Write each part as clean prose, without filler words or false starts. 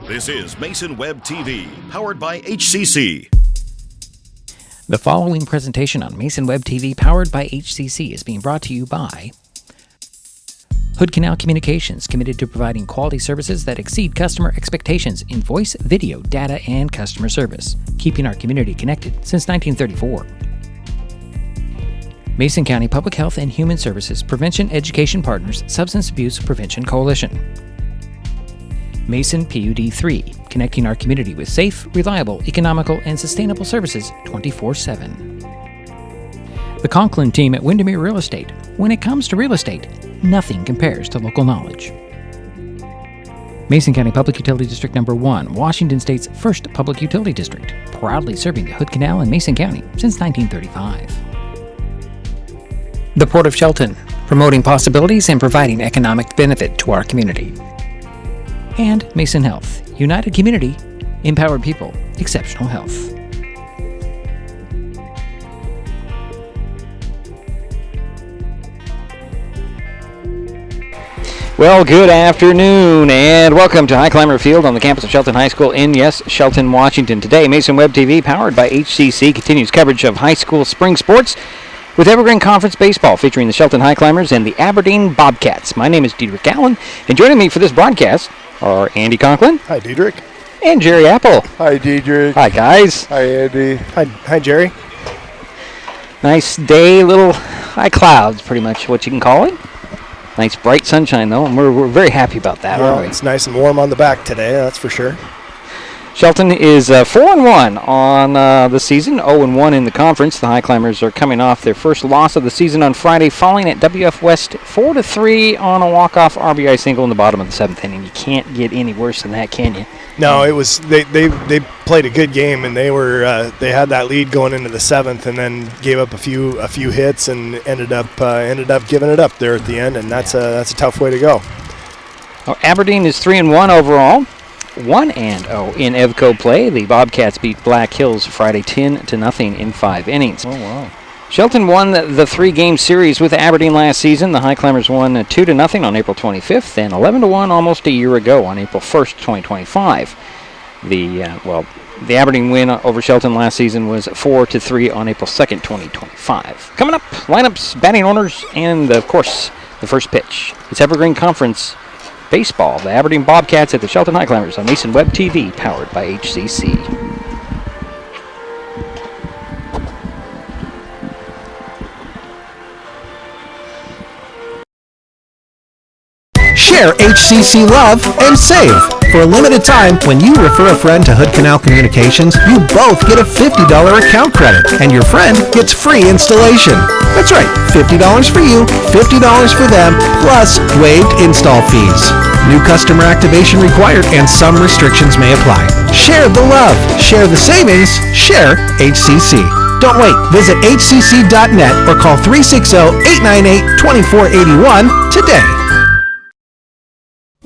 This is Mason Web TV, powered by HCC. The following presentation on Mason Web TV, powered by HCC, is being brought to you by Hood Canal Communications, committed to providing quality services that exceed customer expectations in voice, video, data, and customer service, keeping our community connected since 1934. Mason County Public Health and Human Services Prevention Education Partners Substance Abuse Prevention Coalition. Mason PUD 3, connecting our community with safe, reliable, economical, and sustainable services 24/7. The Conklin team at Windermere Real Estate. When it comes to real estate, nothing compares to local knowledge. Mason County Public Utility District Number 1, Washington State's first public utility district, proudly serving the Hood Canal in Mason County since 1935. The Port of Shelton, promoting possibilities and providing economic benefit to our community. And Mason Health, united community, empowered people, exceptional health. Well, good afternoon, and welcome to Highclimber Field on the campus of Shelton High School in, yes, Shelton, Washington. Today, Mason Web TV, powered by HCC, continues coverage of high school spring sports with Evergreen Conference Baseball featuring the Shelton Highclimbers and the Aberdeen Bobcats. My name is Diedrich Allen, and joining me for this broadcast are Andy Conklin. Hi, Diedrich. And Jerry Apple. Hi, Diedrich. Hi, guys. Hi, Andy. Hi, Jerry. Nice day, little high clouds, pretty much what you can call it. Nice bright sunshine, though, and we're very happy about that, aren't we? It's nice and warm on the back today, that's for sure. Shelton is 4-1 on the season, 0-1 in the conference. The Highclimbers are coming off their first loss of the season on Friday, falling at WF West 4-3 on a walk-off RBI single in the bottom of the seventh inning. You can't get any worse than that, can you? No, it was they played a good game, and they had that lead going into the seventh, and then gave up a few hits and ended up giving it up there at the end, and that's a tough way to go. Well, Aberdeen is 3-1 overall. 1-0 in EVCO play. The Bobcats beat Black Hills Friday 10-0 in 5 innings. Oh, wow. Shelton won the 3-game series with Aberdeen last season. The Highclimbers won 2-0 on April 25th and 11-1 almost a year ago on April 1st, 2025. The Aberdeen win over Shelton last season was 4-3 on April 2nd, 2025. Coming up, lineups, batting orders, and, of course, the first pitch. It's Evergreen Conference Baseball, the Aberdeen Bobcats at the Shelton Highclimbers on Mason Web TV, powered by HCC. Share HCC love and save. For a limited time, when you refer a friend to Hood Canal Communications, you both get a $50 account credit, and your friend gets free installation. That's right, $50 for you, $50 for them, plus waived install fees. New customer activation required, and some restrictions may apply. Share the love, share the savings, share HCC. Don't wait. Visit hcc.net or call 360-898-2481 today.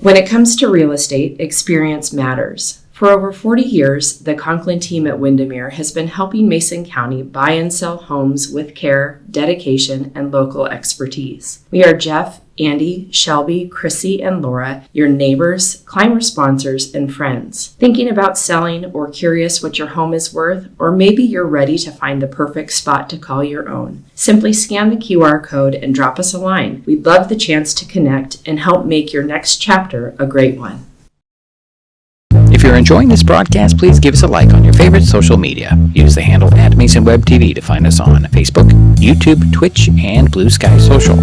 When it comes to real estate, experience matters. For over 40 years, the Conklin team at Windermere has been helping Mason County buy and sell homes with care, dedication, and local expertise. We are Jeff, Andy, Shelby, Chrissy, and Laura, your neighbors, climber sponsors, and friends. Thinking about selling or curious what your home is worth, or maybe you're ready to find the perfect spot to call your own. Simply scan the QR code and drop us a line. We'd love the chance to connect and help make your next chapter a great one. If you're enjoying this broadcast, please give us a like on your favorite social media. Use the handle @MasonWebTV to find us on Facebook, YouTube, Twitch, and Blue Sky Social.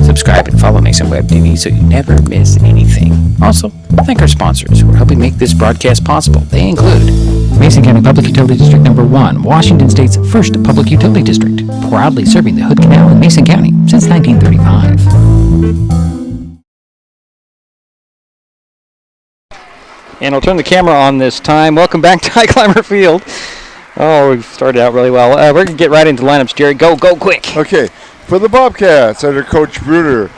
Subscribe and follow Mason Web TV so you never miss anything. Also, thank our sponsors who are helping make this broadcast possible. They include Mason County Public Utility District Number 1, Washington State's first public utility district, proudly serving the Hood Canal in Mason County since 1935. And I'll turn the camera on this time. Welcome back to Highclimber Field. Oh, we've started out really well. We're going to get right into lineups, Jerry. Go quick. Okay, for the Bobcats, under Coach Bruder,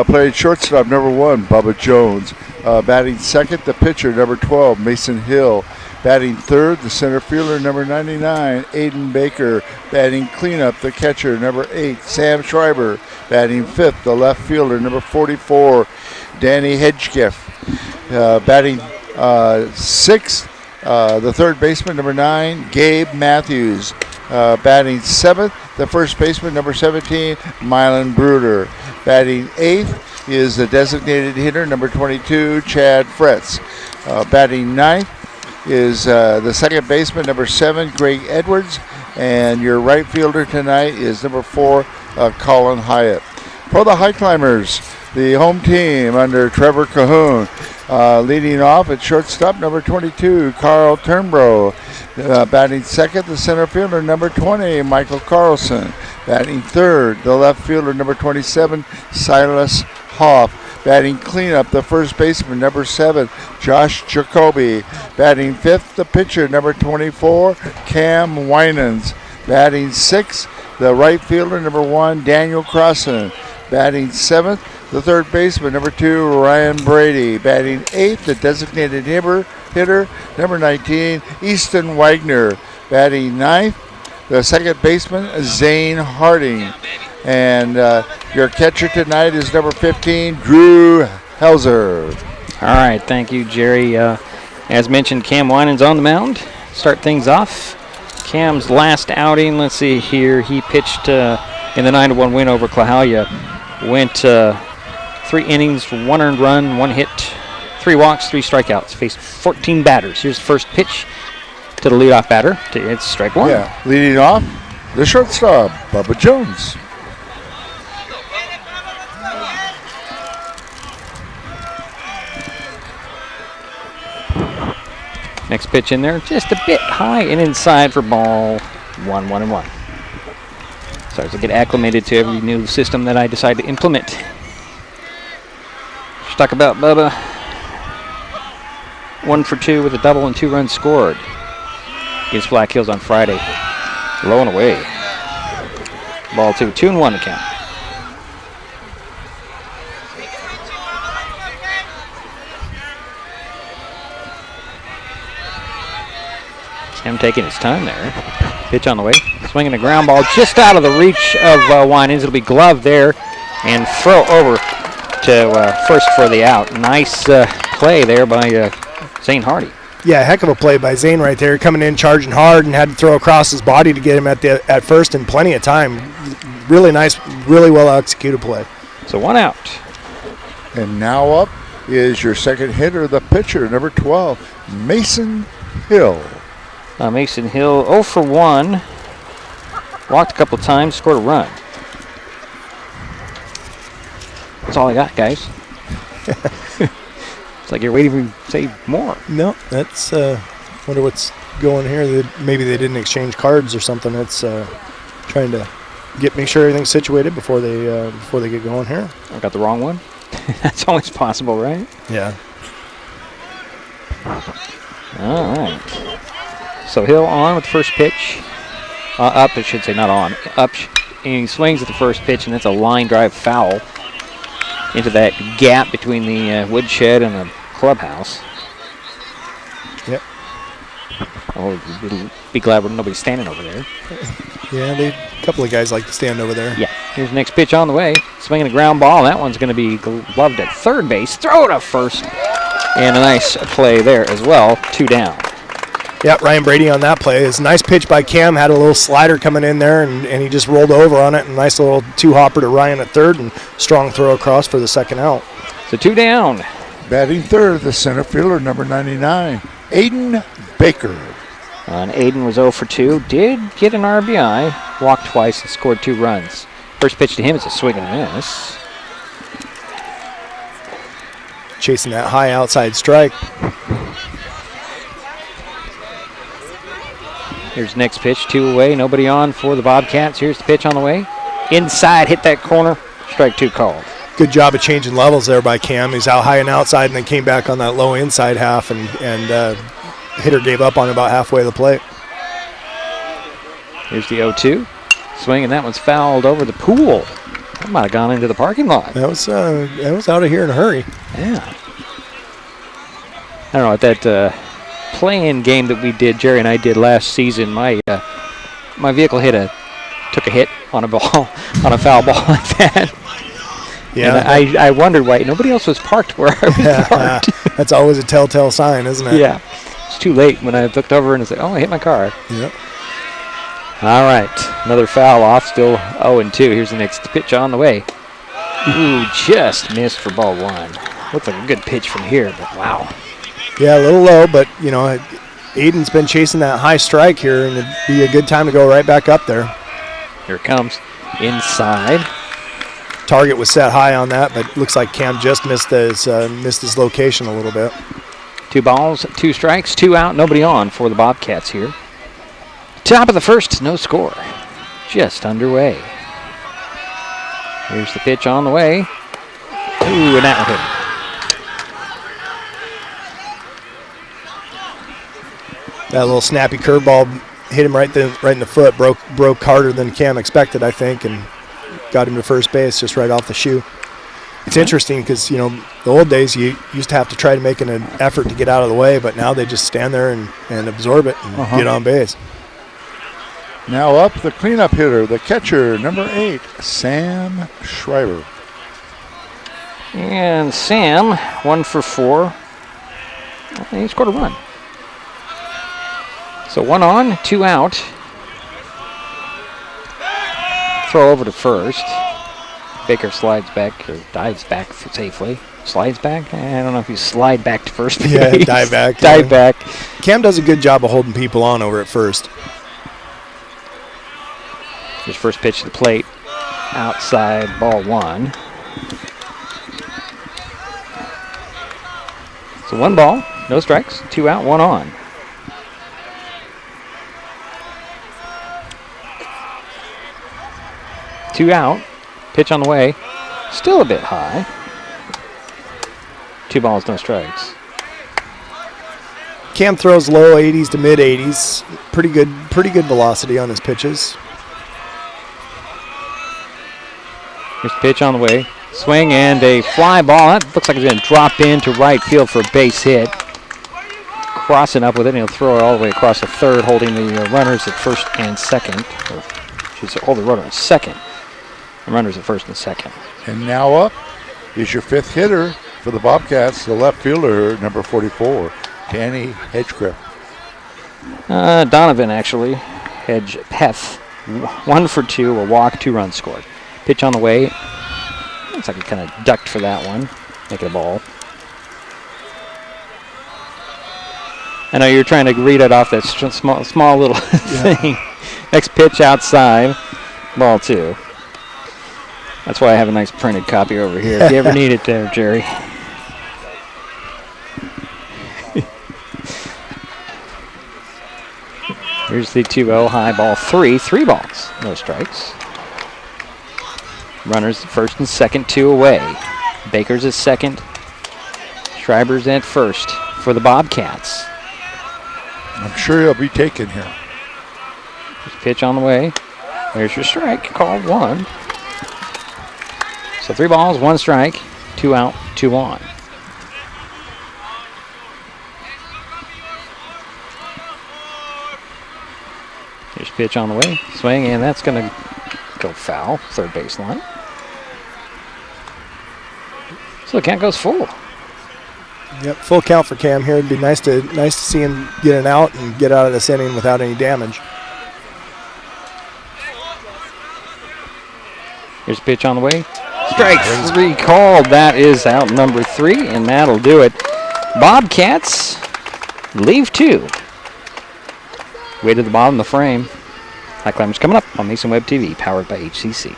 played shortstop, number 1, Bubba Jones. Batting second, the pitcher, number 12, Mason Hill. Batting third, the center fielder, number 99, Aiden Baker. Batting cleanup, the catcher, number 8, Sam Schreiber. Batting fifth, the left fielder, number 44, Danny Hedgegiff. Batting Sixth, the third baseman, number 9, Gabe Matthews. Batting 7th, the first baseman, number 17, Mylan Bruder. Batting 8th is the designated hitter, number 22, Chad Fretz. Batting 9th is the second baseman, number 7, Greg Edwards. And your right fielder tonight is number 4, Colin Hyatt. For the Highclimbers, the home team under Trevor Cahoon. Leading off at shortstop, number 22, Carl Turnbro. Batting second, the center fielder, number 20, Michael Carlson. Batting third, the left fielder, number 27, Silas Hoff. Batting cleanup, the first baseman, number 7, Josh Jacoby. Batting fifth, the pitcher, number 24, Cam Winans. Batting sixth, the right fielder, number 1, Daniel Crossan. Batting seventh, the third baseman, number 2, Ryan Brady. Batting eighth, the designated hitter, number 19, Easton Wagner. Batting ninth, the second baseman, Zane Harding. And your catcher tonight is number 15, Drew Helzer. All right, thank you, Jerry. As mentioned, Cam Winans on the mound. Start things off. Cam's last outing, let's see here, he pitched in the 9-1 win over Clahalia. Went 3 innings, 1 earned run, 1 hit, 3 walks, 3 strikeouts. Faced 14 batters. Here's the first pitch to the leadoff batter. It's strike 1. Yeah, leading off, the shortstop, Bubba Jones. Next pitch in there, just a bit high and inside for ball 1-1-1. Starts to get acclimated to every new system that I decide to implement. Let's talk about Bubba. 1 for 2 with a double and 2 runs scored against Black Hills on Friday. Low and away. Ball 2, 2-1 to count. Him taking his time there. Pitch on the way. Swinging a ground ball just out of the reach of Winans. It'll be gloved there and throw over to first for the out. Nice play there by Zane Hardy. Yeah, heck of a play by Zane right there, coming in charging hard and had to throw across his body to get him at first in plenty of time. Really nice, really well executed play. So 1 out. And now up is your second hitter, the pitcher, number 12, Mason Hill. Mason Hill 0 for 1. Walked a couple times, scored a run. That's all I got, guys. It's like you're waiting for me to say more. No, that's, wonder what's going here. Maybe they didn't exchange cards or something. That's trying to make sure everything's situated before they get going here. I got the wrong one. That's always possible, right? Yeah. All right. So Hill on with the first pitch. Up, I should say, not on. Up, and he swings at the first pitch, and it's a line drive foul into that gap between the woodshed and the clubhouse. Yep. Oh, we'll be glad when nobody's standing over there. Yeah, a couple of guys like to stand over there. Yeah. Here's the next pitch on the way. Swinging a ground ball. That one's going to be gloved at third base. Throw it to first. And a nice play there as well. 2 down. Yeah, Ryan Brady on that play. It's a nice pitch by Cam. Had a little slider coming in there, and he just rolled over on it. And nice little 2-hopper to Ryan at third, and strong throw across for the second out. So 2 down. Batting third, the center fielder, number 99, Aiden Baker. And Aiden was 0 for 2. Did get an RBI. Walked twice and scored 2 runs. First pitch to him is a swing and a miss. Chasing that high outside strike. Here's the next pitch, 2 away, nobody on for the Bobcats. Here's the pitch on the way. Inside, hit that corner, strike 2 called. Good job of changing levels there by Cam. He's out high and outside and then came back on that low inside half, and hitter gave up on about halfway of the plate. Here's the 0-2. Swing, and that one's fouled over the pool. That might have gone into the parking lot. That was out of here in a hurry. Yeah. I don't know, at that play-in game that we did, Jerry and I did last season, my vehicle took a hit on a ball, on a foul ball like that. Yeah. And I wondered why nobody else was parked where I was parked. That's always a telltale sign, isn't it? Yeah. It's too late when I looked over and I said, oh, I hit my car. Yep. All right. Another foul off. Still 0-2. Here's the next pitch on the way. Ooh, just missed for ball one. Looks like a good pitch from here, but wow. Yeah, a little low, but, Aiden's been chasing that high strike here, and it'd be a good time to go right back up there. Here it comes. Inside. Target was set high on that, but looks like Cam just missed his location a little bit. 2 balls, 2 strikes, 2 out, nobody on for the Bobcats here. Top of the first, no score. Just underway. Here's the pitch on the way. Ooh, and that one hit. That little snappy curveball hit him right in the foot, broke harder than Cam expected, I think, and got him to first base just right off the shoe. It's interesting because, the old days you used to have to try to make an effort to get out of the way, but now they just stand there and absorb it and get on base. Now up the cleanup hitter, the catcher, number 8, Sam Schreiber. And Sam, 1 for 4. He scored a run. So 1 on, 2 out. Throw over to first. Baker slides back, or dives back safely. Slides back? I don't know if you slide back to first base. Yeah, dive back. Dive back. Cam does a good job of holding people on over at first. His first pitch to the plate. Outside, ball 1. So 1 ball, no strikes, 2 out, 1 on. Two out, pitch on the way, still a bit high. 2 balls, no strikes. Cam throws low 80s to mid 80s. Pretty good velocity on his pitches. Here's the pitch on the way. Swing and a fly ball. That looks like it's going to drop into right field for a base hit. Crossing up with it, and he'll throw it all the way across the third, holding the runners at first and second. Or should hold the runner at second. The runners at first and second. And now up is your 5th hitter for the Bobcats, the left fielder, number 44, Danny Hedgecliff. Donovan, actually. Hedgepeth. 1 for 2, a walk, 2 runs scored. Pitch on the way. Looks like he kind of ducked for that one. Make it a ball. I know you're trying to read it off that small little thing. Next pitch outside. Ball 2. That's why I have a nice printed copy over here. If you ever need it there, Jerry. Here's the 2-0 high ball 3. 3 balls, no strikes. Runners at first and second, 2 away. Baker's at second. Schreiber's at first for the Bobcats. I'm sure he'll be taken here. Just pitch on the way. There's your strike, called 1. So 3 balls, 1 strike, 2 out, 2 on. Here's pitch on the way, swing, and that's going to go foul, third baseline. So the count goes full. Yep, full count for Cam here. It'd be nice to see him get an out and get out of this inning without any damage. Here's a pitch on the way. Strike 3 called. That is out number 3, and that'll do it. Bobcats leave 2. Way to the bottom of the frame. Highclimbers coming up on Mason Web TV, powered by HCC.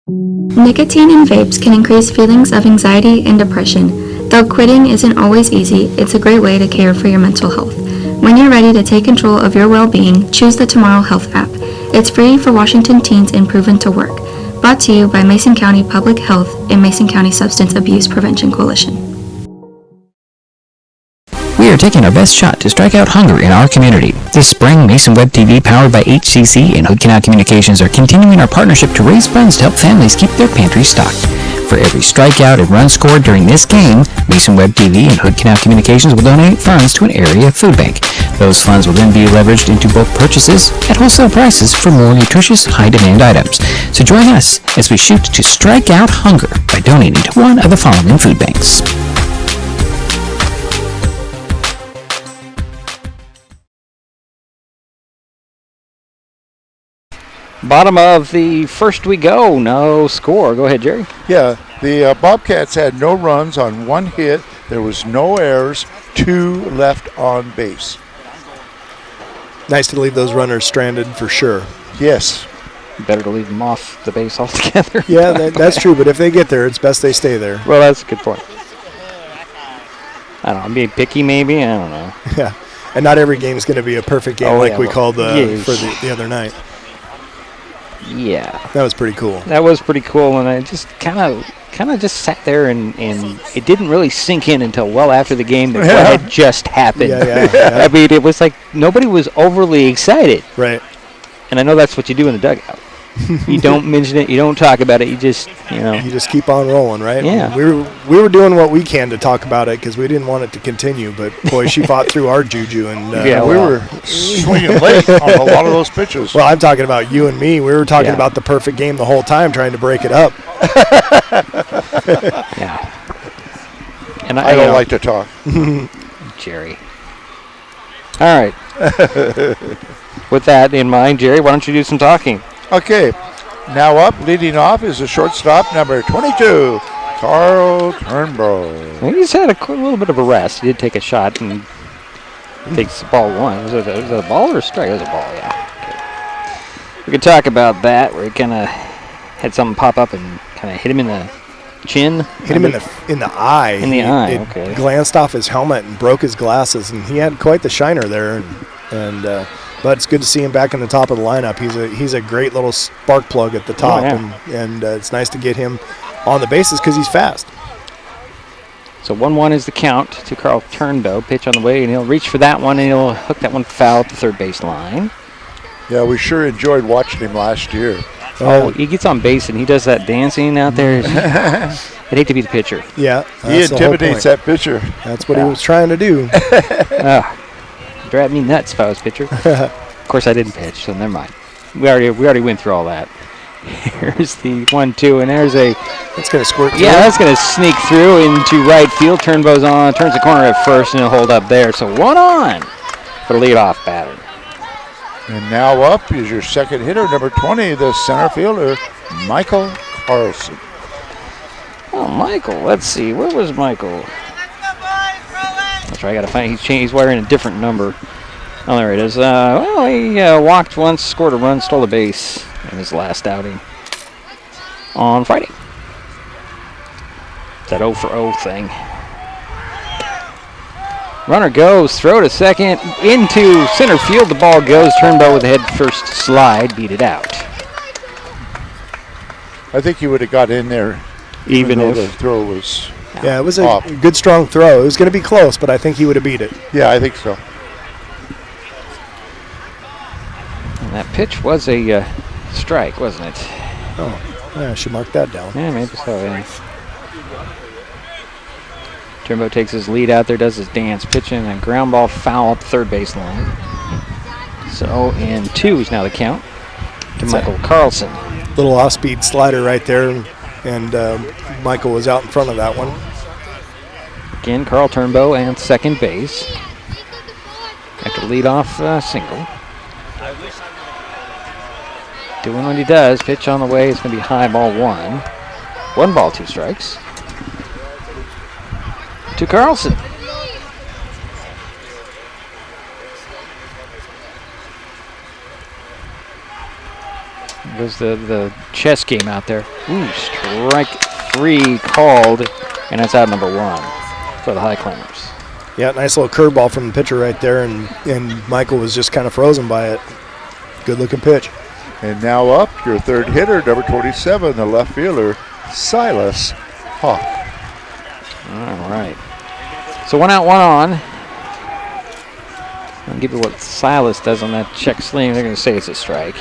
Nicotine in vapes can increase feelings of anxiety and depression. Though quitting isn't always easy, it's a great way to care for your mental health. When you're ready to take control of your well-being, choose the Tomorrow Health app. It's free for Washington teens and proven to work. Brought to you by Mason County Public Health and Mason County Substance Abuse Prevention Coalition. We are taking our best shot to strike out hunger in our community. This spring, Mason Web TV, powered by HCC and Hood Canal Communications, are continuing our partnership to raise funds to help families keep their pantries stocked. For every strikeout and run scored during this game, Mason Web TV and Hood Canal Communications will donate funds to an area food bank. Those funds will then be leveraged into bulk purchases at wholesale prices for more nutritious, high-demand items. So join us as we shoot to strike out hunger by donating to one of the following food banks. Bottom of the first we go. No score. Go ahead, Jerry. Yeah, the Bobcats had no runs on 1 hit. There was no errors, 2 left on base. Nice to leave those runners stranded for sure. Yes. Better to leave them off the base altogether. Yeah, that's true, but if they get there, it's best they stay there. Well, that's a good point. I don't know. I'm being picky, maybe. I don't know. Yeah, and not every game is going to be a perfect game we called for the other night. Yeah. That was pretty cool. That was pretty cool, and I just kind of just sat there, and it didn't really sink in until well after the game that what had just happened. Yeah. I mean, it was like nobody was overly excited. Right. And I know that's what you do in the dugout. You don't mention it. You don't talk about it. You just, You just keep on rolling, right? Yeah. We were doing what we can to talk about it because we didn't want it to continue. But boy, she fought through our juju, and we were swinging late on a lot of those pitches. Well, I'm talking about you and me. We were talking about the perfect game the whole time, trying to break it up. Yeah. And I don't like to talk. Jerry. All right. With that in mind, Jerry, why don't you do some talking? Okay, now up, leading off is the shortstop, number 22, Carl Turnbow. Well, he's had a little bit of a rest. He did take a shot and takes ball 1. Was it a ball or a strike? It was a ball, yeah. Okay. We could talk about that, where he kind of had something pop up and kind of hit him in the chin. Hit him in the eye. In the eye, it okay. Glanced off his helmet and broke his glasses, and he had quite the shiner there. But it's good to see him back in the top of the lineup. He's a great little spark plug at the top, and it's nice to get him on the bases because he's fast. So 1-1 is the count to Carl Turnbow. Pitch on the way, and he'll reach for that one, and he'll hook that one foul at the third base line. Yeah, we sure enjoyed watching him last year. Oh, he gets on base, and he does that dancing out there. I'd hate to be the pitcher. Yeah. He intimidates that pitcher. That's what he was trying to do. Drive me nuts if I was pitcher. Of course, I didn't pitch, so never mind. We already went through all that. Here's the 1-2, and there's a. That's going to squirt through. Yeah, that's going to sneak through into right field. Turnbow's on, turns the corner at first, and he'll hold up there. So 1 on for the leadoff batter. And now up is your second hitter, number 20, the center fielder, Michael Carlson. Oh, Michael. Let's see. Where was Michael? That's right. I got to find. He's wearing a different number. Oh, there it is. He walked once, scored a run, stole a base in his last outing on Friday. That 0 for 0 thing. Runner goes, throw to second, into center field. The ball goes. Turnbow with a head first slide, beat it out. I think he would have got in there, even if the throw was. Yeah, it was a good, strong throw. It was going to be close, but I think he would have beat it. Yeah, I think so. And that pitch was a strike, wasn't it? Oh, yeah, I should mark that down. Yeah, maybe so, yeah. Turnbow takes his lead out there, does his dance, pitching a ground ball foul up the third base line. So 0-2 is now the count to Michael Carlson. Little off-speed slider right there, and Michael was out in front of that one. Again, Carl Turnbow and second base. After leadoff single. Doing what he does. Pitch on the way. It's going to be high, ball 1. 1 ball, 2 strikes. To Carlson. It was the chess game out there. Ooh, strike 3 called, and that's out number 1 for the Highclimbers. Yeah, nice little curveball from the pitcher right there, and Michael was just kind of frozen by it. Good looking pitch. And now up, your third hitter, number 27, the left fielder, Silas Hawk. All right. So 1 out, 1 on. I'll give you what Silas does on that check swing. They're going to say it's a strike.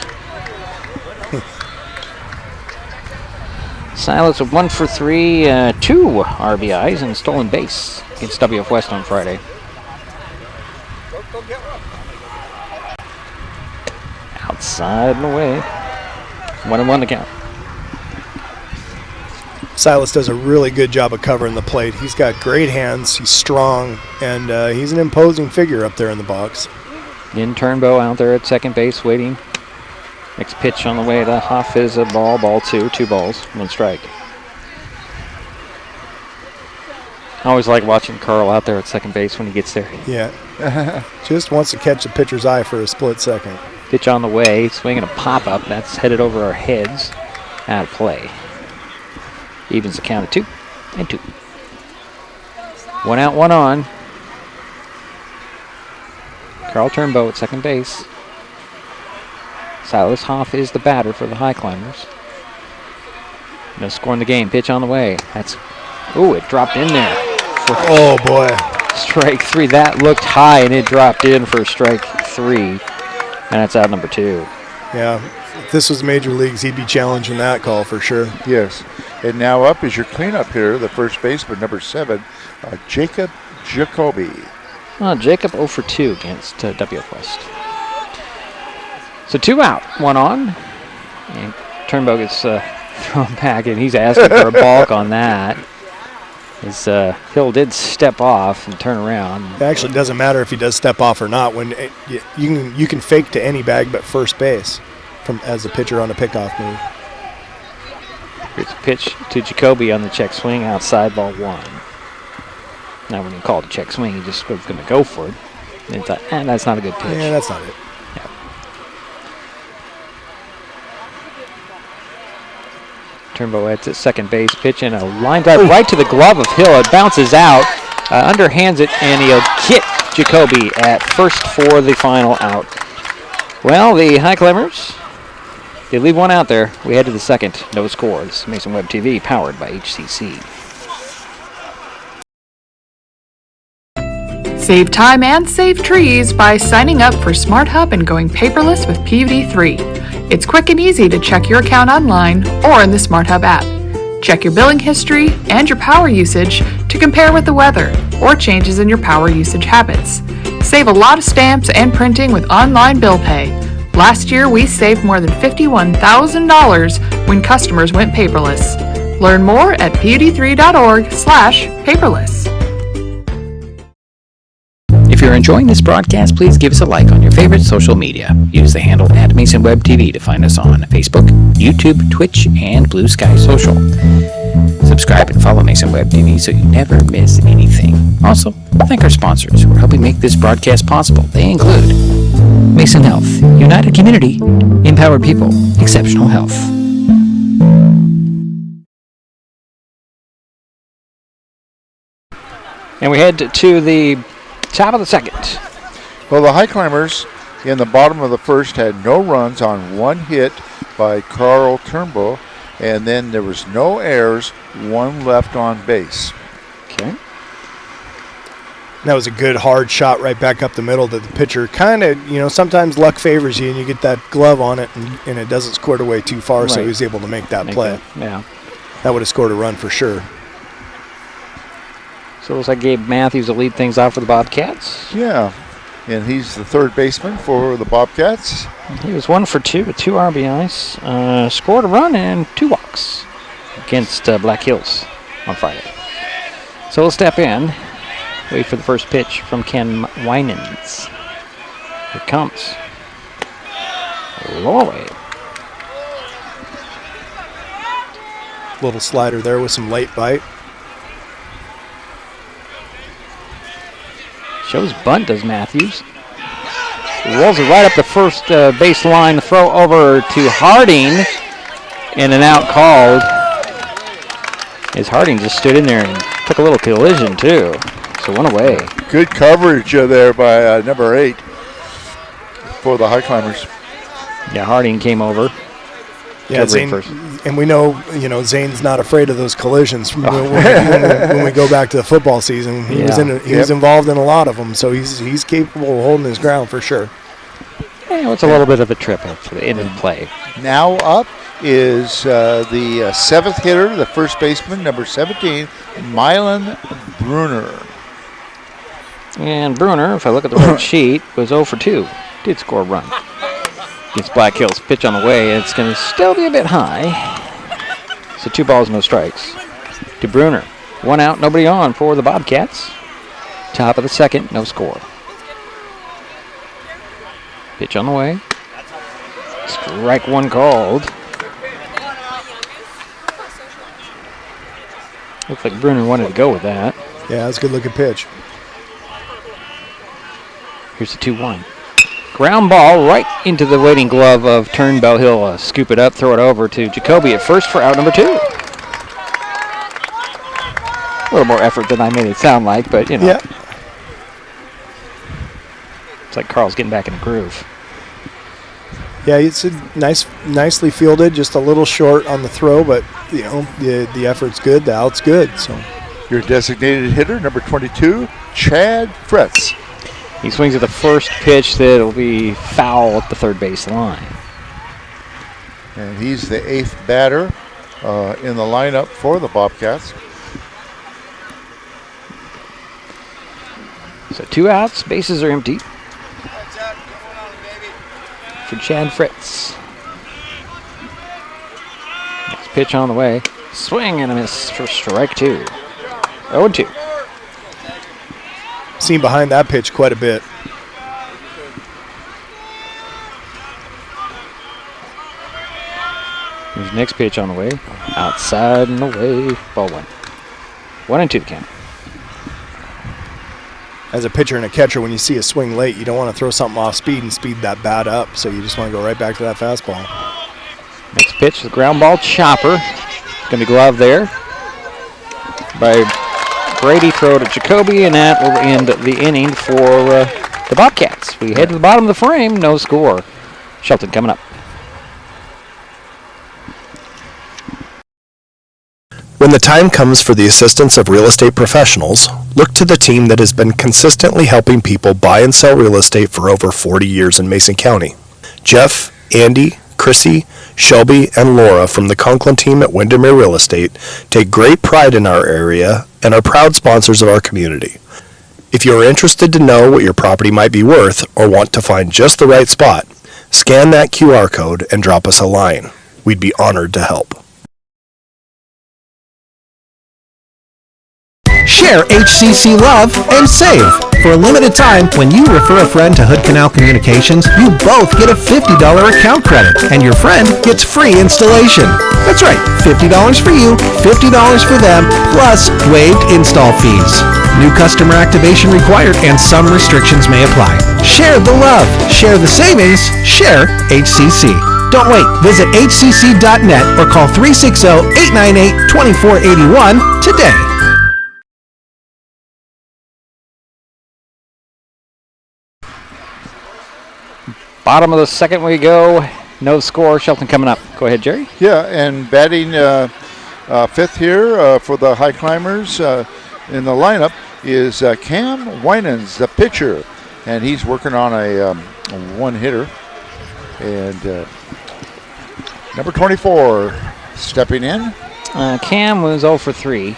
Silas with 1 for 3, 2 RBIs and stolen base against WF West on Friday. Outside and away. 1-1 to count. Silas does a really good job of covering the plate. He's got great hands. He's strong, and he's an imposing figure up there in the box. In Turnbow out there at second base waiting. Next pitch on the way to Huff is a ball. Ball 2. 2 balls. 1 strike. I always like watching Carl out there at second base when he gets there. Yeah. Just wants to catch the pitcher's eye for a split second. Pitch on the way. Swinging a pop-up. That's headed over our heads. Out of play. Evens the count at 2 and 2. 1 out, 1 on. Carl Turnbow at second base. Silas Hoff is the batter for the Highclimbers. No score in the game. Pitch on the way. That's, ooh, it dropped in there. Oh boy. Strike 3. That looked high and it dropped in for strike 3. And that's out number 2. Yeah. If this was major leagues, he'd be challenging that call for sure. Yes. And now up is your cleanup hitter, the first baseman, number 7, Jacob Jacoby. Jacob 0 for 2 against W. West. So 2 out, 1 on. And Turnbow gets thrown back, and he's asking for a balk on that. As Hill did step off and turn around. It actually doesn't matter if he does step off or not. When you can fake to any bag but first base as a pitcher on a pickoff move. Here's a pitch to Jacoby on the check swing, outside, ball 1. Now when you call it a check swing, he just was going to go for it. And thought, that's not a good pitch. Yeah, that's not it. Yeah. Turnbow at second base, pitch and a line drive right to the glove of Hill. It bounces out, underhands it, and he'll hit Jacoby at first for the final out. Well, the Highclimbers, they leave 1 out there. We head to the second. No scores. Mason Web TV, powered by HCC. Save time and save trees by signing up for Smart Hub and going paperless with PUD3. It's quick and easy to check your account online or in the Smart Hub app. Check your billing history and your power usage to compare with the weather or changes in your power usage habits. Save a lot of stamps and printing with online bill pay. Last year, we saved more than $51,000 when customers went paperless. Learn more at pud3.org/paperless. If you're enjoying this broadcast, please give us a like on your favorite social media. Use the handle @MasonWebTV to find us on Facebook, YouTube, Twitch, and Blue Sky Social. Subscribe and follow Mason Web TV so you never miss anything. Also, thank our sponsors who are helping make this broadcast possible. They include Mason Health, United Community, Empowered People, Exceptional Health. And we head to the top of the second. Well, the Highclimbers in the bottom of the first had no runs on 1 hit by Carl Turnbow, and then there was no errors, 1 left on base. Okay. That was a good hard shot right back up the middle that the pitcher kind of, sometimes luck favors you and you get that glove on it and it doesn't squirt away too far, right. So he was able to make that play. Yeah. That would have scored a run for sure. So it looks like Gabe Matthews will lead things off for the Bobcats. Yeah, and he's the third baseman for the Bobcats. He was 1 for 2 with 2 RBIs, scored a run and 2 walks against Black Hills on Friday. So we'll step in, wait for the first pitch from Ken Winans. Here it comes. Low away. Little slider there with some late bite. Shows bunt, does Matthews. Rolls it right up the first base line. The throw over to Harding. And an out called. As Harding just stood in there and took a little collision, too. So 1 away. Good coverage there by number 8 for the Highclimbers. Yeah, Harding came over. Yeah, Zane, and we know, Zane's not afraid of those collisions. When we go back to the football season, he was involved in a lot of them, so he's capable of holding his ground for sure. Yeah, it's a little bit of a trip up for the end of the play. Now up is the 7th hitter, the first baseman, number 17, Mylan Bruner. And Bruner, if I look at the right sheet, was 0 for 2. Did score a run. Gets Black Hills. Pitch on the way. It's going to still be a bit high. So 2 balls, no strikes. To Bruner. 1 out, nobody on for the Bobcats. Top of the second, no score. Pitch on the way. Strike 1 called. Looks like Bruner wanted to go with that. Yeah, that's a good-looking pitch. Here's the 2-1. Ground ball right into the waiting glove of Turnbow. He'll scoop it up, throw it over to Jacoby at first for out number 2. A little more effort than I made it sound like, but, you know. Yeah. It's like Carl's getting back in the groove. Yeah, it's nicely fielded, just a little short on the throw, but you know the effort's good, the out's good. So Your designated hitter, number 22, Chad Fretz. He swings at the first pitch that'll be foul at the third base line. And he's the 8th batter in the lineup for the Bobcats. So 2 outs, bases are empty. For Chad Fritz. Next pitch on the way. Swing and a miss for strike 2. 0-2. seen behind that pitch quite a bit. Here's the next pitch on the way. Outside and away. Ball 1. 1-2 the count. As a pitcher and a catcher, when you see a swing late, you don't want to throw something off speed and speed that bat up. So you just want to go right back to that fastball. Next pitch, the ground ball chopper. Going to glove there by Brady. Throw to Jacoby, and that will end the inning for the Bobcats. We head to the bottom of the frame. No score. Shelton coming up. When the time comes for the assistance of real estate professionals, look to the team that has been consistently helping people buy and sell real estate for over 40 years in Mason County. Jeff, Andy, Chrissy, Shelby, and Laura from the Conklin team at Windermere Real Estate take great pride in our area and are proud sponsors of our community. If you are interested to know what your property might be worth or want to find just the right spot, scan that QR code and drop us a line. We'd be honored to help. Share HCC love and save. For a limited time, when you refer a friend to Hood Canal Communications, you both get a $50 account credit, and your friend gets free installation. That's right, $50 for you, $50 for them, plus waived install fees. New customer activation required, and some restrictions may apply. Share the love, share the savings, share HCC. Don't wait. Visit hcc.net or call 360-898-2481 today. Bottom of the second we go. No score. Shelton coming up. Go ahead, Jerry. Yeah, and batting fifth here for the Highclimbers in the lineup is Cam Winans, the pitcher. And he's working on a one-hitter. And number 24 stepping in. Cam was 0 for 3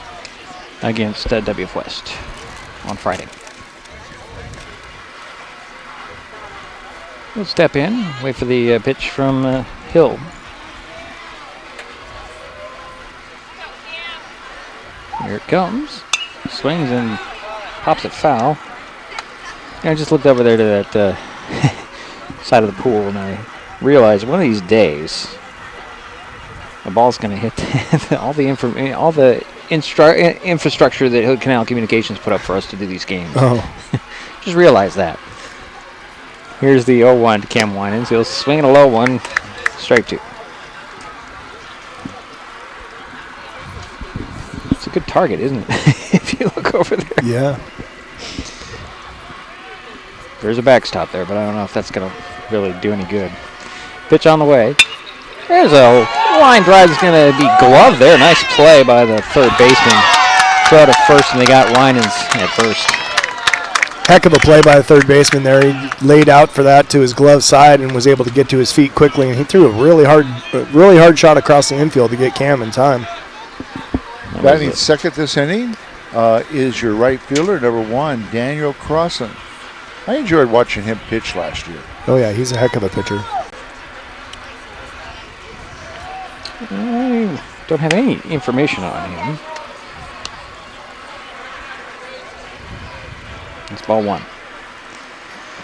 against WF West on Friday. We'll step in, wait for the pitch from Hill. Here it comes. Swings and pops it foul. I just looked over there to that side of the pool, and I realized one of these days the ball's going to hit all the infrastructure that Hood Canal Communications put up for us to do these games. Oh. Just realize that. Here's the 0-1 to Cam Winans. He'll swing at a low one. Strike 2. It's a good target, isn't it? If you look over there. Yeah. There's a backstop there, but I don't know if that's going to really do any good. Pitch on the way. There's a line drive that's going to be gloved there. Nice play by the third baseman. Throw to first, and they got Winans at first. Heck of a play by the third baseman there. He laid out for that to his glove side and was able to get to his feet quickly. And he threw a really hard shot across the infield to get Cam in time. Batting second this inning is your right fielder, number 1, Daniel Crossan. I enjoyed watching him pitch last year. Oh, yeah, he's a heck of a pitcher. Don't have any information on him. It's ball 1.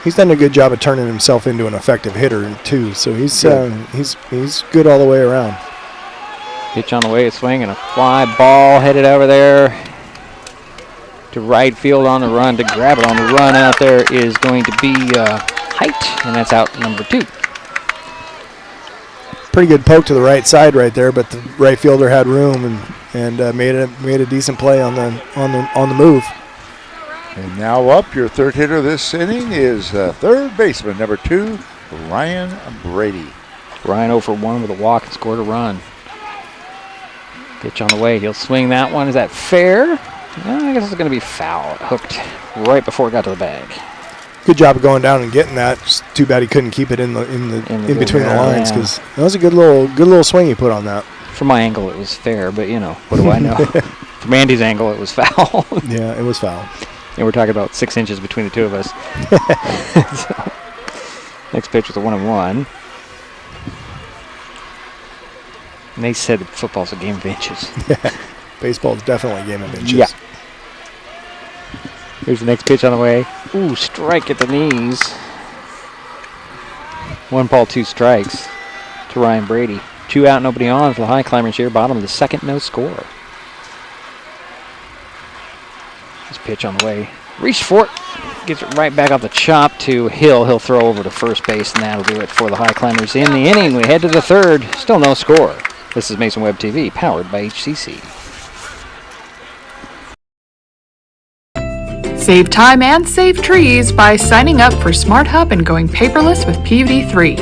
He's done a good job of turning himself into an effective hitter too. So he's good all the way around. Pitch on the way, a swing and a fly ball headed over there to right field on the run. To grab it on the run out there is going to be Height, and that's out number 2. Pretty good poke to the right side right there, but the right fielder had room and made a decent play on the move. And now up, your third hitter this inning is third baseman, number 2, Ryan Brady. Ryan 0 for 1 with a walk and scored a run. Pitch on the way. He'll swing that one. Is that fair? No, I guess it's going to be foul. Hooked right before it got to the bag. Good job of going down and getting that. Just too bad he couldn't keep it in between the lines, because that was a good little swing he put on that. From my angle, it was fair, but what do I know? From Andy's angle, it was foul. Yeah, it was foul. And we're talking about 6 inches between the two of us. So, next pitch was a 1-1. And they said that football's a game of inches. Baseball is definitely a game of inches. Yeah. Here's the next pitch on the way. Ooh, strike at the knees. 1 ball, 2 strikes to Ryan Brady. 2 out, nobody on for the Highclimbers here. Bottom of the second, no score. This pitch on the way. Reach for it. Gets it right back off the chop to Hill. He'll throw over to first base, and that'll do it for the Highclimbers in the inning. We head to the third. Still no score. This is Mason Web TV, powered by HCC. Save time and save trees by signing up for Smart Hub and going paperless with PVD3.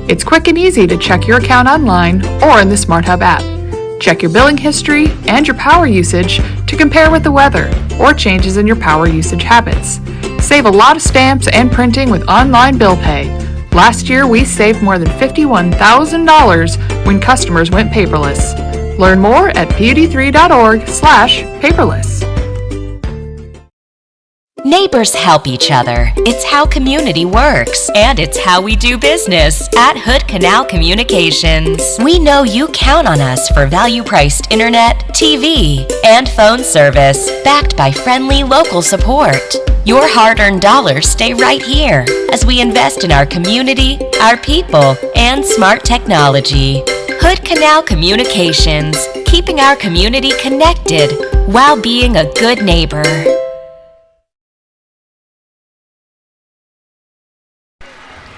It's quick and easy to check your account online or in the Smart Hub app. Check your billing history and your power usage to compare with the weather or changes in your power usage habits. Save a lot of stamps and printing with online bill pay. Last year, we saved more than $51,000 when customers went paperless. Learn more at pud3.org/paperless. Neighbors help each other. It's how community works, and it's how we do business at Hood Canal Communications. We know you count on us for value-priced internet, TV, and phone service, backed by friendly local support. Your hard-earned dollars stay right here as we invest in our community, our people, and smart technology. Hood Canal Communications, keeping our community connected while being a good neighbor.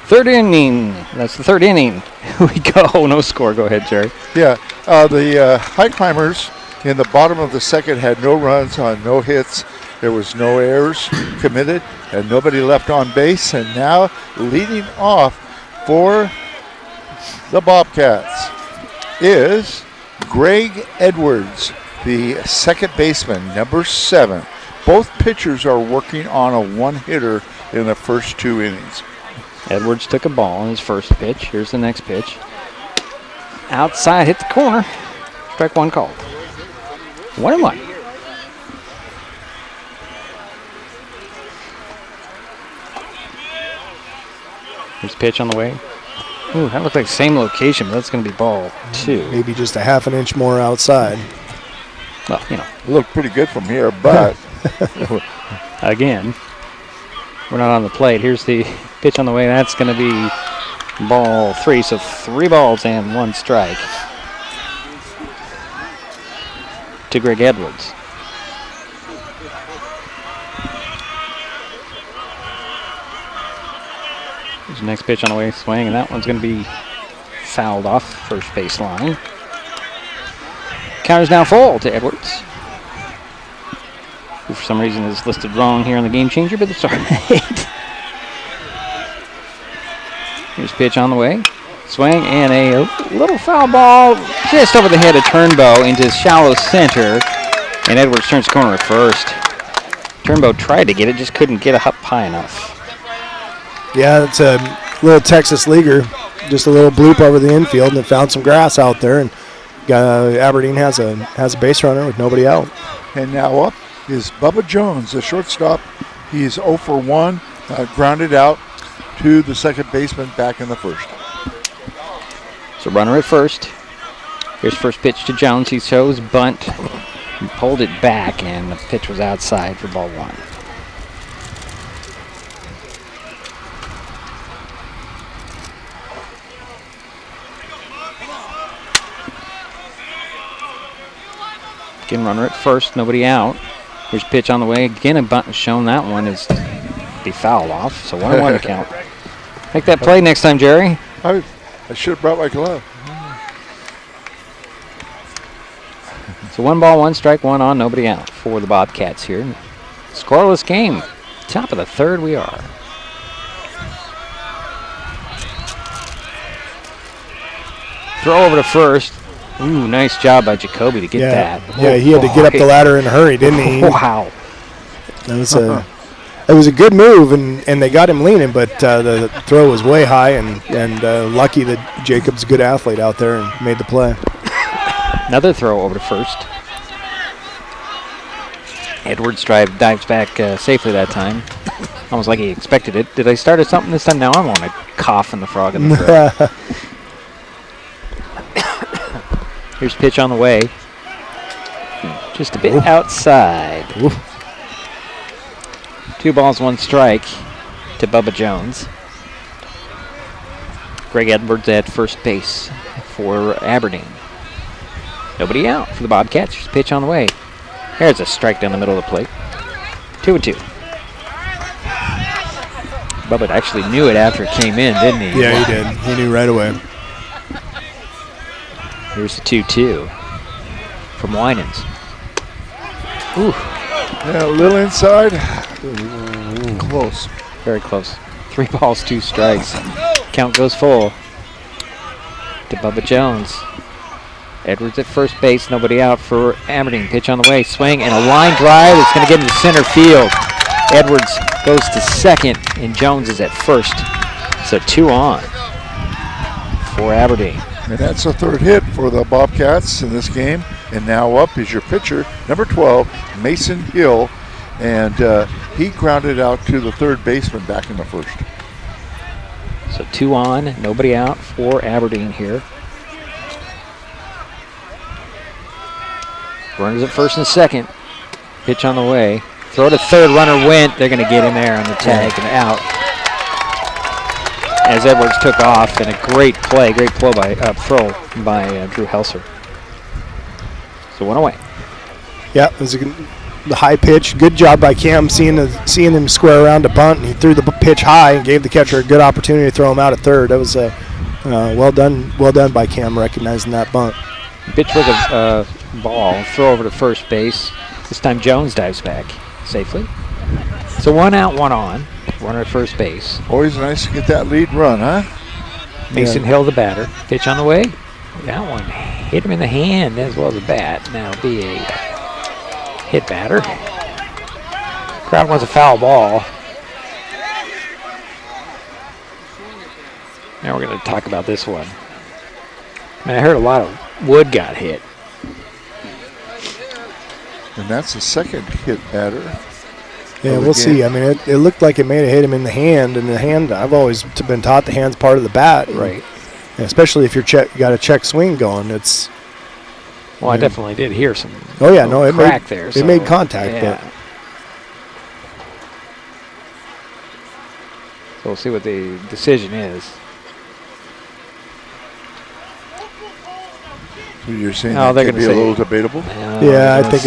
Third inning. That's the third inning. We go. No score. Go ahead, Jerry. Yeah, the Highclimbers in the bottom of the second had no runs on no hits. There was no errors committed and nobody left on base. And now leading off for the Bobcats is Greg Edwards, the second baseman, number 7. Both pitchers are working on a one-hitter in the first 2 innings. Edwards took a ball on his first pitch. Here's the next pitch. Outside, hit the corner. Strike 1 called. 1-1. Here's the pitch on the way. Ooh, that looked like the same location, but that's going to be ball 2. Maybe just a half an inch more outside. Well, It looked pretty good from here, but again, we're not on the plate. Here's the pitch on the way. That's going to be ball 3, so 3 balls and 1 strike to Greg Edwards. Here's the next pitch on the way, swing, and that one's going to be fouled off first base line. Counter's now full to Edwards. Who for some reason is listed wrong here on the game changer, but it's all right. Here's a pitch on the way. Swing and a little foul ball just over the head of Turnbow into shallow center. And Edwards turns the corner at first. Turnbow tried to get it, just couldn't get it up high enough. Yeah, it's a little Texas leaguer. Just a little bloop over the infield, and it found some grass out there. And Aberdeen has a base runner with nobody out. And now up is Bubba Jones, the shortstop. He is 0 for 1, grounded out to the second baseman back in the first. So runner at first. Here's first pitch to Jones. He shows bunt. He pulled it back, and the pitch was outside for ball 1. Again, runner at first, nobody out. Here's pitch on the way. Again, a bunt is shown. That one is be fouled off, so 1-1 to count. Make that play next time, Jerry. I should have brought my glove. So 1 ball, 1 strike, 1 on, nobody out for the Bobcats here. Scoreless game. Top of the 3rd we are. Throw over to first. Ooh, nice job by Jacoby to get that. Yeah, he had to get up the ladder in a hurry, didn't he? Wow. That was it was a good move, and they got him leaning, but the throw was way high, and lucky that Jacob's a good athlete out there and made the play. Another throw over to first. Edwards dives back safely that time. Almost like he expected it. Did I start at something this time? Now I want to cough in the frog in the throat. Here's pitch on the way. Just a bit outside. 2 balls, 1 strike to Bubba Jones. Greg Edwards at first base for Aberdeen. Nobody out for the Bobcats. Here's a pitch on the way. There's a strike down the middle of the plate. 2-2. Bubba actually knew it after it came in, didn't he? Yeah, he did. He knew right away. Here's the 2-2 from Winans. Ooh. Yeah, a little inside. Close. Very close. 3 balls, 2 strikes. Count goes full to Bubba Jones. Edwards at first base, nobody out for Aberdeen. Pitch on the way, swing, and a line drive. It's going to get into center field. Edwards goes to second, and Jones is at first. So 2 on for Aberdeen. And that's the 3rd hit for the Bobcats in this game. And now up is your pitcher, number 12, Mason Hill. And he grounded out to the 3rd baseman back in the 1st. So 2 on, nobody out for Aberdeen here. Runners at first and second. Pitch on the way. Throw to third, runner went. They're going to get in there on the tag and out. As Edwards took off, and a great play by Drew Helser. So 1 away. Yeah, it was the high pitch. Good job by Cam seeing him square around to bunt, and he threw the pitch high and gave the catcher a good opportunity to throw him out at third. That was well done by Cam recognizing that bunt. Pitch with a ball. Throw over to first base. This time Jones dives back safely. So 1 out, 1 on. Runner at first base. Always nice to get that lead run, huh? Mason Hill, the batter. Pitch on the way. That one hit him in the hand as well as the bat. Now it'll be a hit batter. Crowd wants a foul ball. Now we're going to talk about this one. I heard a lot of wood got hit. And that's the 2nd hit batter. Yeah, we'll see. I mean, it looked like it may have hit him in the hand, and the hand, I've always been taught the hand's part of the bat. Right. And especially if you got a check swing going, it's... Well, I definitely did hear some it crack there. It made contact. Yeah. But. So we'll see what the decision is. So you're saying they're that could going be a little debatable? Yeah, I think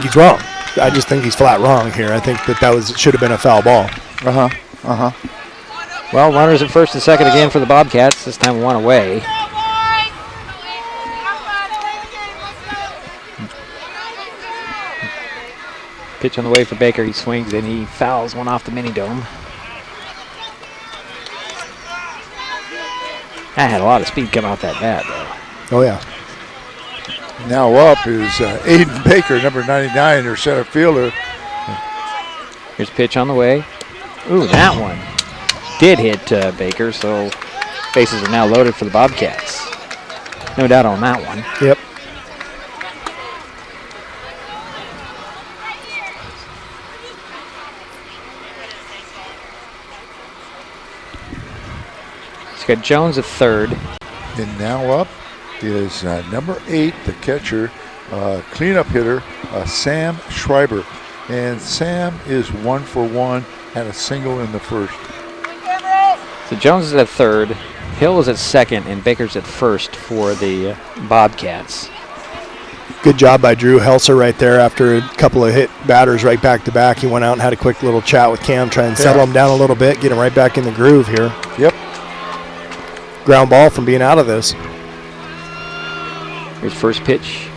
he's wrong. I just think he's flat wrong here. I think that should have been a foul ball. Well, runners at first and second again for the Bobcats. This time 1 away. Pitch on the way for Baker. He swings and he fouls one off the mini dome. That had a lot of speed coming off that bat, though. Oh, yeah. Now up is Aiden Baker, number 99, their center fielder. Here's a pitch on the way. Ooh, that one did hit Baker, so bases are now loaded for the Bobcats. No doubt on that one. Yep. It's got Jones at third. And now up is number 8, the catcher, cleanup hitter, Sam Schreiber. And Sam is 1 for 1, had a single in the first. So Jones is at third, Hill is at second, and Baker's at first for the Bobcats. Good job by Drew Helser right there after a couple of hit batters right back to back. He went out and had a quick little chat with Cam, try and settle him down a little bit, get him right back in the groove here. Yep. Ground ball from being out of this. Here's first pitch.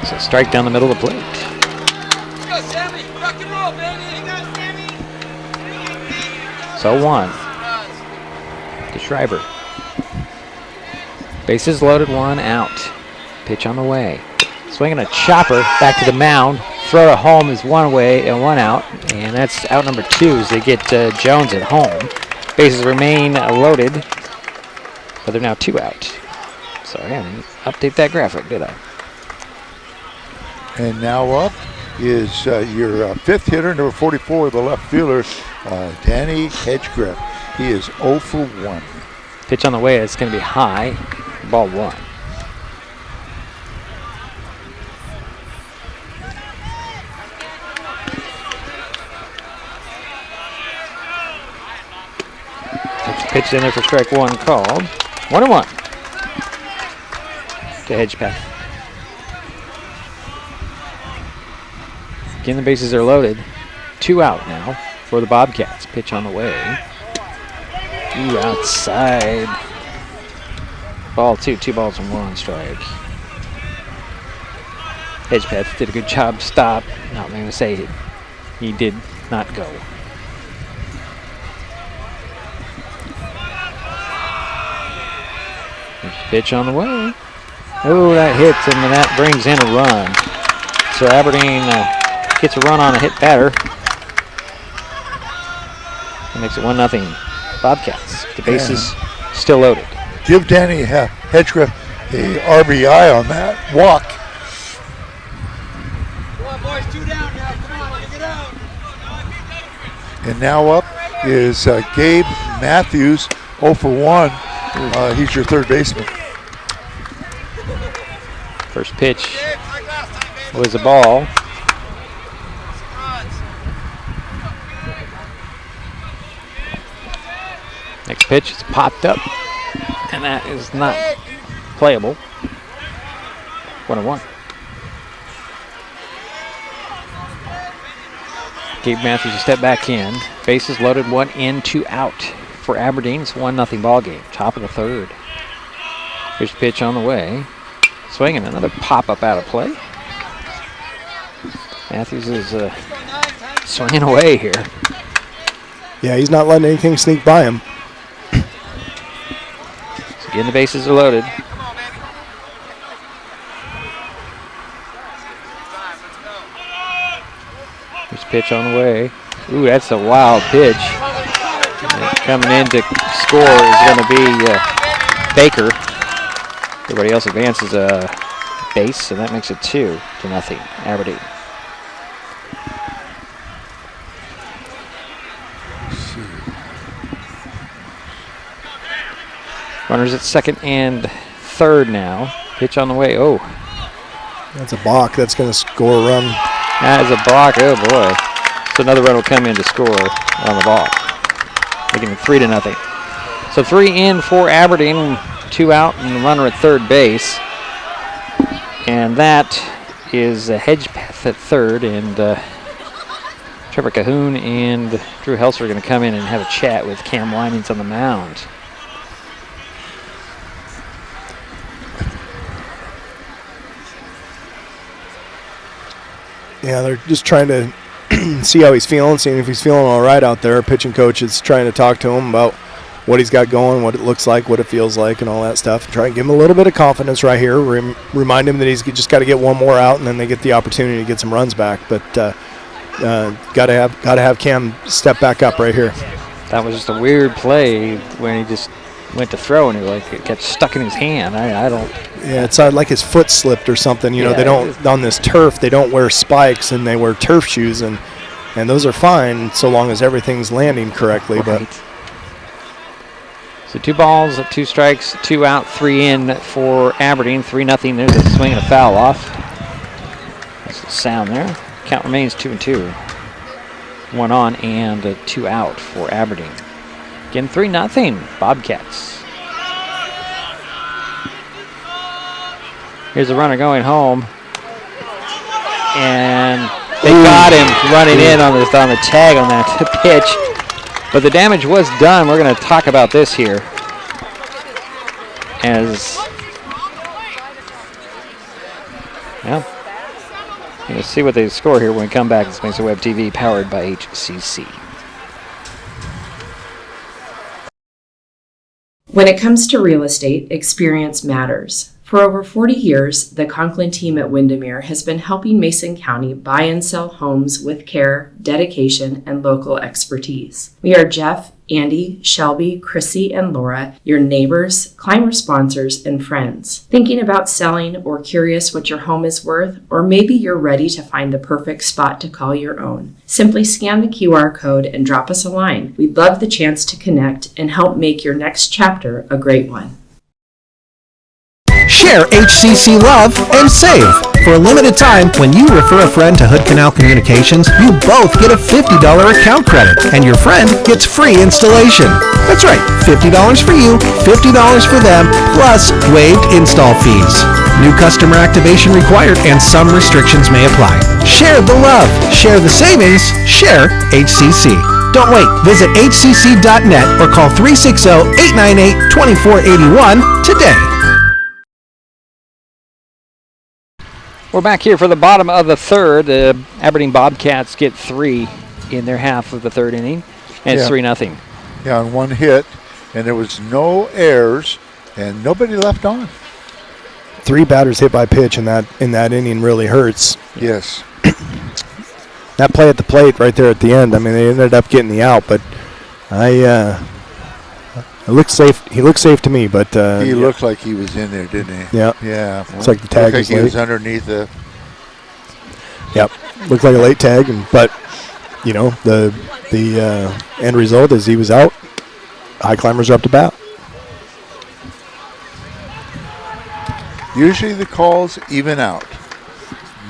It's a strike down the middle of the plate. Go, Sammy. Rock and roll, baby. Go, Sammy. So 1 to Schreiber. Bases loaded, 1 out. Pitch on the way. Swinging a chopper back to the mound. Throw to home is 1 away and 1 out. And that's out number 2 as they get Jones at home. Bases remain loaded, but they're now 2 out. Sorry, I didn't update that graphic, did I? And now up is your 5th hitter, number 44, the left fielder, Danny Hedgegriff. He is 0 for 1. Pitch on the way, it's going to be high. Ball 1. Pitch in there for strike 1 called. 1-1 to Hedgepeth. Again, the bases are loaded. 2 out now for the Bobcats. Pitch on the way. Ooh, outside. Ball 2, 2 balls and 1 strike. Hedgepeth did a good job. Stop. Not going to say he did not go. Pitch on the way. Oh, that hits him, and that brings in a run. So Aberdeen gets a run on a hit batter. That makes it 1-0 Bobcats. The bases still loaded. Give Danny Hedgegriff a RBI on that walk. Come on, boys. 2 down now. Come on, kick it out. And now up is Gabe Matthews, 0 for 1. He's your third baseman. First pitch was a ball. Next pitch is popped up, and that is not playable. 1-1. Gabe Matthews a step back in. Bases loaded, 1 in, 2 out for Aberdeen. It's 1-0 ball game. Top of the third. Here's the pitch on the way. Swinging another pop-up out of play. Matthews is swinging away here. Yeah, he's not letting anything sneak by him. So again, the bases are loaded. Here's pitch on the way. Ooh, that's a wild pitch. And coming in to score is going to be Baker. Everybody else advances a base, and that makes it 2-0 Aberdeen. Runners at second and third now. Pitch on the way. Oh, that's a balk. That's going to score a run. that is a balk. Oh boy. So another run will come in to score on the balk, making it 3-0. So 3 in for Aberdeen. 2 out and the runner at third base. And that is Hedgepeth at third, and Trevor Cahoon and Drew Helser are going to come in and have a chat with Cam Winings on the mound. Yeah, they're just trying to see how he's feeling, seeing if he's feeling all right out there. Pitching coach is trying to talk to him about what he's got going, what it looks like, what it feels like, and all that stuff. Try and give him a little bit of confidence right here. Remind him that he's just got to get one more out, and then they get the opportunity to get some runs back. But got to have Cam step back up right here. That was just a weird play when he just went to throw and it got stuck in his hand. I don't. Yeah, it's like his foot slipped or something. You know, they don't on this turf. They don't wear spikes and they wear turf shoes, and those are fine so long as everything's landing correctly. Right. But So 2 balls, 2 strikes, 2 out, 3 in for Aberdeen. 3-0. There's a swing and a foul off. That's the sound there. Count remains 2-2. 1 on and 2 out for Aberdeen. Again, 3-0. Bobcats. Here's a runner going home. And they got him running in on the tag on that pitch. But the damage was done. We're going to talk about this here. Let's see what they score here when we come back. It's Mesa Web TV, powered by HCC. When it comes to real estate, experience matters. For over 40 years, the Conklin team at Windermere has been helping Mason County buy and sell homes with care, dedication, and local expertise. We are Jeff, Andy, Shelby, Chrissy, and Laura, your neighbors, climber sponsors, and friends. Thinking about selling or curious what your home is worth, or maybe you're ready to find the perfect spot to call your own? Simply scan the QR code and drop us a line. We'd love the chance to connect and help make your next chapter a great one. Share HCC love and save. For a limited time, when you refer a friend to Hood Canal Communications, you both get a $50 account credit, and your friend gets free installation. That's right, $50 for you, $50 for them, plus waived install fees. New customer activation required, and some restrictions may apply. Share the love, share the savings, share HCC. Don't wait. Visit hcc.net or call 360-898-2481 today. We're back here for the bottom of the third. The Aberdeen Bobcats get 3 in their half of the third inning, and it's 3-0. Yeah, on 1 hit, and there was no errors, and nobody left on. 3 batters hit by pitch in that inning really hurts. Yes. That play at the plate right there at the end, I mean, they ended up getting the out, but it looked safe. He looked safe to me, but he looked like he was in there, didn't he? Yeah. Yeah. It's like the tag was late. He was underneath the. Yep. Looked like a late tag, but you know the end result is he was out. Highclimbers are up to bat. Usually the calls even out.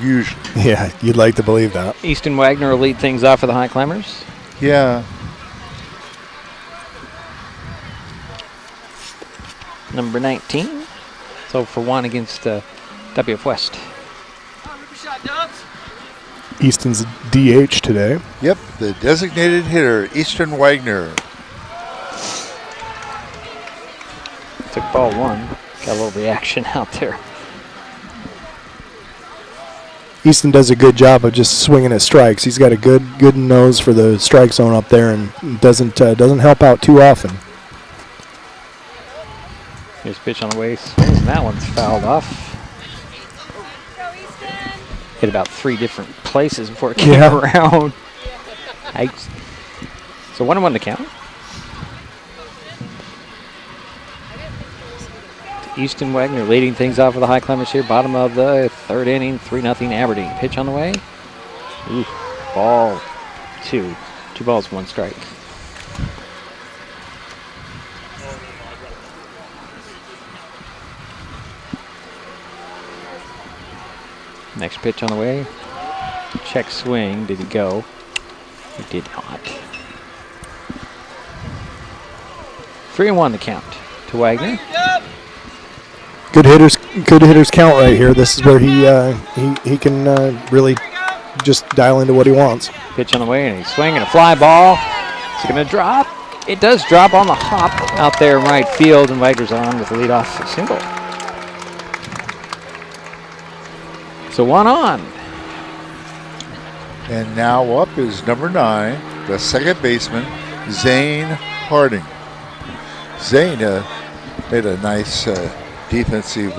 Usually. Yeah, you'd like to believe that. Easton Wagner will lead things off for the Highclimbers. Yeah. Number 19. So for 1 against WF West. Easton's DH today. Yep, the designated hitter, Easton Wagner. Took ball 1. Got a little reaction out there. Easton does a good job of just swinging at strikes. He's got a good nose for the strike zone up there, and doesn't help out too often. Here's pitch on the way, swings, and that one's fouled off. Hit about 3 different places before it came around. So 1-1 to count. Easton Wagner leading things off for the Highclimbers here. Bottom of the third inning, 3-0 Aberdeen. Pitch on the way. Ooh, ball 2. 2 balls, 1 strike. Next pitch on the way. Check swing. Did he go? He did not. 3-1 the count to Wagner. Good hitters count right here. This is where he can really just dial into what he wants. Pitch on the way, and he's swinging a fly ball. Is it going to drop? It does drop on the hop out there in right field, and Wagner's on with the leadoff single. So 1 on. And now up is number 9, the second baseman, Zane Harding. Zane made a nice defensive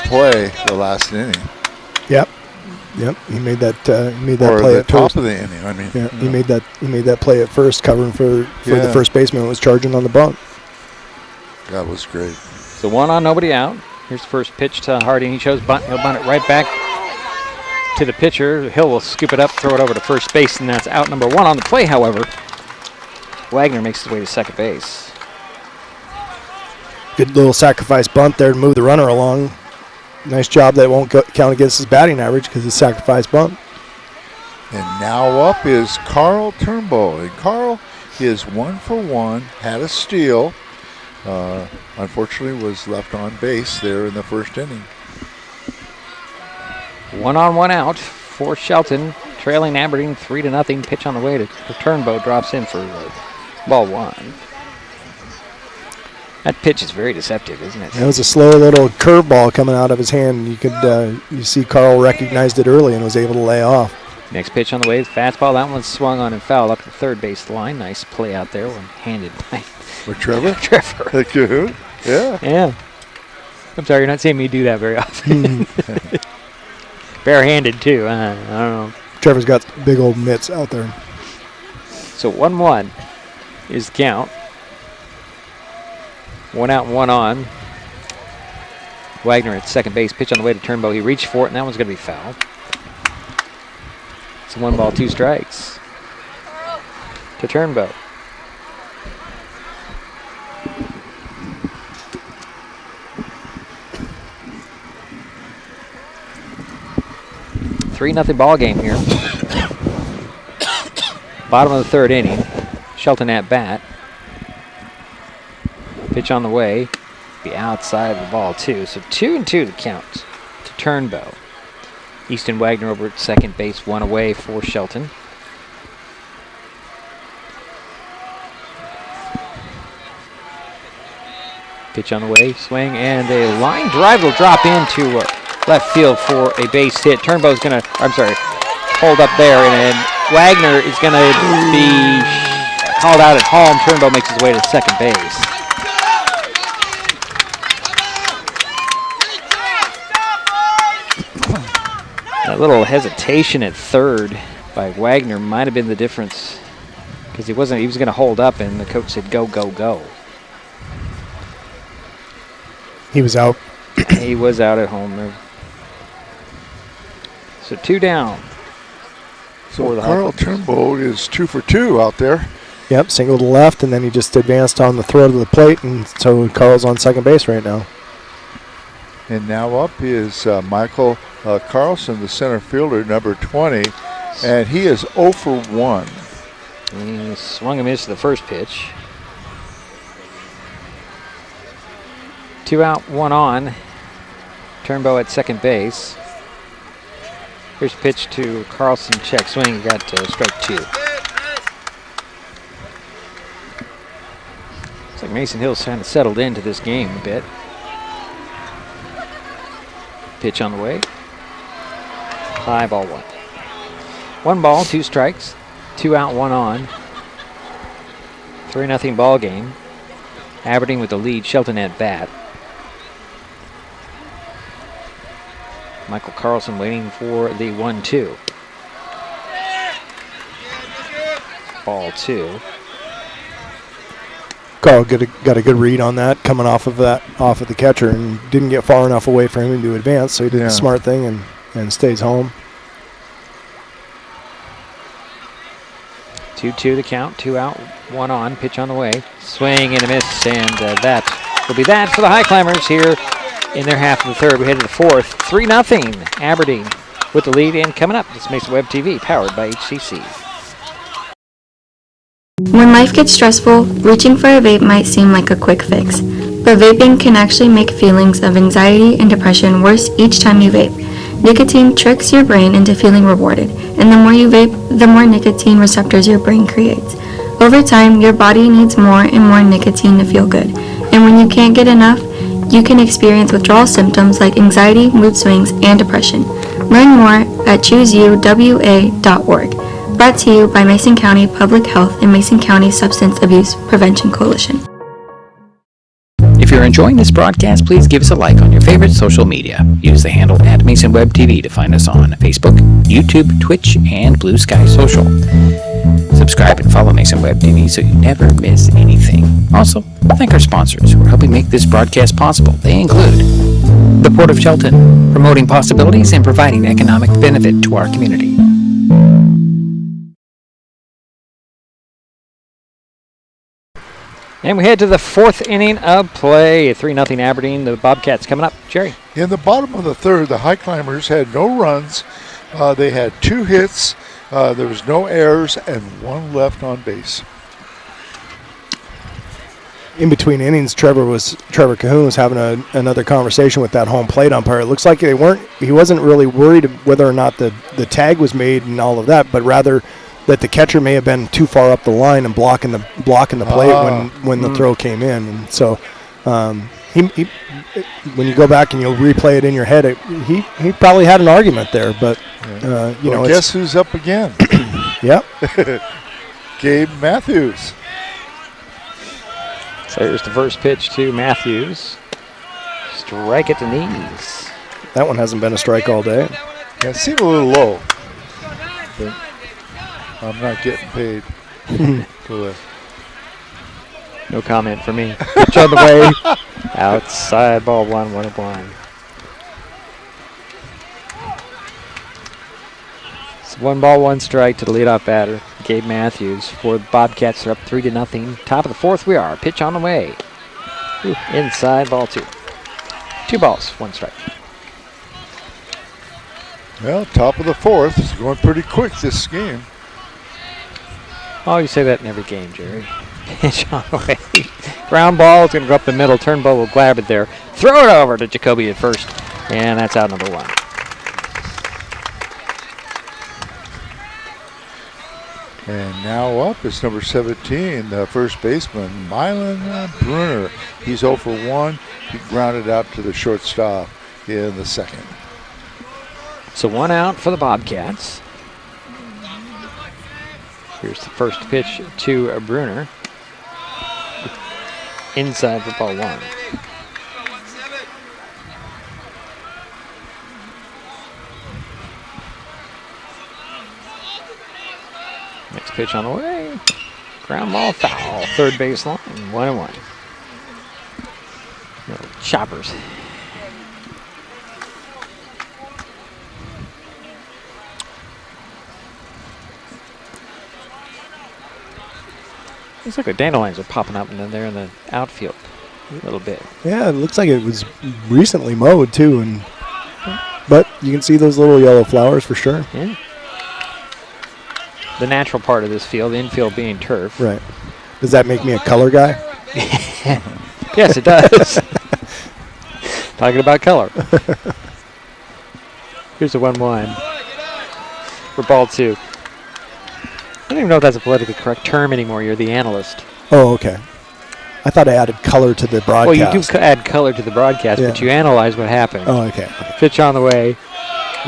play the last inning. Yep. He made that play at top of the inning. I mean, yeah, he made that play at first, covering for the first baseman who was charging on the bunt. That was great. So 1 on, nobody out. Here's the first pitch to Harding. He shows bunt. He'll bunt it right back to the pitcher. Hill will scoop it up, throw it over to first base, and that's out number 1 on the play. However, Wagner makes his way to second base. Good little sacrifice bunt there to move the runner along. Nice job that won't count against his batting average because it's sacrifice bunt. And now up is Carl Turnbull. And Carl is 1 for 1, had a steal. Unfortunately was left on base there in the first inning. 1 on, 1 out for Shelton, trailing Aberdeen 3-0. Pitch on the way to Turnbow, drops in for ball 1. That pitch is very deceptive, isn't it? It was a slow little curveball coming out of his hand. You could you see Carl recognized it early and was able to lay off. Next pitch on the way, fastball. That one's swung on and fouled up the third base line. Nice play out there when handed by for Trevor. Trevor. Cahoon. Yeah. Yeah. I'm sorry, you're not seeing me do that very often. Barehanded too. I don't know. Trevor's got big old mitts out there. So 1-1 is the count. 1 out and 1 on. Wagner at second base. Pitch on the way to Turnbow. He reached for it, and that one's going to be fouled. It's 1 ball, 2 strikes to Turnbow. Three-0 ball game here. Bottom of the third inning. Shelton at bat. Pitch on the way. Be outside of the ball, too. So 2-2 the count to Turnbow. Easton Wagner over at second base, 1 away for Shelton. Pitch on the way, swing, and a line drive will drop into left field for a base hit. Turnbow's going to, hold up there, and Wagner is going to be called out at home. Turnbow makes his way to second base. That little hesitation at third by Wagner might have been the difference, because he was going to hold up, and the coach said go, go, go. He was out. He was out at home there. So 2 down. So Carl Turnbow is 2 for 2 out there. Yep, single to left, and then he just advanced on the throw to the plate, and so Carl's on second base right now. And now up is Michael Carlson, the center fielder, number 20, and he is 0 for 1. He swung and missed the first pitch. 2 out, 1 on. Turnbow at second base. Here's a pitch to Carlson, check swing, got strike 2. Looks like Mason Hill's kind of settled into this game a bit. Pitch on the way. High, ball 1. 1 ball, 2 strikes. 2 out, 1 on. 3-0 ball game. Aberdeen with the lead. Shelton at bat. Michael Carlson waiting for the 1-2. Ball 2. Carl got a good read on that, coming off of the catcher, and didn't get far enough away for him to advance, so he did the smart thing and stays home. 2-2 the count, 2 out, 1 on, pitch on the way. Swing and a miss, and that will be that for the Highclimbers here in their half of the third. We head to the fourth. 3-0 Aberdeen with the lead, and coming up, this Mesa Web TV, powered by HCC. When life gets stressful, reaching for a vape might seem like a quick fix, but vaping can actually make feelings of anxiety and depression worse each time you vape. Nicotine tricks your brain into feeling rewarded, and the more you vape, the more nicotine receptors your brain creates. Over time, your body needs more and more nicotine to feel good, and when you can't get enough, you can experience withdrawal symptoms like anxiety, mood swings, and depression. Learn more at chooseuwa.org. Brought to you by Mason County Public Health and Mason County Substance Abuse Prevention Coalition. If you're enjoying this broadcast, please give us a like on your favorite social media. Use the handle @MasonWebTV to find us on Facebook, YouTube, Twitch, and Blue Sky Social. Subscribe and follow Mason Web TV so you never miss anything. Also, thank our sponsors who are helping make this broadcast possible. They include the Port of Shelton, promoting possibilities and providing economic benefit to our community. And we head to the fourth inning of play. 3-0 Aberdeen. The Bobcats coming up. Jerry. In the bottom of the third, the Highclimbers had no runs. They had 2 hits. There was no errors and 1 left on base. In between innings, Trevor Cahoon was having another conversation with that home plate umpire. It looks like he wasn't really worried whether or not the tag was made and all of that, but rather that the catcher may have been too far up the line and blocking the plate when the throw came in. And so he when you go back and you'll replay it in your head, he probably had an argument there. But guess who's up again? Yep. Gabe Matthews. So here's the first pitch to Matthews. Strike at the knees. That one hasn't been a strike all day. Yeah, it seemed a little low. But I'm not getting paid for this. No comment for me. Pitch on the way. Outside, ball 1 blind. It's 1 ball, 1 strike to the leadoff batter, Gabe Matthews. For the Bobcats, they're up 3-0. Top of the fourth we are. Pitch on the way. Inside, ball 2. 2 balls, 1 strike. Well, top of the fourth is going pretty quick this game. Oh, you say that in every game, Jerry. Pitch on the way. Ground ball is going to go up the middle. Turnbull will grab it there. Throw it over to Jacoby at first. And that's out number 1. And now up is number 17, the first baseman, Mylan Bruner. He's 0 for 1. He grounded out to the shortstop in the second. So 1 out for the Bobcats. Here's the first pitch to Bruner. Inside for ball 1. Next pitch on the way. Ground ball foul. Third base line. 1-1. Little choppers. Looks like the dandelions are popping up and they're in the outfield a little bit. Yeah, it looks like it was recently mowed too, but you can see those little yellow flowers for sure. Yeah. The natural part of this field, the infield being turf. Right. Does that make me a color guy? Yes, it does. Talking about color. Here's the 1-1 for ball 2. I don't even know if that's a politically correct term anymore. You're the analyst. Oh, okay. I thought I added color to the broadcast. Well, you do add color to the broadcast, but you analyze what happened. Oh, okay. Pitch on the way.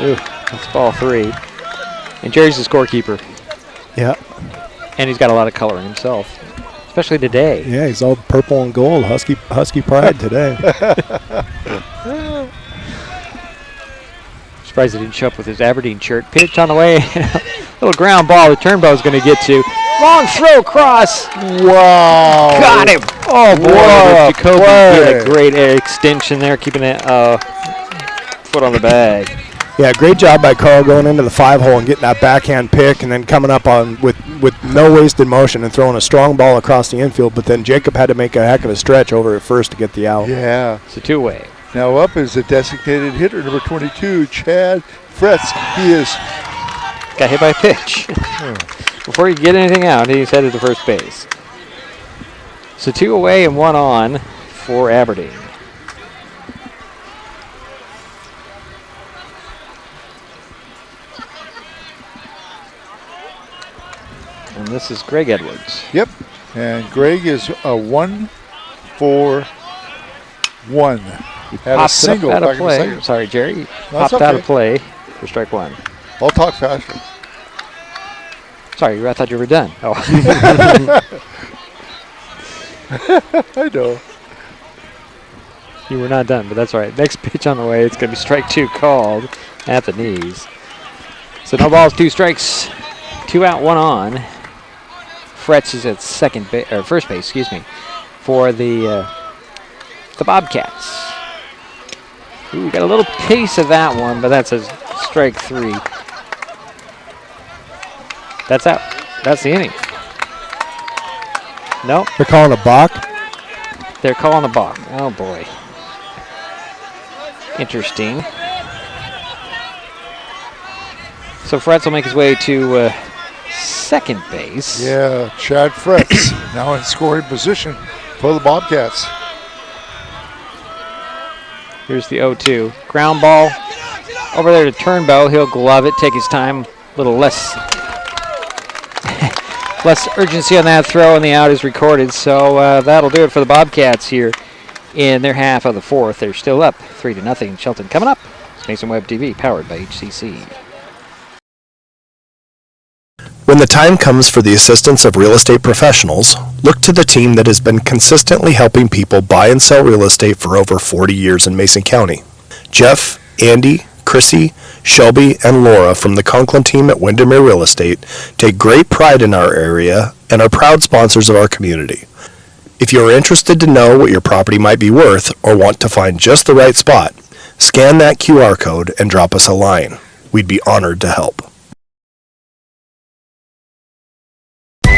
Ooh, that's ball 3. And Jerry's the scorekeeper. Yeah. And he's got a lot of color in himself, especially today. Yeah, he's all purple and gold. Husky pride today. Surprised he didn't show up with his Aberdeen shirt. Pitch on the way. Little ground ball that Turnbow's going to get to. Long throw cross. Wow. Got him. Oh, boy. Jacoby did a great extension there, keeping it foot on the bag. Yeah, great job by Carl going into the 5-hole and getting that backhand pick and then coming up on with no wasted motion and throwing a strong ball across the infield. But then Jacob had to make a heck of a stretch over at first to get the out. Yeah. It's a 2-way. Now up is the designated hitter, number 22, Chad Fretz. He is... Got hit by a pitch. Before he could get anything out, he's headed to first base. So 2 away and 1 on for Aberdeen. And this is Greg Edwards. Yep. And Greg is a 1 for 1. Had a single out back of play. in the second. Sorry, Jerry. That's Popped out okay. of play for strike 1. I'll talk faster. Sorry, I thought you were done. Oh. I know. You were not done, but that's all right. Next pitch on the way. It's going to be strike 2 called at the knees. So no balls, 2 strikes. 2 out, 1 on. Fretz is at first base, for the Bobcats. Ooh, got a little piece of that one, but that's a strike 3. That's out. That's the inning. Nope. They're calling a balk. They're calling the balk. Oh, boy. Interesting. So Fretz will make his way to second base. Yeah, Chad Fretz now in scoring position for the Bobcats. Here's the 0-2. Ground ball over there to Turnbow. He'll glove it, take his time. A little less less urgency on that throw, and the out is recorded. So that'll do it for the Bobcats here in their half of the fourth. They're still up 3-0. Shelton coming up. It's Mason Web TV, powered by HCC. When the time comes for the assistance of real estate professionals, look to the team that has been consistently helping people buy and sell real estate for over 40 years in Mason County. Jeff, Andy, Chrissy, Shelby, and Laura from the Conklin team at Windermere Real Estate take great pride in our area and are proud sponsors of our community. If you are interested to know what your property might be worth or want to find just the right spot, scan that QR code and drop us a line. We'd be honored to help.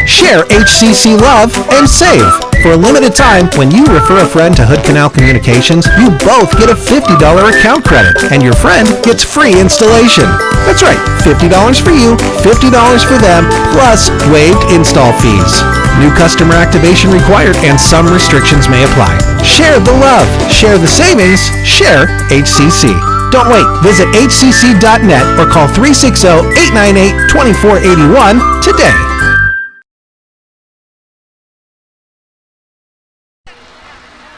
Share HCC love and save. For a limited time, when you refer a friend to Hood Canal Communications, you both get a $50 account credit, and your friend gets free installation. That's right, $50 for you, $50 for them, plus waived install fees. New customer activation required, and some restrictions may apply. Share the love, share the savings, share HCC. Don't wait. Visit hcc.net or call 360-898-2481 today.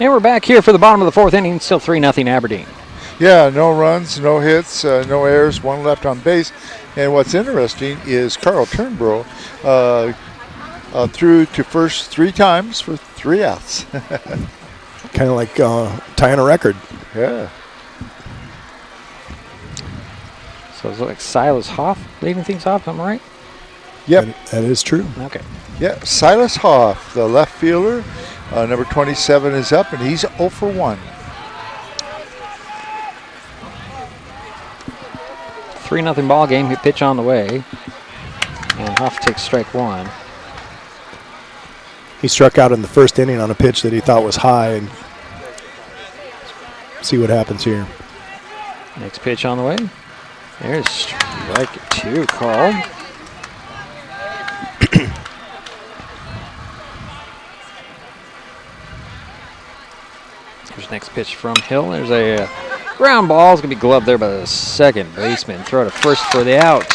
And we're back here for the bottom of the fourth inning. Still 3-0 Aberdeen. Yeah, no runs, no hits, no errors, one left on base. And what's interesting is Carl Turnbrough threw to first 3 times for 3 outs. Kind of like tying a record. Yeah. So it's like Silas Hoff leading things off, am I right? Yep. That is true. Okay. Yeah, Silas Hoff, the left fielder. Number 27 is up, and he's 0 for 1. 3-0 ball game. He pitch on the way. And Hoff takes strike 1. He struck out in the first inning on a pitch that he thought was high. And see what happens here. Next pitch on the way. There's strike 2 called. Here's next pitch from Hill. There's a ground ball. It's going to be gloved there by the second baseman. Throw to first for the out.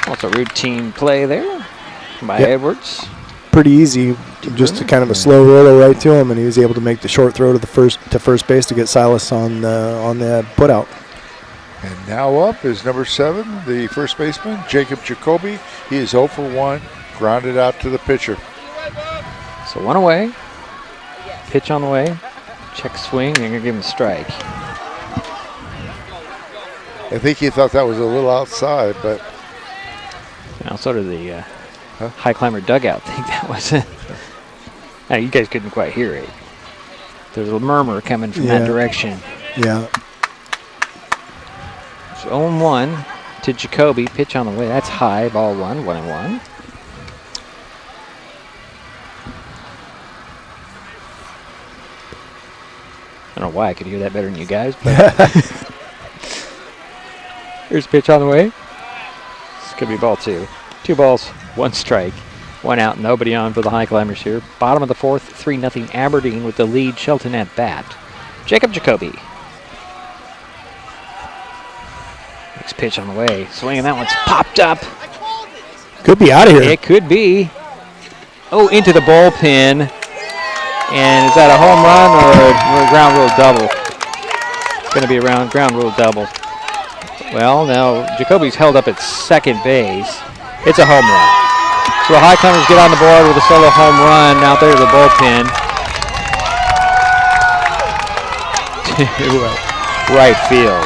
That's a routine play there by Edwards. Pretty easy. Just a kind of a slow roller right to him, and he was able to make the short throw to first base to get Silas on the putout. And now up is number 7, the first baseman, Jacob Jacoby. He is 0 for 1, grounded out to the pitcher. So 1 away. Pitch on the way. Check swing, and you're going to give him a strike. I think he thought that was a little outside, but... Now, so did the Highclimber dugout think that was it. Now, you guys couldn't quite hear it. There's a murmur coming from that direction. Yeah. So 0-1 to Jacoby. Pitch on the way. That's high. Ball 1. 1-1. I don't know why I could hear that better than you guys, but here's a pitch on the way. This could be ball 2. 2 balls, 1 strike, 1 out, nobody on for the Highclimbers here. Bottom of the fourth, 3-0 Aberdeen with the lead. Shelton at bat. Jacob Jacoby. Next pitch on the way. Swinging, that one's popped up. Could be out of here. It could be. Oh, into the bullpen. And is that a home run or a ground rule double? It's going to be a ground rule double. Well, now Jacoby's held up at second base. It's a home run. So the Highclimbers get on the board with a solo home run out there to the bullpen. To right field.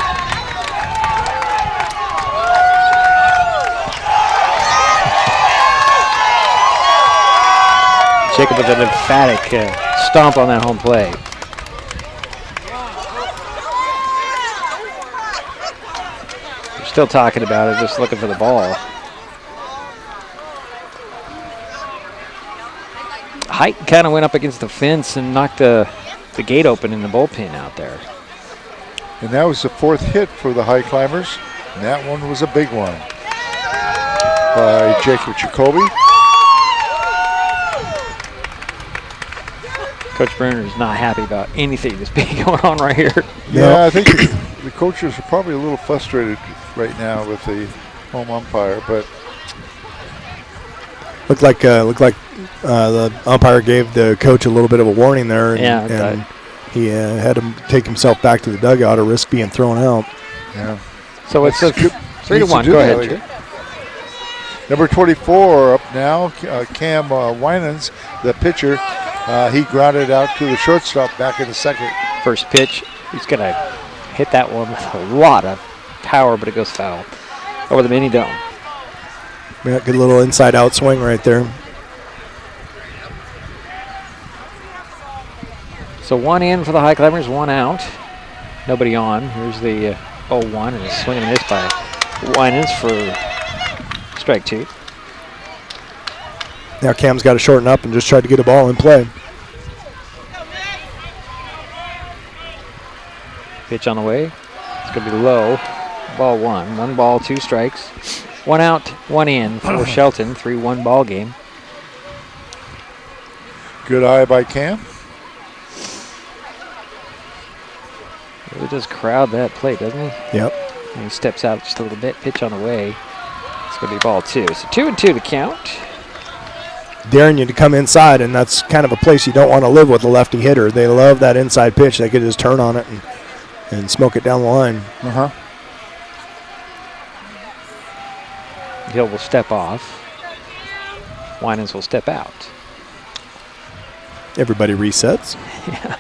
Jacob with an emphatic stomp on that home plate. We're still talking about it, just looking for the ball. height kind of went up against the fence and knocked the gate open in the bullpen out there. And that was the 4th hit for the Highclimbers. And that one was a big one by Jacob Jacoby. Coach Bruner is not happy about anything that's being going on right here. Yeah, I think the coaches are probably a little frustrated right now with the home umpire, but looked like the umpire gave the coach a little bit of a warning there, and he had to take himself back to the dugout or risk being thrown out. Yeah. So it's a 3-1. Go ahead. Number 24 up now, Cam Winans, the pitcher. He grounded out to the shortstop back in the 2nd. First pitch, he's going to hit that one with a lot of power, but it goes foul over the mini dome. Yeah, good little inside-out swing right there. So 1 in for the Highclimbers, 1 out. Nobody on. Here's the 0-1, and a swing and a miss by Winans for strike 2. Now Cam's got to shorten up and just try to get a ball in play. Pitch on the way. It's going to be low. Ball 1. 1 ball, 2 strikes. 1 out, 1 in for Shelton. 3-1 ball game. Good eye by Cam. Really does crowd that plate, doesn't he? Yep. And he steps out just a little bit. Pitch on the way. It's going to be ball 2. So 2-2 to count. Daring you to come inside, and that's kind of a place you don't want to live with a lefty hitter. They love that inside pitch. They could just turn on it and smoke it down the line. Hill will step off. Winans will step out. Everybody resets. Yeah.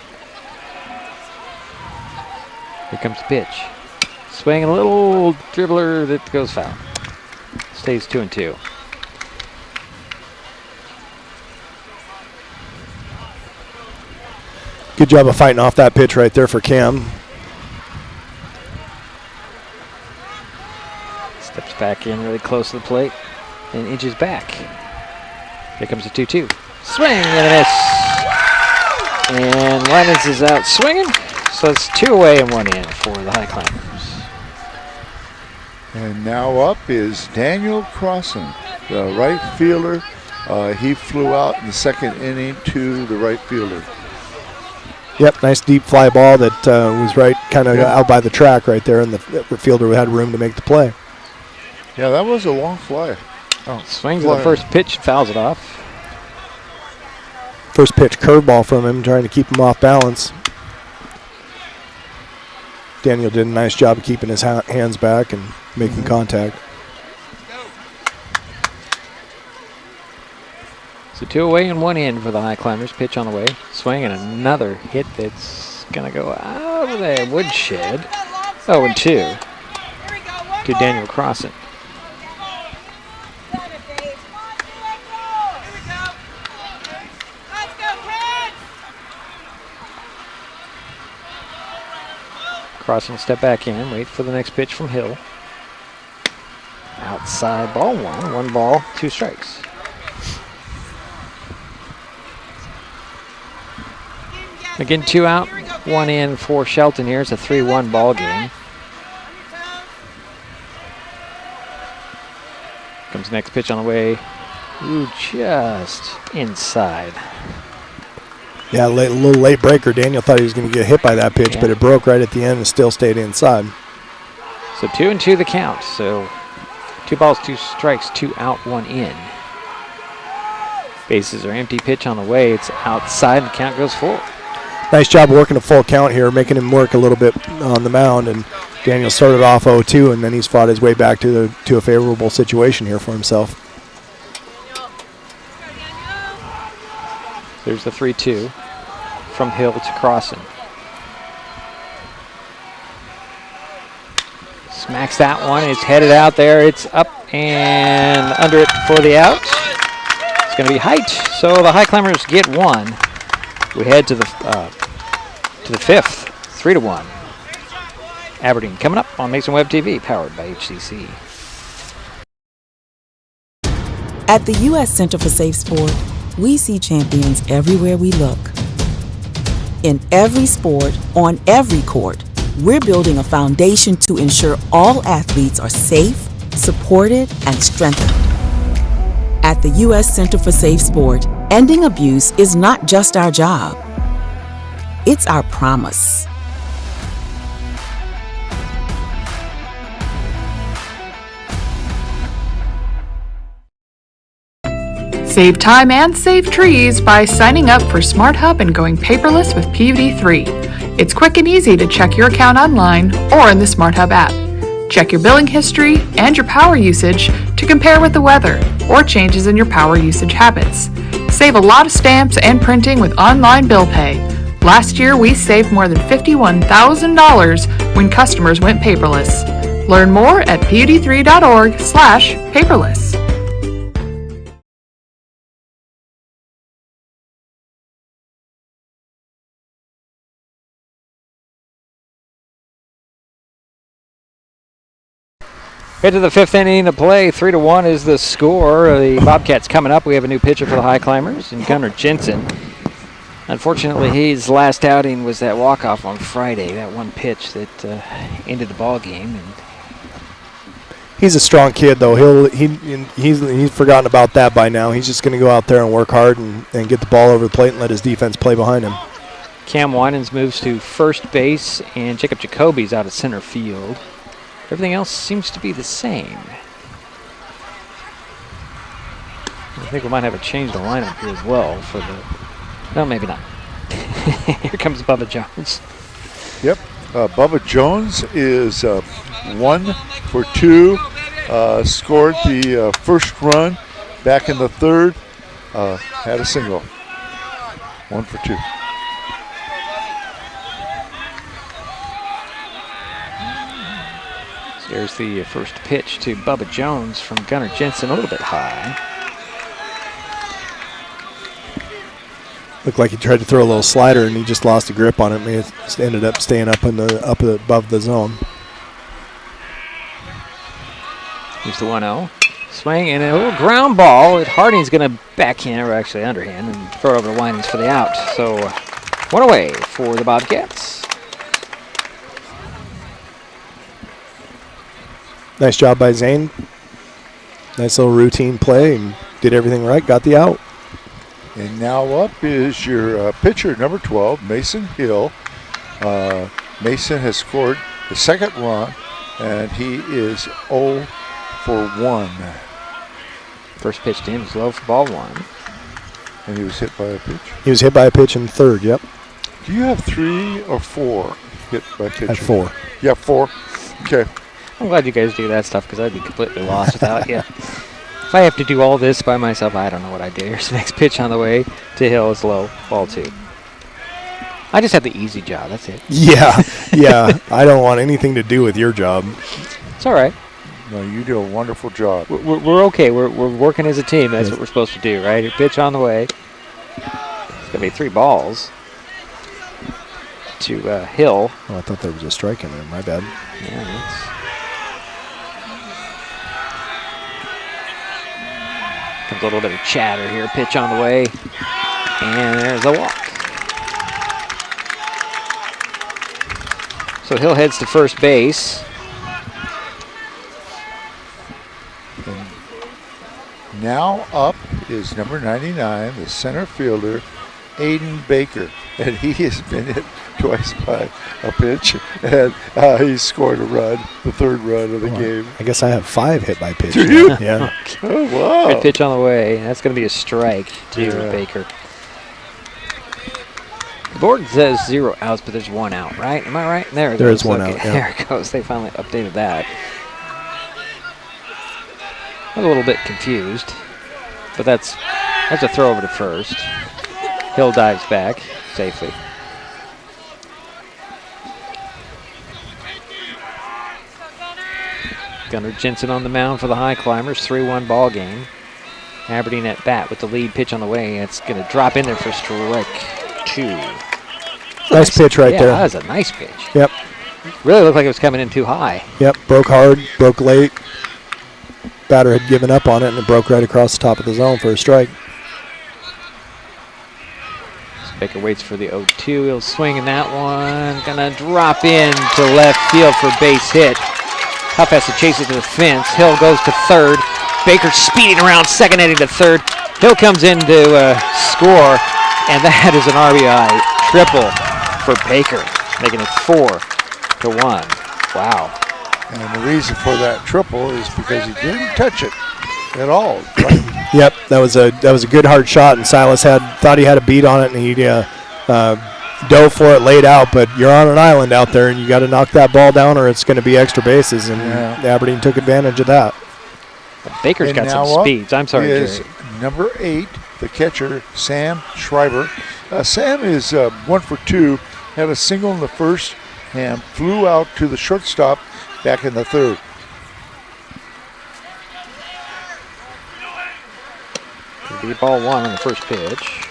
Here comes the pitch. Swing, a little dribbler that goes foul. Stays 2-2. Good job of fighting off that pitch right there for Cam. Steps back in really close to the plate and inches back. Here comes the 2-2. Swing and a miss. And Winans is out swinging. So it's 2 away and 1 in for the Highclimbers. And now up is Daniel Crossan, the right fielder. He flew out in the 2nd inning to the right fielder. Yep, nice deep fly ball that was right kind of out by the track right there, and the fielder had room to make the play. Yeah, that was a long fly. Oh, swings at the first pitch, fouls it off. First pitch curveball from him, trying to keep him off balance. Daniel did a nice job of keeping his hands back and making contact. So 2 away and 1 in for the Highclimbers. Pitch on the way. Swing and another hit that's going to go out of the woodshed. 0-2 to Daniel Crossan. Crossan will step back in, wait for the next pitch from Hill. Outside ball 1. 1 ball, 2 strikes. Again, 2 out, 1 in for Shelton here. It's a 3-1 ball game. Comes the next pitch on the way. Ooh, just inside. Yeah, a little late breaker. Daniel thought he was going to get hit by that pitch, but it broke right at the end and still stayed inside. So 2-2 the count. So 2 balls, 2 strikes, 2 out, 1 in. Bases are empty. Pitch on the way. It's outside. The count goes full. Nice job working a full count here, making him work a little bit on the mound. And Daniel started off 0-2, and then he's fought his way back to a favorable situation here for himself. There's the 3-2 from Hill to Crossan. Smacks that one. It's headed out there. It's up and under it for the out. It's going to be Height. So the Highclimbers get 1. We head to the 5th, 3-1. Aberdeen coming up on Mason Web TV, powered by HCC. At the U.S. Center for Safe Sport, We see champions everywhere we look. In every sport, on every court, we're building a foundation to ensure all athletes are safe, supported, and strengthened. At the U.S. Center for Safe Sport, ending abuse is not just our job. It's our promise. Save time and save trees by signing up for Smart Hub and going paperless with PUD3. It's quick and easy to check your account online or in the Smart Hub app. Check your billing history and your power usage to compare with the weather or changes in your power usage habits. Save a lot of stamps and printing with online bill pay. Last year, we saved more than $51,000 when customers went paperless. Learn more at pud3.org/paperless. Head to the fifth inning of play. 3-1 is the score. The Bobcats coming up. We have a new pitcher for the Highclimbers, and Gunnar Jensen. Unfortunately, his last outing was that walk-off on Friday, that one pitch that ended the ball game. And he's a strong kid, though. He's forgotten about that by now. He's just going to go out there and work hard and get the ball over the plate and let his defense play behind him. Cam Winans moves to first base, and Jacob Jacoby's out of center field. Everything else seems to be the same. I think we might have a change in the lineup here as well for the... No, maybe not. Here comes Bubba Jones. Yep. Bubba Jones is 1 for 2. Scored the first run back in the third. Had a single. 1 for 2. There's the first pitch to Bubba Jones from Gunnar Jensen, a little bit high. Looked like he tried to throw a little slider and he just lost a grip on it. Maybe it ended up staying up above the zone. Here's the 1-0. Swing and a little ground ball. Harding's going to backhand, or actually underhand, and throw it over to Winans for the out. So 1 away for the Bobcats. Nice job by Zane. Nice little routine play and did everything right, got the out. And now up is your pitcher, number 12, Mason Hill. Mason has scored the second run, and he is 0 for 1. First pitch to him is low for ball 1. And he was hit by a pitch? He was hit by a pitch in third, yep. Do you have 3 or 4 hit by pitch? At 4. Yeah, 4. Okay. I'm glad you guys do that stuff because I'd be completely lost without you. If I have to do all this by myself, I don't know what I do. Here's the next pitch on the way to Hill is low, ball 2. I just have the easy job, that's it. Yeah, yeah. I don't want anything to do with your job. It's all right. No, you do a wonderful job. We're okay. We're working as a team. That's what we're supposed to do, right? Your pitch on the way. It's going to be 3 balls to Hill. Oh, I thought there was a strike in there. My bad. Yeah, that's... Comes a little bit of chatter here. Pitch on the way. And there's a walk. So Hill heads to first base. And now up is number 99, the center fielder, Aiden Baker. And he has been hit twice by a pitch. And he scored a run, the third run of the game. I guess I have 5 hit by pitch. Do you? Yeah. Oh, wow. Good pitch on the way. That's going to be a strike to Baker. The board says 0 outs, but there's 1 out, right? Am I right? There it goes. There is 1 out, yeah. There it goes. They finally updated that. I was a little bit confused, but that's a throw over to first. Hill dives back safely. Gunnar Jensen on the mound for the Highclimbers. 3-1 ball game. Aberdeen at bat with the lead pitch on the way. It's going to drop in there for strike 2. Nice pitch right there. That was a nice pitch. Yep. Really looked like it was coming in too high. Yep. Broke hard, broke late. Batter had given up on it, and it broke right across the top of the zone for a strike. Baker waits for the 0-2. He'll swing in that one. Gonna drop in to left field for base hit. Huff has to chase it to the fence. Hill goes to third. Baker speeding around second, heading to third. Hill comes in to score, and that is an RBI triple for Baker, making it 4-1. Wow. And the reason for that triple is because he didn't touch it at all. Right? Yep, that was a good hard shot, and Silas thought he had a beat on it, and he dove for it, laid out. But you're on an island out there, and you got to knock that ball down, or it's going to be extra bases. And Aberdeen took advantage of that. Baker's got some speeds. I'm sorry, is Jerry. Number 8, the catcher, Sam Schreiber. Sam is 1 for 2, had a single in the first, and flew out to the shortstop back in the third. Could be ball 1 on the first pitch.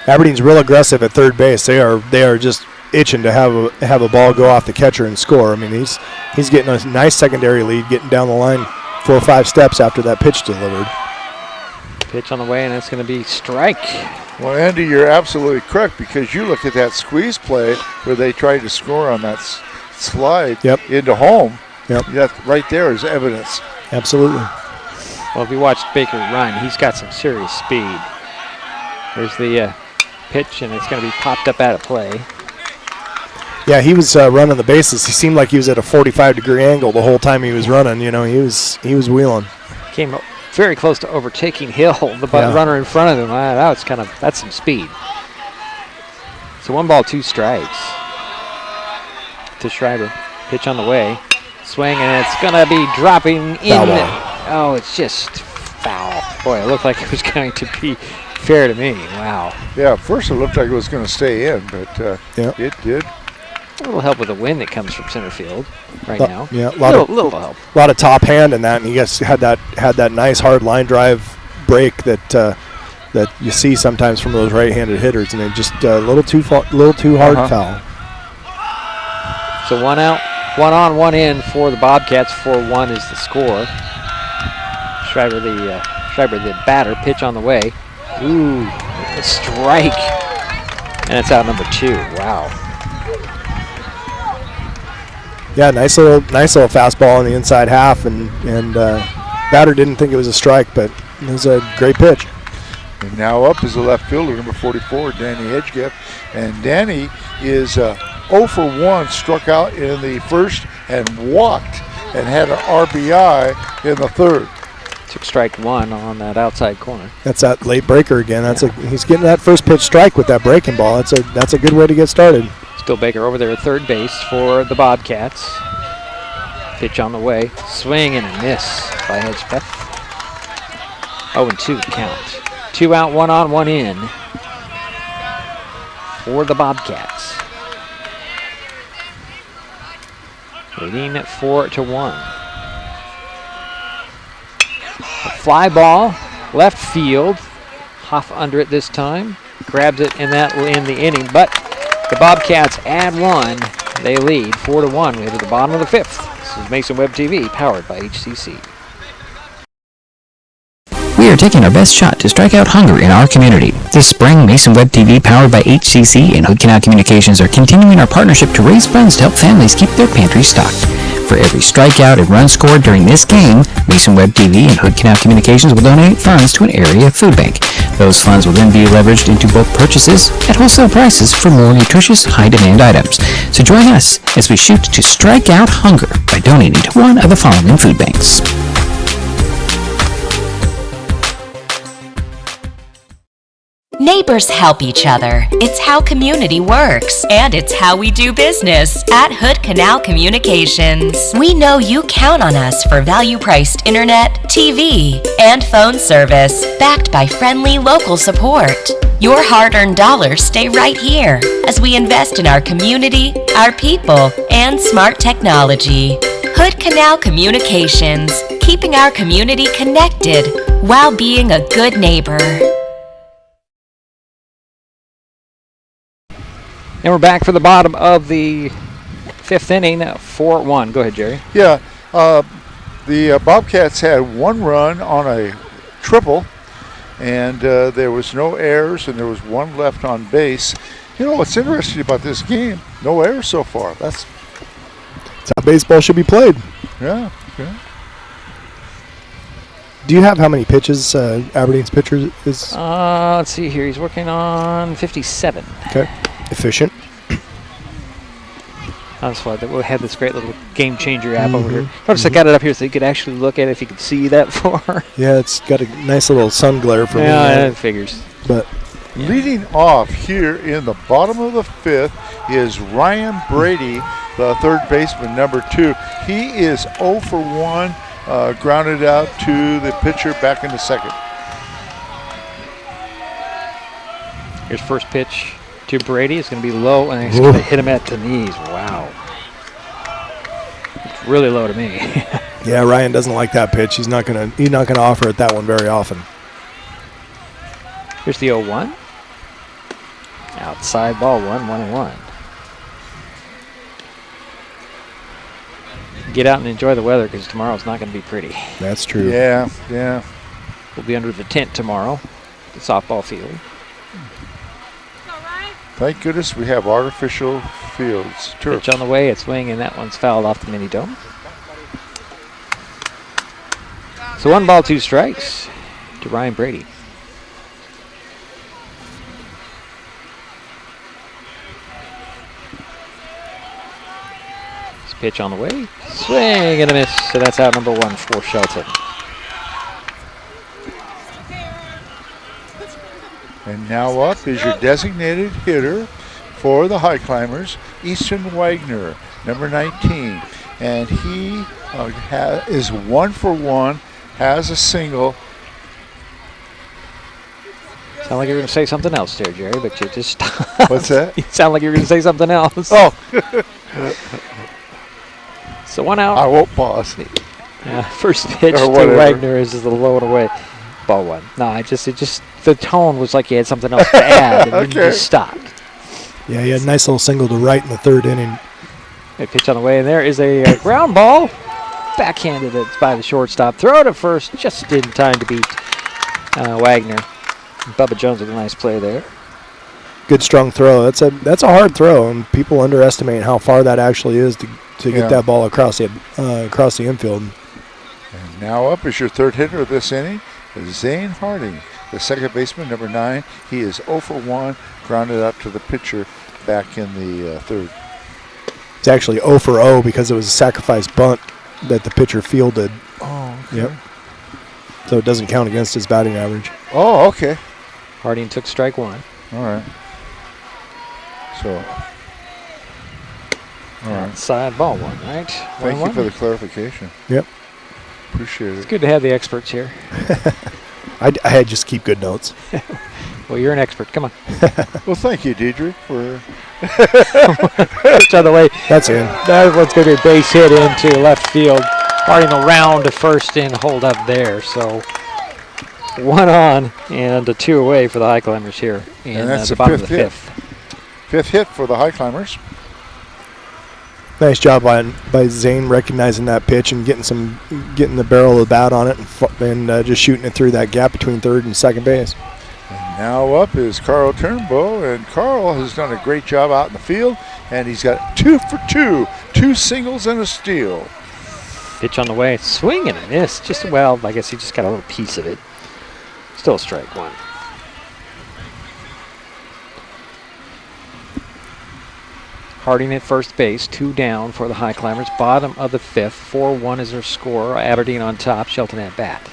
Aberdeen's real aggressive at third base. They are just itching to have a ball go off the catcher and score. I mean, he's getting a nice secondary lead, getting down the line 4 or 5 steps after that pitch delivered. Pitch on the way, and it's going to be strike. Well, Andy, you're absolutely correct, because you look at that squeeze play where they tried to score on that slide into home. Yep. That right there is evidence. Absolutely. Well, if you watch Baker run, he's got some serious speed. There's the pitch, and it's going to be popped up out of play. Yeah, he was running the bases. He seemed like he was at a 45-degree angle the whole time he was running. You know, he was wheeling. Came very close to overtaking Hill, the runner in front of him. That's some speed. So 1 ball, 2 strikes to Schreiber. Pitch on the way. Swing, and it's going to be dropping in. Oh, it's just foul. Boy, it looked like it was going to be fair to me. Wow. Yeah, at first it looked like it was going to stay in, but it did. A little help with the wind that comes from center field now. Yeah, little help. A lot of top hand in that, and he just had that nice hard line drive break that you see sometimes from those right-handed hitters, and they just a little too hard foul. So 1 out, 1 on, 1 in for the Bobcats. 4-1 is the score. Schreiber the batter. Pitch on the way. Ooh, a strike, and it's out number 2. Wow. Yeah, nice little fastball in the inside half, and batter didn't think it was a strike, but it was a great pitch. And now up is the left fielder, number 44, Danny Hedgegift. And Danny is 0 for 1, struck out in the first and walked, and had an RBI in the third. Took strike 1 on that outside corner. That's that late breaker again. He's getting that first pitch strike with that breaking ball. That's a good way to get started. Still Baker over there at third base for the Bobcats. Pitch on the way. Swing and a miss by Hedgegift. 0-2 count. 2 out, 1 on, 1 in for the Bobcats. Leading at 4-1. A fly ball, left field. Huff under it this time. Grabs it in the inning, but the Bobcats add 1. They lead 4-1. We head to the bottom of the 5th. This is Mason Web TV, powered by HCC. We are taking our best shot to strike out hunger in our community. This spring, Mason Web TV, powered by HCC and Hood Canal Communications, are continuing our partnership to raise funds to help families keep their pantries stocked. For every strikeout and run scored during this game, Mason Web TV and Hood Canal Communications will donate funds to an area food bank. Those funds will then be leveraged into bulk purchases at wholesale prices for more nutritious, high-demand items. So join us as we shoot to strike out hunger by donating to one of the following food banks. Neighbors help each other. It's how community works, and it's how we do business at Hood Canal Communications. We know you count on us for value-priced internet, TV, and phone service, backed by friendly local support. Your hard-earned dollars stay right here as we invest in our community, our people, and smart technology. Hood Canal Communications, keeping our community connected while being a good neighbor. And we're back for the bottom of the 5th inning, 4-1. Go ahead, Jerry. Yeah, the Bobcats had 1 run on a triple, and there was no errors, and there was one left on base. You know what's interesting about this game? No errors so far. That's how baseball should be played. Yeah. Do you have how many pitches Aberdeen's pitcher is? Let's see here. He's working on 57. Okay. Efficient. That's why we had this great little game changer app over here. Notice I got it up here so you could actually look at it if you could see that far. Yeah, it's got a nice little sun glare for me. Yeah, it figures. But leading off here in the bottom of the 5th is Ryan Brady, the third baseman, number 2. He is 0 for 1, grounded out to the pitcher back in the second. Here's first pitch to Brady. It's going to be low, and he's going to hit him at the knees. Wow. It's really low to me. Yeah, Ryan doesn't like that pitch. He's not gonna offer it that one very often. Here's the 0-1. Outside ball, 1-1-1. Get out and enjoy the weather because tomorrow's not going to be pretty. That's true. Yeah. We'll be under the tent tomorrow, the softball field. Thank goodness we have artificial fields. Turf. Pitch on the way, it's swinging, and that one's fouled off the mini dome. So 1 ball, 2 strikes to Ryan Brady. This pitch on the way, swing and a miss. So that's out number 1 for Shelton. And now up is your designated hitter for the Highclimbers, Easton Wagner, number 19. And he is 1 for 1, has a single. Sound like you were going to say something else there, Jerry, but you just stopped. What's that? You sound like you were going to say something else. Oh. So 1 out. I won't pause. First pitch to Wagner is the low and away. Ball 1. No, it just the tone was like you had something else to add, and then you just stopped. Yeah, he had a nice little single to right in the 3rd inning. A pitch on the way, and there is a ground ball. Backhanded it by the shortstop. Throw to first, just in time to beat Wagner. Bubba Jones with a nice play there. Good strong throw. That's a hard throw, and people underestimate how far that actually is to get that ball across the infield. And now up is your 3rd hitter of this inning, Zane Harding, the second baseman, number 9. He is 0 for 1, grounded out to the pitcher back in the 3rd. It's actually 0 for 0 because it was a sacrifice bunt that the pitcher fielded. Oh, okay. Yep. So it doesn't count against his batting average. Oh, okay. Harding took strike 1. All right. So. All right. Outside ball 1, right? Thank you for the clarification. Yep. Appreciate it. It's good to have the experts here. I just keep good notes. Well, you're an expert. Come on. Well, thank you, Diedrich, for pitch on the way. That's in. That one's going to be a base hit into left field. Harding will round to first and hold up there. So 1 on and a 2 away for the Highclimbers here in that's the bottom of the 5th. 5th hit for the Highclimbers. Nice job by Zane recognizing that pitch and getting the barrel of the bat on it and just shooting it through that gap between 3rd and 2nd base. And now up is Carl Turnbow, and Carl has done a great job out in the field, and he's got 2 for 2, 2 singles and a steal. Pitch on the way, swing and a miss. I guess he just got a little piece of it. Still strike 1. Harding at first base, 2 down for the Highclimbers. Bottom of the 5th, 4-1 is their score. Aberdeen on top, Shelton at bat.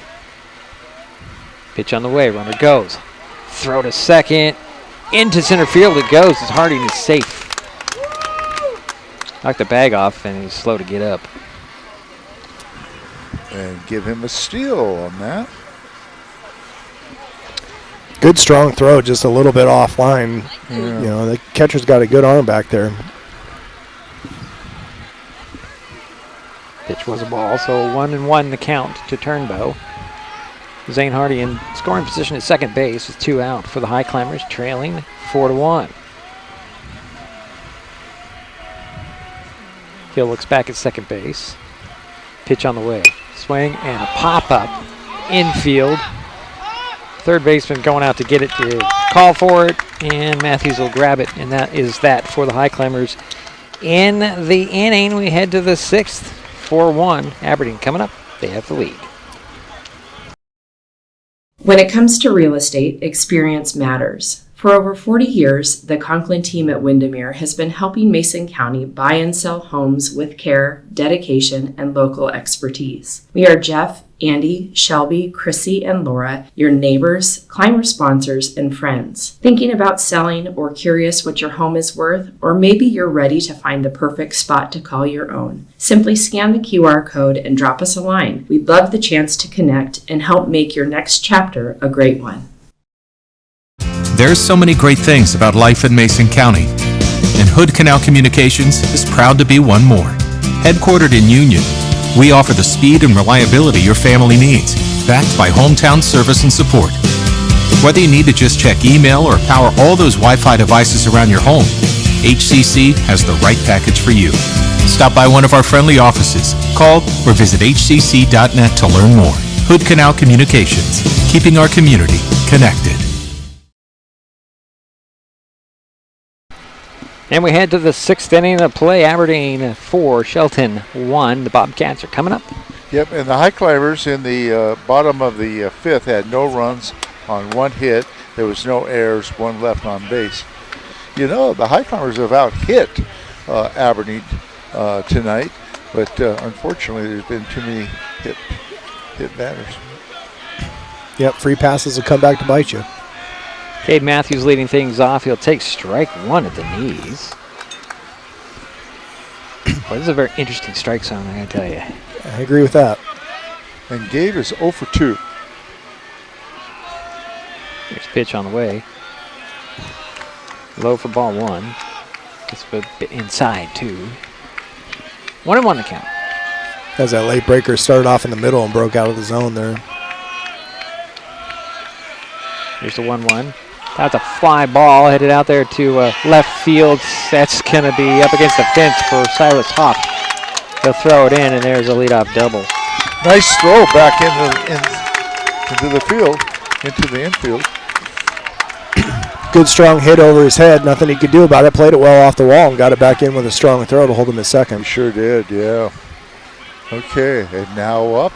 Pitch on the way, runner goes. Throw to second, into center field it goes as Harding is safe. Knocked the bag off and he's slow to get up. And give him a steal on that. Good strong throw, just a little bit offline. Yeah. The catcher's got a good arm back there. Pitch was a ball, so 1-1 the count to Turnbow. Zane Hardy in scoring position at second base with 2 out for the Highclimbers, trailing 4-1. Hill looks back at second base. Pitch on the way. Swing and a pop-up. Infield. Third baseman going out to get it, to call for it, and Matthews will grab it, and that is that for the Highclimbers. In the inning, we head to the 6th, 4-1. Aberdeen coming up. They have the lead. When it comes to real estate, experience matters. For over 40 years, the Conklin team at Windermere has been helping Mason County buy and sell homes with care, dedication, and local expertise. We are Jeff, Andy, Shelby, Chrissy, and Laura, your neighbors, climber sponsors, and friends. Thinking about selling or curious what your home is worth, or maybe you're ready to find the perfect spot to call your own. Simply scan the QR code and drop us a line. We'd love the chance to connect and help make your next chapter a great one. There's so many great things about life in Mason County, and Hood Canal Communications is proud to be one more. Headquartered in Union, we offer the speed and reliability your family needs, backed by hometown service and support. Whether you need to just check email or power all those Wi-Fi devices around your home, HCC has the right package for you. Stop by one of our friendly offices, call or visit hcc.net to learn more. Hood Canal Communications, keeping our community connected. And we head to the 6th inning of play. Aberdeen 4, Shelton 1. The Bobcats are coming up. Yep, and the Highclimbers in the bottom of the 5th had no runs on one hit. There was no errors, one left on base. You know, the Highclimbers have out-hit Aberdeen tonight, but unfortunately there's been too many hit batters. Yep, free passes will come back to bite you. Cade Matthews leading things off. He'll take strike one at the knees. Well, this is a very interesting strike zone, I gotta tell you. I agree with that. And Gabe is 0 for 2. Next pitch on the way. Low for ball one. Gets a bit inside, too. 1-1 the count. As that late breaker started off in the middle and broke out of the zone there. Here's the 1-1. That's a fly ball headed out there to left field. That's going to be up against the fence for Silas Hoff. He'll throw it in, and there's a leadoff double. Nice throw back into the field, into the infield. Good strong hit over his head. Nothing he could do about it. Played it well off the wall and got it back in with a strong throw to hold him at second. He sure did, yeah. Okay, and now up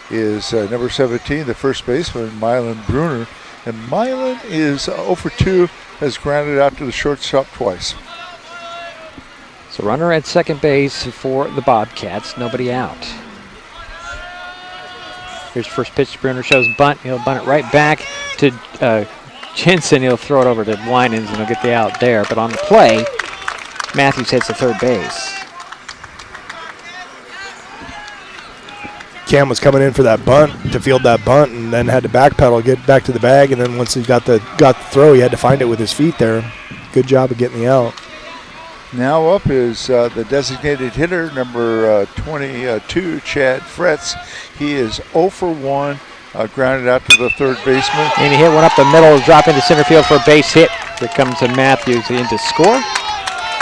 is number 17, the first baseman, Mylan Bruner. And Mylan is 0 for 2, has grounded out to the shortstop twice. So runner at second base for the Bobcats, nobody out. Here's first pitch, Bruner shows bunt. He'll bunt it right back to Jensen. He'll throw it over to Winans and he'll get the out there. But on the play, Matthews hits the third base. Cam was coming in for that bunt, to field that bunt, and then had to backpedal, get back to the bag, and then once he got the throw, he had to find it with his feet there. Good job of getting the out. Now up is the designated hitter, number 22, Chad Fretz. He is 0 for 1, grounded out to the third baseman. And he hit one up the middle, drop into center field for a base hit. Here comes Matthews in to score,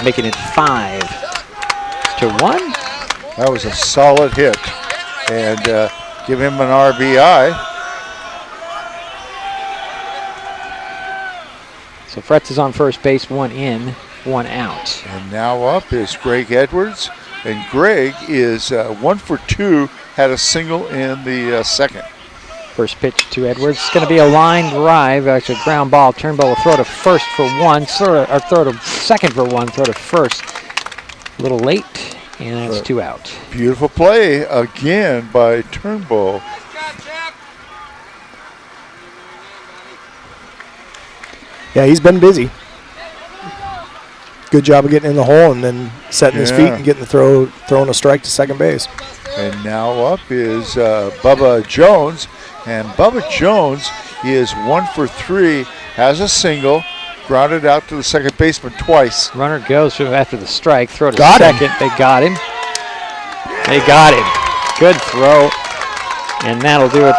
making it 5-1. That was a solid hit. And give him an RBI. So Fretz is on first base, 1 in, 1 out. And now up is Greg Edwards. And Greg is 1 for 2, had a single in the second. First pitch to Edwards. It's going to be a line drive, actually a ground ball. Turnbull will throw to first for 1, throw to second for 1, throw to first. A little late. And that's 2 out. Beautiful play again by Turnbull. Yeah, he's been busy. Good job of getting in the hole and then setting his feet and getting the throwing a strike to second base. And now up is Bubba Jones. And Bubba Jones is 1 for 3, has a single, grounded out to the second baseman twice. Runner goes after the strike, throw to second. They got him. They got him. Good throw. And that'll do it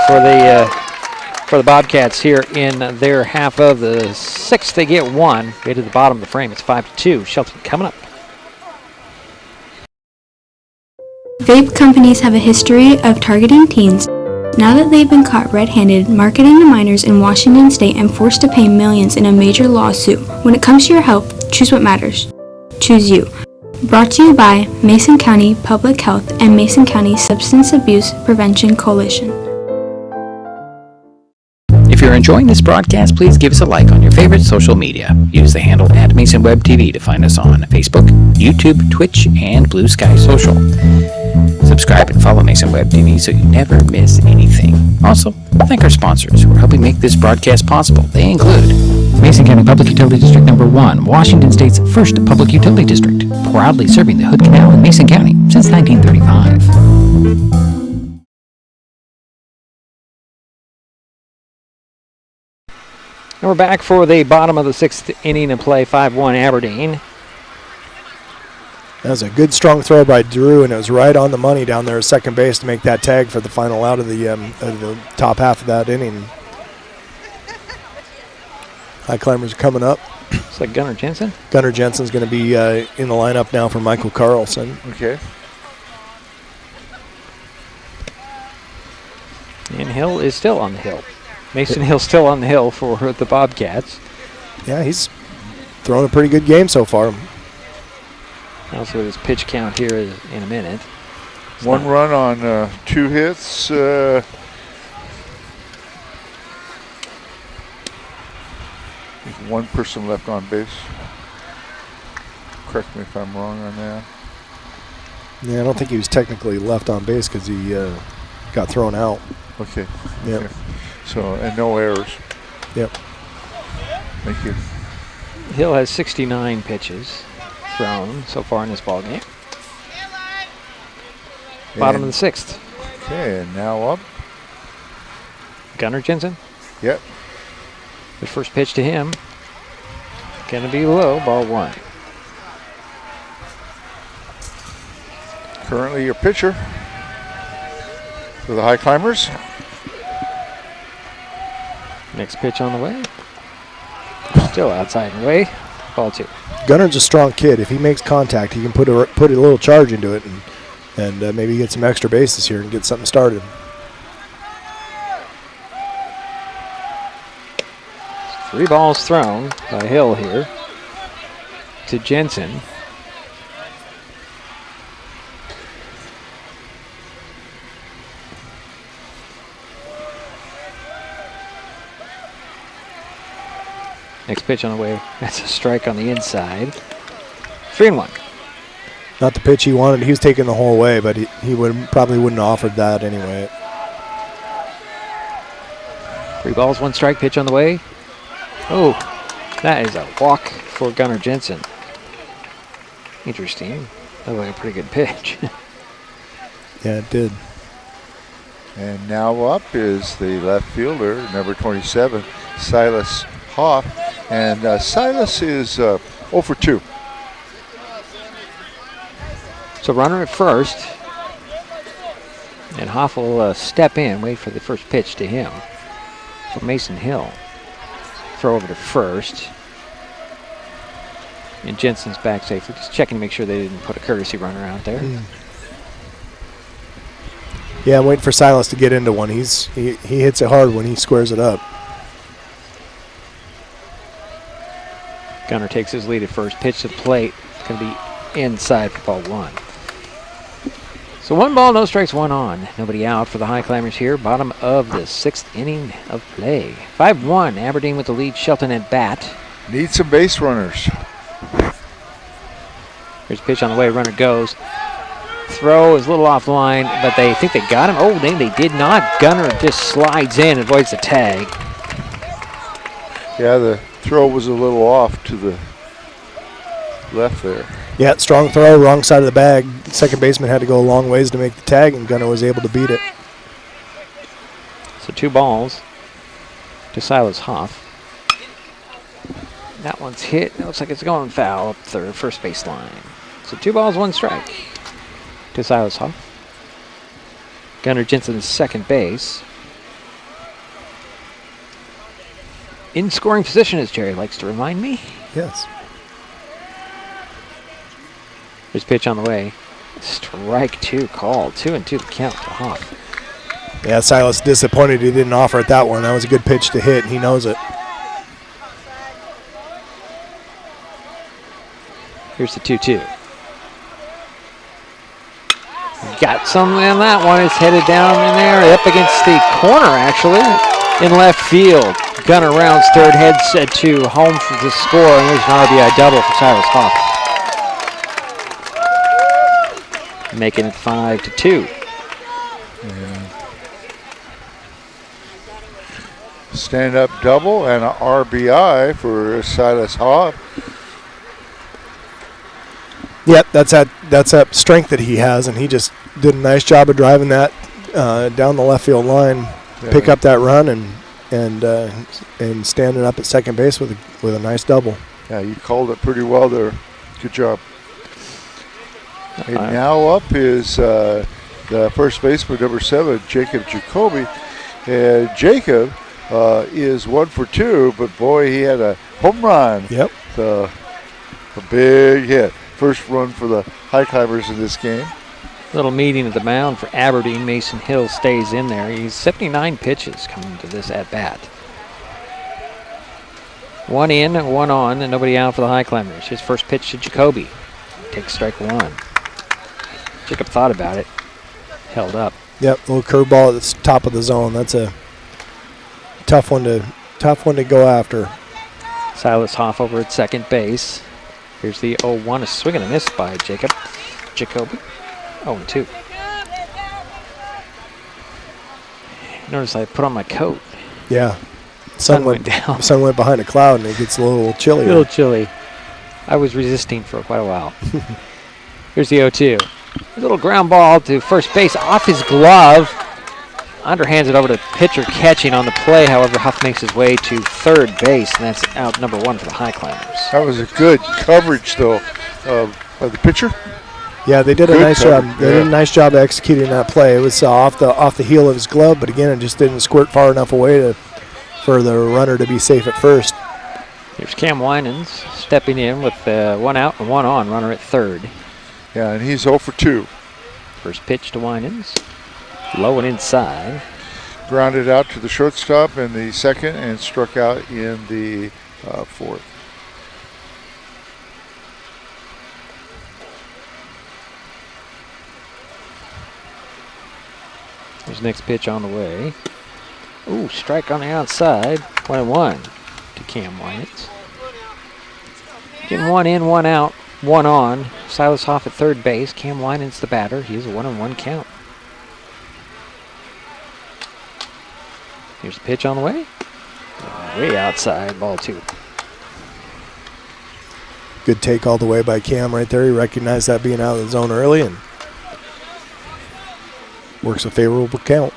for the Bobcats here in their half of the 6th. They get 1. Get to the bottom of the frame. It's 5-2. Shelton coming up. Vape companies have a history of targeting teens Now that they've been caught red-handed marketing to minors in Washington state and forced to pay millions in a major lawsuit, when it comes to your health, choose what matters. Choose you. Brought to you by Mason County Public Health and Mason County Substance Abuse Prevention Coalition. If you're enjoying this broadcast, please give us a like on your favorite social media. Use the handle @MasonWebTV to find us on Facebook, YouTube, Twitch, and Blue Sky Social. Subscribe and follow Mason Web TV so you never miss anything. Also, thank our sponsors who are helping make this broadcast possible. They include Mason County Public Utility District Number 1, Washington State's first public utility district, proudly serving the Hood Canal in Mason County since 1935. And we're back for the bottom of the 6th inning of play, 5-1 Aberdeen. That was a good, strong throw by Drew, and it was right on the money down there at second base to make that tag for the final out of the top half of that inning. Highclimbers are coming up. It's like Gunnar Jensen? Gunnar Jensen's going to be in the lineup now for Michael Carlson. Okay. And Hill is still on the hill. Mason Hill's still on the hill for the Bobcats. Yeah, he's thrown a pretty good game so far. I'll see what his pitch count here is in a minute. One run on 2 hits. One person left on base. Correct me if I'm wrong on that. Yeah, I don't think he was technically left on base because he got thrown out. Okay. Yep. Okay. So, and no errors. Yep. Thank you. Hill has 69 pitches thrown so far in this ball game. Bottom of the 6th. Okay, and now up. Gunnar Jensen. Yep. The first pitch to him. Gonna be low, ball 1. Currently your pitcher for the Highclimbers. Next pitch on the way. Still outside and away. Ball 2. Gunnar's a strong kid. If he makes contact, he can put a little charge into it and maybe get some extra bases here and get something started. Three balls thrown by Hill here to Jensen. Next pitch on the way. That's a strike on the inside. 3-1. Not the pitch he wanted. He was taking the whole way, but he probably wouldn't have offered that anyway. 3 balls, 1 strike. Pitch on the way. Oh, that is a walk for Gunnar Jensen. Interesting. That was like a pretty good pitch. Yeah, it did. And now up is the left fielder, number 27, Silas Hoff. And Silas is 0 for 2. So runner at first. And Hoff will step in, wait for the first pitch to him. For Mason Hill. Throw over to first. And Jensen's back safely. Just checking to make sure they didn't put a courtesy runner out there. Yeah, I'm waiting for Silas to get into one. He hits it hard when he squares it up. Gunnar takes his lead at first. Pitch to the plate. It's going to be inside for ball 1. So 1 ball, no strikes, 1 on. Nobody out for the Highclimbers here. Bottom of the 6th inning of play. 5-1. Aberdeen with the lead. Shelton at bat. Need some base runners. Here's a pitch on the way. Runner goes. Throw is a little offline, but they think they got him. Oh, they did not. Gunnar just slides in, avoids the tag. Yeah, the throw was a little off to the left there. Yeah, strong throw, wrong side of the bag. Second baseman had to go a long ways to make the tag, and Gunnar was able to beat it. So 2 balls to Silas Hoff. That one's hit. It looks like it's going foul up third, first base line. So 2 balls, 1 strike to Silas Hoff. Gunnar Jensen's second base. In scoring position, as Jerry likes to remind me. Yes. There's pitch on the way. Strike 2 called. 2-2 the count to Hoff. Yeah, Silas disappointed he didn't offer it that one. That was a good pitch to hit, and he knows it. Here's the 2-2. Got some in that one. It's headed down in there, up against the corner, actually, in left field. Gunner rounds third, heads to home for the score, and there's an RBI double for Silas Hoff. Making it 5-2. Stand-up double and an RBI for Silas Hoff. Yep, that's that strength that he has, and he just did a nice job of driving that down the left field line, pick up that run, and standing up at second base with a nice double. Yeah, you called it pretty well there. Good job. And now up is the first baseman, number 7, Jacob Jacoby. And Jacob is 1 for 2, but boy, he had a home run. Yep. A big hit. First run for the Highclimbers in this game. Little meeting at the mound for Aberdeen. Mason Hill stays in there. He's 79 pitches coming to this at-bat. 1 in, 1 on, and nobody out for the Highclimbers. His first pitch to Jacoby. Takes strike 1. Jacob thought about it. Held up. Yep, little curveball at the top of the zone. That's a tough one to go after. Silas Hoff over at second base. Here's the 0-1, a swing and a miss by Jacoby. 0-2. Notice I put on my coat. Yeah. Sun went down. Sun went behind a cloud and it gets a little chilly. A little chilly. I was resisting for quite a while. Here's the 0-2. A little ground ball to first base off his glove. Underhands it over to pitcher catching on the play. However, Huff makes his way to third base, and that's out number 1 for the Highclimbers. That was a good coverage, though, by the pitcher. Yeah, they did a nice job. They did a nice job executing that play. It was off the heel of his glove, but again, it just didn't squirt far enough away for the runner to be safe at first. Here's Cam Winans stepping in with 1 out and 1 on, runner at third. Yeah, and he's 0 for 2. First pitch to Winans. Low and inside. Grounded out to the shortstop in the second and struck out in the fourth. There's next pitch on the way. Ooh, strike on the outside. 1-1 to Cam Winans. Getting 1 in, 1 out, 1 on. Silas Hoff at third base. Cam Winans the batter. He has a 1-1 count. Here's the pitch on the way. Way outside, ball 2. Good take all the way by Cam right there. He recognized that being out of the zone early and works a favorable count.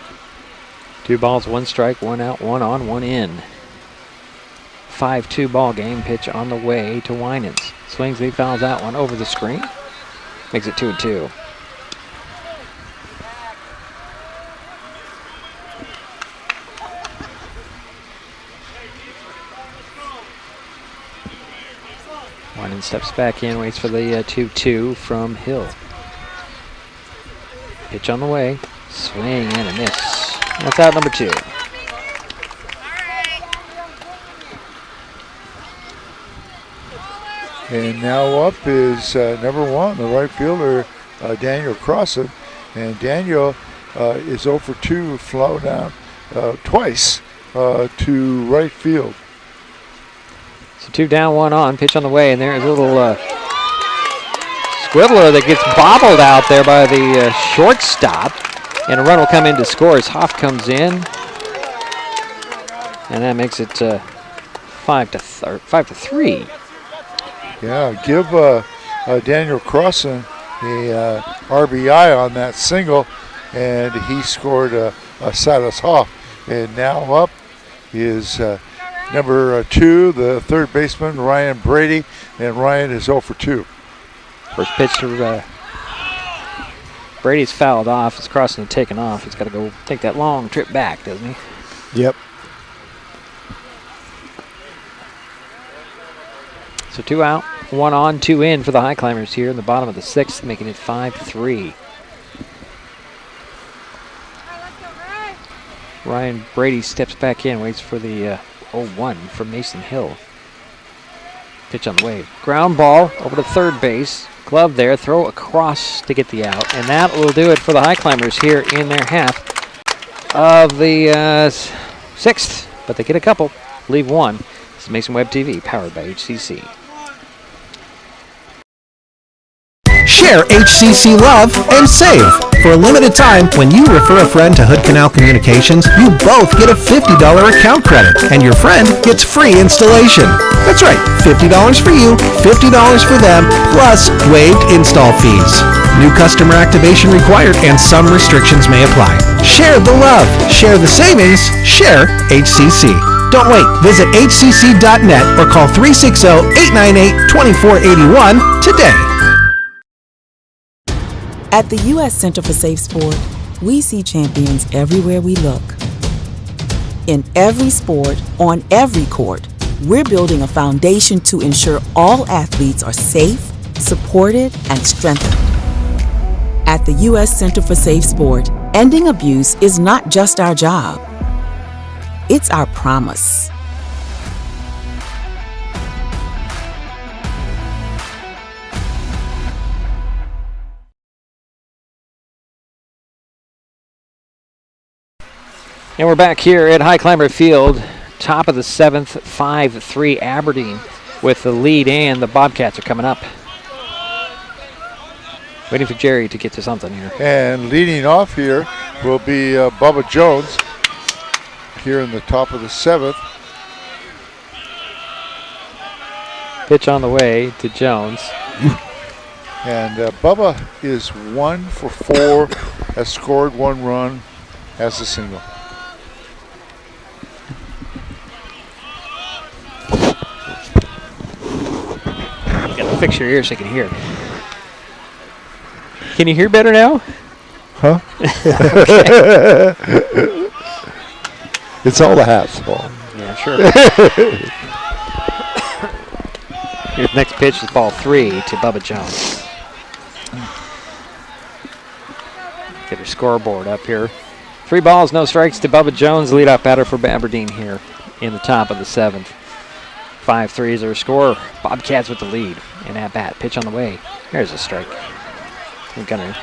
2 balls, 1 strike, 1 out, 1 on, 1 in. 5-2 ball game. Pitch on the way to Winans. Swings, he fouls that one over the screen. Makes it 2-2. Winans steps back in, waits for the 2-2 from Hill. Pitch on the way. Swing and a miss. That's out number 2. And now up is number 1, the right fielder, Daniel Crossan. And Daniel is 0 for 2, flow down twice to right field. So 2 down, 1 on. Pitch on the way, and there's a little squibbler that gets bobbled out there by the shortstop. And a run will come in to score as Hoff comes in. And that makes it 5-3. Yeah, give Daniel Crossan a RBI on that single, and he scored a Silas Hoff. And now up is number 2, the third baseman, Ryan Brady, and Ryan is 0 for 2. First pitch to Brady's fouled off. It's Crossan taken off. He's got to go take that long trip back, doesn't he? Yep. So 2 out, 1 on, 2 in for the Highclimbers here in the bottom of the 6th, making it 5-3. Ryan Brady steps back in, waits for the 0-1 from Mason Hill. Pitch on the way. Ground ball over to third base. Glove there, throw across to get the out. And that will do it for the Highclimbers here in their half of the sixth. But they get a couple, leave one. This is Mason Web TV, powered by HCC. Share HCC love and save. For a limited time, when you refer a friend to Hood Canal Communications, you both get a $50 account credit, and your friend gets free installation. That's right, $50 for you, $50 for them, plus waived install fees. New customer activation required, and some restrictions may apply. Share the love, share the savings, share HCC. Don't wait. Visit hcc.net or call 360-898-2481 today. At the U.S. Center for Safe Sport, we see champions everywhere we look. In every sport, on every court, we're building a foundation to ensure all athletes are safe, supported, and strengthened. At the U.S. Center for Safe Sport, ending abuse is not just our job. It's our promise. And we're back here at Highclimber Field, top of the seventh, 5-3 Aberdeen with the lead, and the Bobcats are coming up. Waiting for Jerry to get to something here. And leading off here will be Bubba Jones here in the top of the seventh. Pitch on the way to Jones. And Bubba is 1 for 4, has scored 1 run, has a single. Fix your ears so you can hear. Can you hear better now? Huh? It's all the hat's fault. Yeah, sure. Here's next pitch is ball 3 to Bubba Jones. Get her scoreboard up here. 3 balls, no strikes to Bubba Jones, leadoff batter for Aberdeen here in the top of the seventh. 5-3 is their score. Bobcats with the lead. And at bat, pitch on the way. There's a strike. We're gonna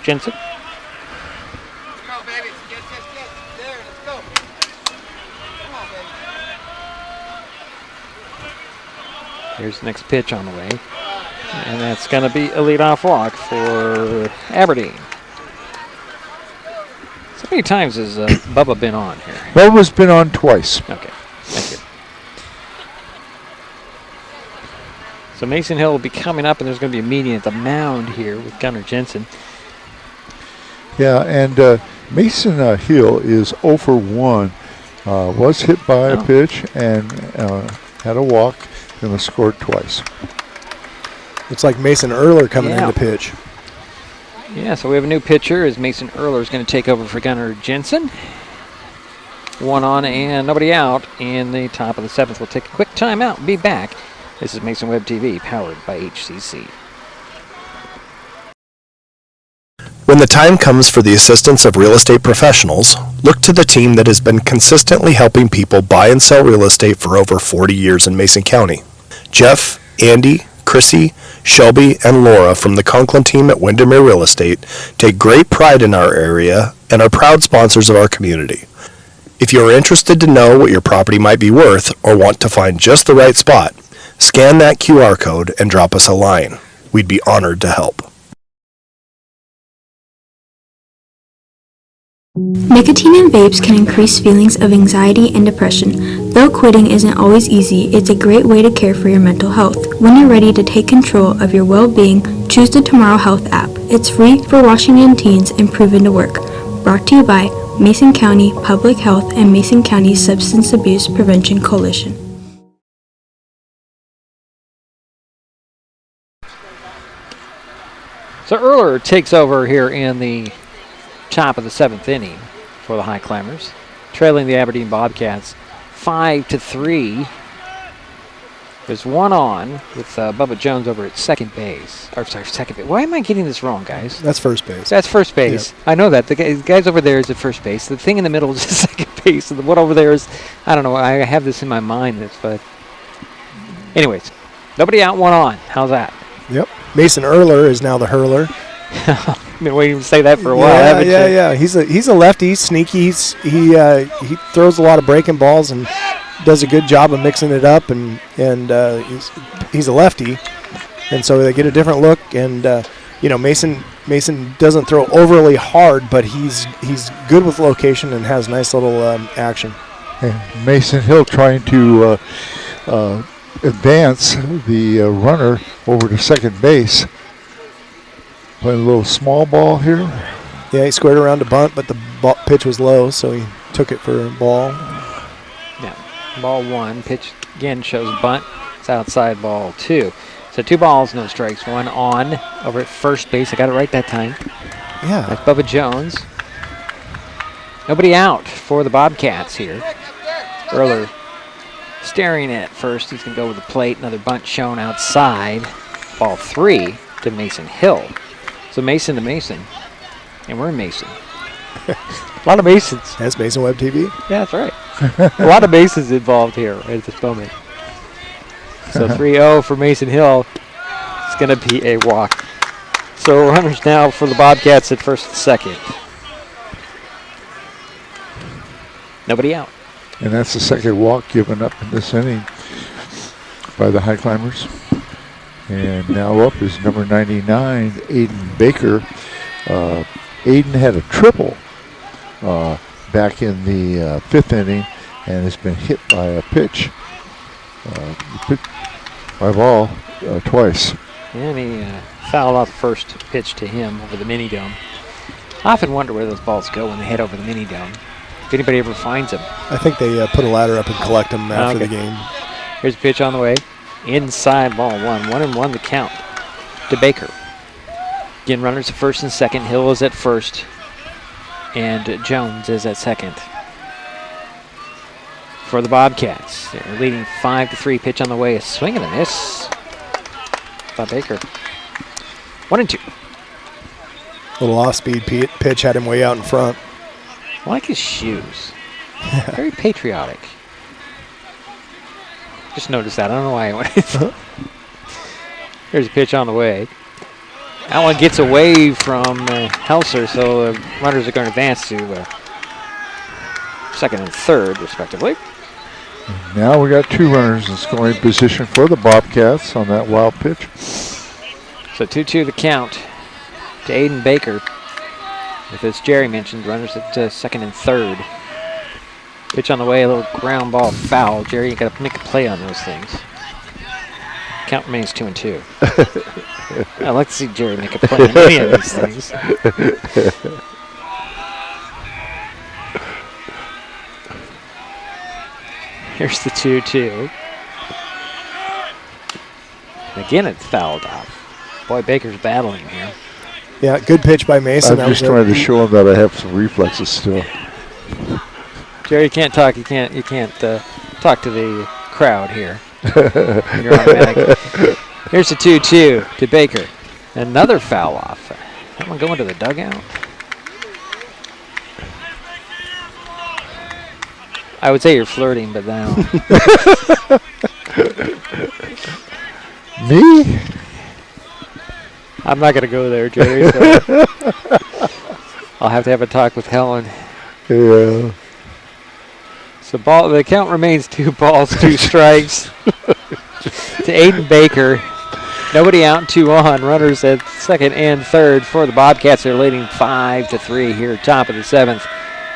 Jensen. Let's go, baby. Get. There, let's go. Come on, baby. Here's the next pitch on the way. And that's going to be a leadoff walk for Aberdeen. So many times has Bubba been on here? Bubba's been on twice. Okay, thank you. So Mason Hill will be coming up, and there's going to be a meeting at the mound here with Gunnar Jensen. Yeah, and Mason Hill is 0 for 1. Was hit by a pitch and had a walk and was scored twice. Looks like Mason Erler coming in to pitch. Yeah, so we have a new pitcher as Mason Erler is going to take over for Gunnar Jensen. 1 on and nobody out in the top of the seventh. We'll take a quick timeout and be back. This is Mason Web TV, powered by HCC. When the time comes for the assistance of real estate professionals, look to the team that has been consistently helping people buy and sell real estate for over 40 years in Mason County. Jeff, Andy, Chrissy, Shelby, and Laura from the Conklin team at Windermere Real Estate take great pride in our area and are proud sponsors of our community. If you are interested to know what your property might be worth or want to find just the right spot, scan that QR code and drop us a line. We'd be honored to help. Nicotine in vapes can increase feelings of anxiety and depression. Though quitting isn't always easy, it's a great way to care for your mental health. When you're ready to take control of your well-being, choose the Tomorrow Health app. It's free for Washington teens and proven to work. Brought to you by Mason County Public Health and Mason County Substance Abuse Prevention Coalition. So Erler takes over here in the top of the seventh inning for the Highclimbers, trailing the Aberdeen Bobcats 5-3. There's one on with Bubba Jones over at second base. Or sorry, second base. Why am I getting this wrong, guys? That's first base. That's first base. Yep. I know that. The guys over there is at first base. The thing in the middle is at second base. And the one over there is, I don't know, I have this in my mind. But anyways, nobody out, one on. How's that? Yep. Mason Erler is now the hurler. I've been waiting to say that for a while, haven't you? Yeah. He's a lefty. He's sneaky. He throws a lot of breaking balls and does a good job of mixing it up. And he's a lefty, and so they get a different look. And Mason doesn't throw overly hard, but he's good with location and has nice little action. And Mason Hill trying to advance the runner over to second base. Playing a little small ball here. Yeah, he squared around to bunt, but the pitch was low, so he took it for a ball. Yeah, ball one. Pitch again shows bunt. It's outside ball two. So 2 balls, no strikes. One on over at first base. I got it right that time. Yeah. That's Bubba Jones. Nobody out for the Bobcats here. Erler staring at first. He's going to go with the plate. Another bunt shown outside. Ball 3 to Mason Hill. So Mason to Mason. And we're in Mason. A lot of Masons. That's Mason Web TV? Yeah, that's right. A lot of Masons involved here at this moment. So 3-0 for Mason Hill. It's going to be a walk. So runners now for the Bobcats at first and second. Nobody out. And that's the second walk given up in this inning by the Highclimbers. And now up is number 99, Aiden Baker. Aiden had a triple back in the 5th inning and has been hit by a pitch by ball twice. And he fouled off the first pitch to him over the mini dome. I often wonder where those balls go when they head over the mini dome. If anybody ever finds them. I think they put a ladder up and collect them after the game. Here's a pitch on the way. Inside ball 1-1 the count to Baker. Again, runners at first and second. Hill is at first, and Jones is at second. For the Bobcats, they're leading 5-3. Pitch on the way. A swing and a miss by Baker. 1-2. Little off-speed pitch had him way out in front. I like his shoes. Very patriotic. Just noticed that. I don't know why I went. Here's a pitch on the way. That one gets away from Helser, so runners are going to advance to second and third, respectively. And now we got 2 runners in scoring position for the Bobcats on that wild pitch. So 2-2 the count to Aiden Baker. With, as Jerry mentioned, runners at second and third. Pitch on the way, a little ground ball foul. Jerry, you got to make a play on those things. Count remains 2-2. I'd like to see Jerry make a play on any of these things. Here's the 2-2. Again, it's fouled off. Boy, Baker's battling here. Yeah, good pitch by Mason. I'm just trying to show him that I have some reflexes still. Jerry, you can't talk. You can't talk to the crowd here. You're automatic. Here's the 2-2 to Baker. Another foul off. That one going to the dugout. I would say you're flirting, but now. Me? I'm not going to go there, Jerry. So I'll have to have a talk with Helen. Yeah. So the count remains 2 balls, 2 strikes to Aiden Baker. Nobody out, 2 on. Runners at second and third for the Bobcats. They're leading 5-3 here, top of the 7th.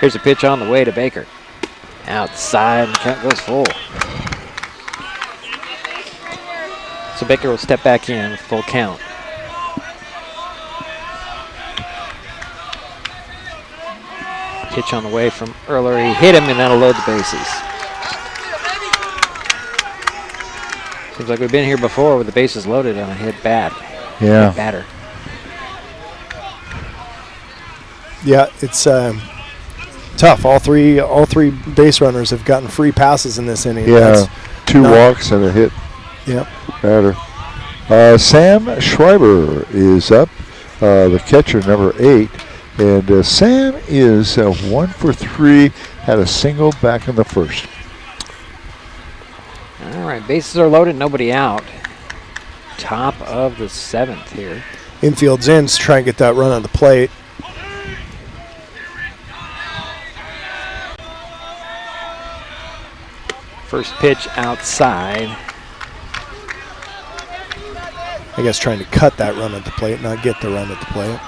Here's a pitch on the way to Baker. Outside, and the count goes full. So Baker will step back in with full count. Pitch on the way from Erler. He hit him, and that'll load the bases. Seems like we've been here before with the bases loaded on a hit bat. Yeah. Hit batter. Yeah, it's tough. All three base runners have gotten free passes in this inning. Yeah, 2 walks and a hit. Yep. Batter. Sam Schreiber is up, the catcher, number 8. And Sam is 1 for 3, had a single back in the first. All right, bases are loaded, nobody out. Top of the 7th here. Infield's in to try and get that run on the plate. First pitch outside. I guess trying to cut that run at the plate, not get the run at the plate.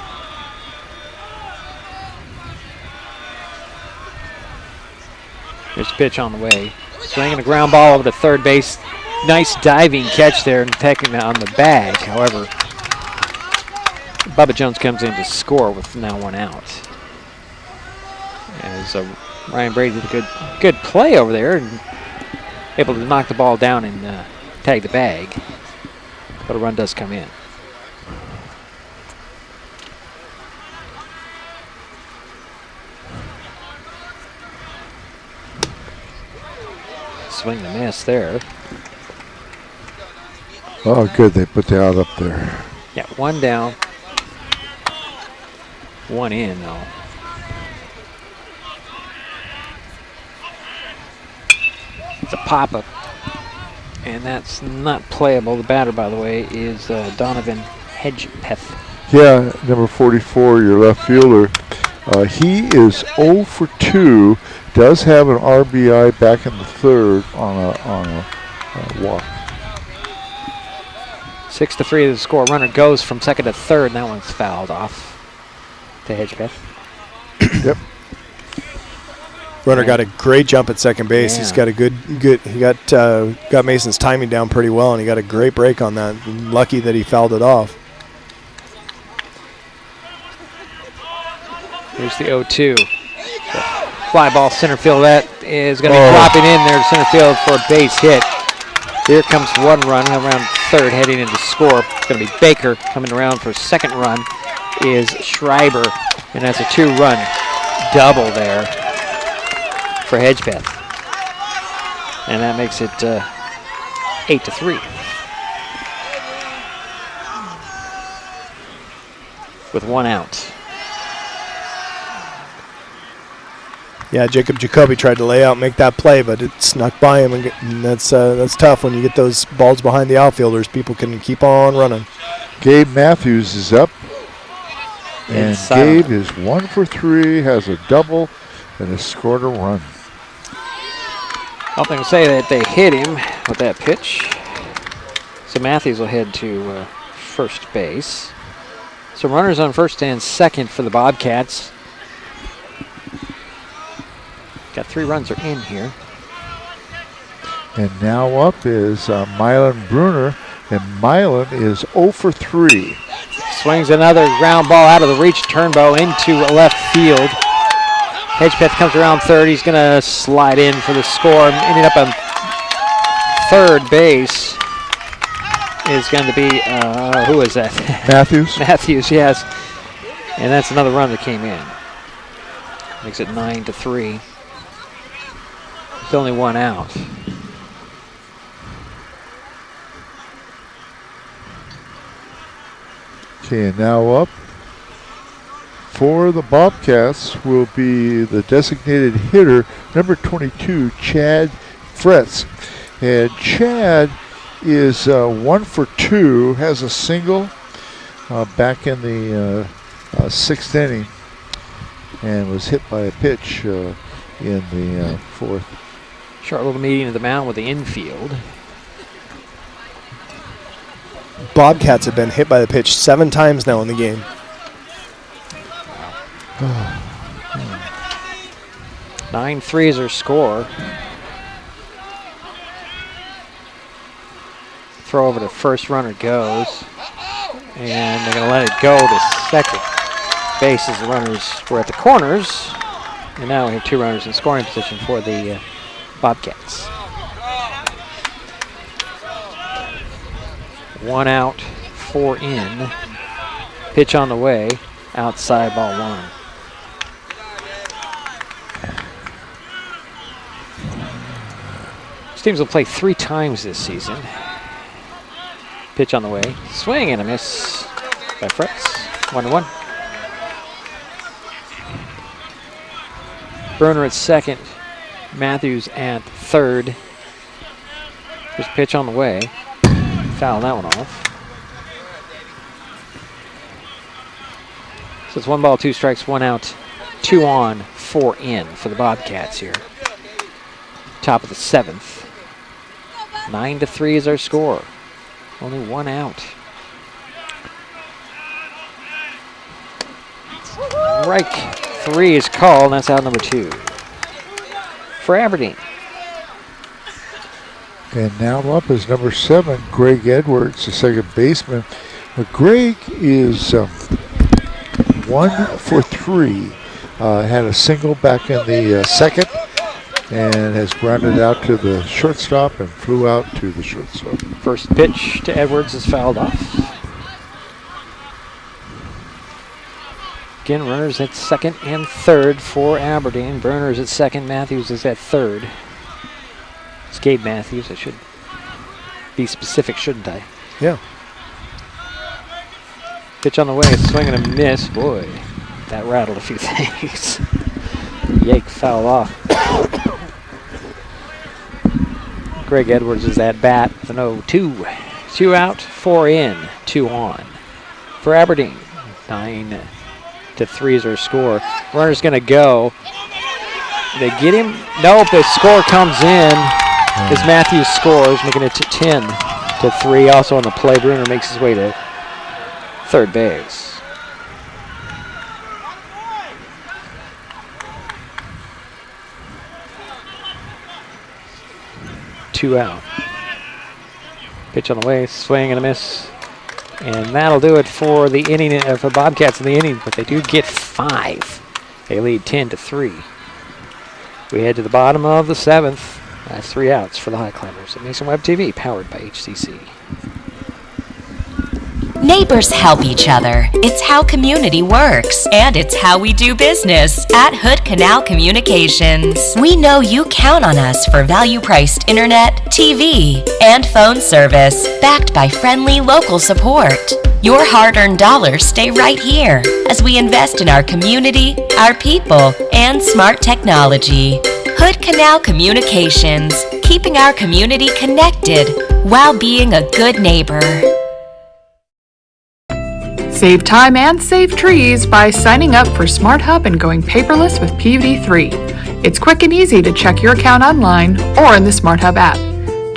Here's the pitch on the way. Swinging a ground ball over to third base. Nice diving catch there and pecking on the bag. However, Bubba Jones comes in to score with now 1 out. As Ryan Brady did a good play over there and able to knock the ball down and tag the bag. But a run does come in. Swing and a miss there. Oh, good. They put the out up there. Yeah, 1 down. 1 in, though. It's a pop-up. And that's not playable. The batter, by the way, is Donovan Hedgepeth. Yeah, number 44, your left fielder. He is 0 for 2. Does have an RBI back in the third on a walk. 6-3 the score. Runner goes from second to third, and that one's fouled off to Hedgepeth. Yep. Runner got a great jump at second base. Yeah. He's got a good. He got Mason's timing down pretty well, and he got a great break on that. Lucky that he fouled it off. Here's the 0-2. Fly ball center field. That is going to be dropping in there to center field for a base hit. Here comes 1 run around third, heading into score. It's going to be Baker coming around for second run. Is Schreiber, and that's a 2-run double there for Hedgepeth. And that makes it 8-3. With 1 out. Yeah, Jacob Jacoby tried to lay out, make that play, but it snuck by him, and that's tough when you get those balls behind the outfielders. People can keep on running. Gabe Matthews is up, and Inside. Gabe is 1 for 3, has a double, and has scored a run. Nothing to say that they hit him with that pitch. So Matthews will head to first base. So runners on first and second for the Bobcats. Got 3 runs are in here. And now up is Mylan Bruner, and Mylan is 0 for 3. Swings another ground ball out of the reach, Turnbow into left field. Hedgepeth comes around third. He's going to slide in for the score. Ending up on third base is going to be, who is that? Matthews. Matthews, yes. And that's another run that came in. Makes it 9-3. There's only 1 out. Okay, and now up for the Bobcats will be the designated hitter, number 22, Chad Fretz. And Chad is 1 for 2, has a single back in the 6th inning, and was hit by a pitch in the 4th. Short little meeting of the mound with the infield. Bobcats have been hit by the pitch 7 times now in the game. 9-3 is their score. Throw over to first, runner goes. And they're going to let it go to second base as the runners were at the corners. And now we have 2 runners in scoring position for the Bobcats. 1 out, 4 in. Pitch on the way, outside, ball 1. These teams will play 3 times this season. Pitch on the way. Swing and a miss by Fritz. 1-1. Bruner at second. Matthews at third. Just pitch on the way. Foul that one off. So it's 1 ball, 2 strikes, 1 out, 2 on, 4 in for the Bobcats here. Top of the 7th. 9-3 is our score. Only 1 out. Strike 3 is called, and that's out number 2 for Aberdeen. And now up is number 7, Greg Edwards, the second baseman. But Greg is 1 for 3. Had a single back in the second and has grounded out to the shortstop and flew out to the shortstop. First pitch to Edwards is fouled off. Again, runners at second and third for Aberdeen. Bruner's at second, Matthews is at third. It's Gabe Matthews. I should be specific, shouldn't I? Yeah. Pitch on the way, swing and a miss. Boy, that rattled a few things. Yake, foul off. Greg Edwards is at bat with an 0-2. 2 out, 4 in, 2 on. For Aberdeen, 9-3 is our score. Runner's going to go. They get him. Nope, the score comes in as Matthews scores, making it 10-3. Also on the play, Bruner makes his way to third base. Two out. Pitch on the way, swing and a miss. And that'll do it for the inning, for Bobcats in the inning, but they do get 5. They lead 10-3. We head to the bottom of the 7th. That's 3 outs for the Highclimbers at Mason Web TV, powered by HCC. Neighbors help each other. It's how community works, and it's how we do business at Hood Canal Communications. We know you count on us for value-priced internet, TV, and phone service, backed by friendly local support. Your hard-earned dollars stay right here as we invest in our community, our people, and smart technology. Hood Canal Communications, keeping our community connected while being a good neighbor. Save time and save trees by signing up for Smart Hub and going paperless with PVD3. It's quick and easy to check your account online or in the Smart Hub app.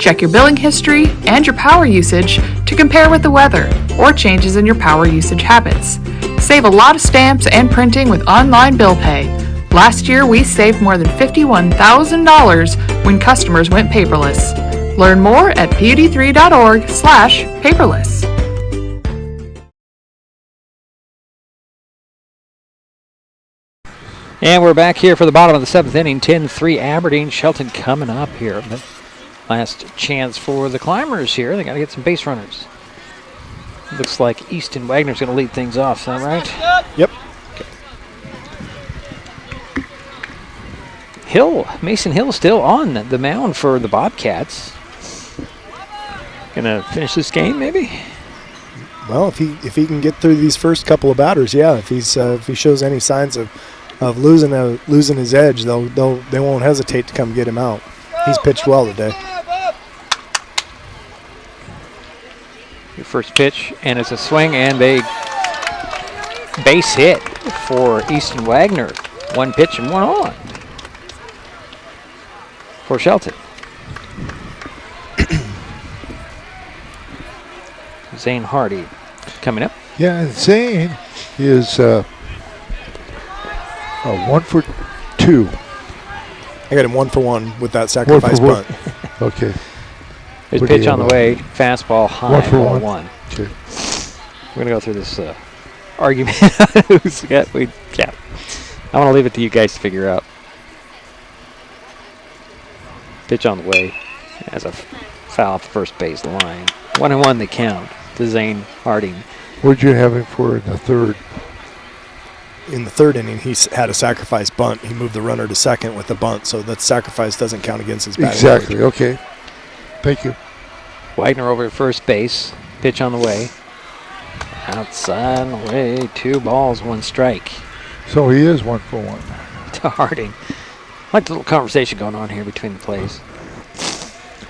Check your billing history and your power usage to compare with the weather or changes in your power usage habits. Save a lot of stamps and printing with online bill pay. Last year, we saved more than $51,000 when customers went paperless. Learn more at pud3.org/paperless. And we're back here for the bottom of the 7th inning. 10-3 Aberdeen. Shelton coming up here. The last chance for the Climbers here. They got to get some base runners. Looks like Easton Wagner's going to lead things off. Is that right? Yep. Okay. Mason Hill still on the mound for the Bobcats. Going to finish this game maybe? Well, if he can get through these first couple of batters, yeah. If he shows any signs of losing his edge, they won't hesitate to come get him out. He's pitched well today. Your first pitch, and it's a swing and a base hit for Easton Wagner. 1 pitch and 1 on for Shelton. Zane Hardy coming up. Yeah, and Zane is 1 for 2. I got him 1 for 1 with that sacrifice bunt. Okay. There's pitch on the way, fastball high, 1 for 1. Okay. We're going to go through this argument. Who's got, I want to leave it to you guys to figure out. Pitch on the way as a foul off the first base line. 1-1 the count to Zane Harding. What'd you have him for in the third? In the third inning, he had a sacrifice bunt. He moved the runner to second with the bunt, so that sacrifice doesn't count against his batting Exactly. average. Okay. Thank you. Wagner over at first base. Pitch on the way. Outside on the way. 2 balls, 1 strike. So he is 1 for 1. To Harding. I like the little conversation going on here between the plays.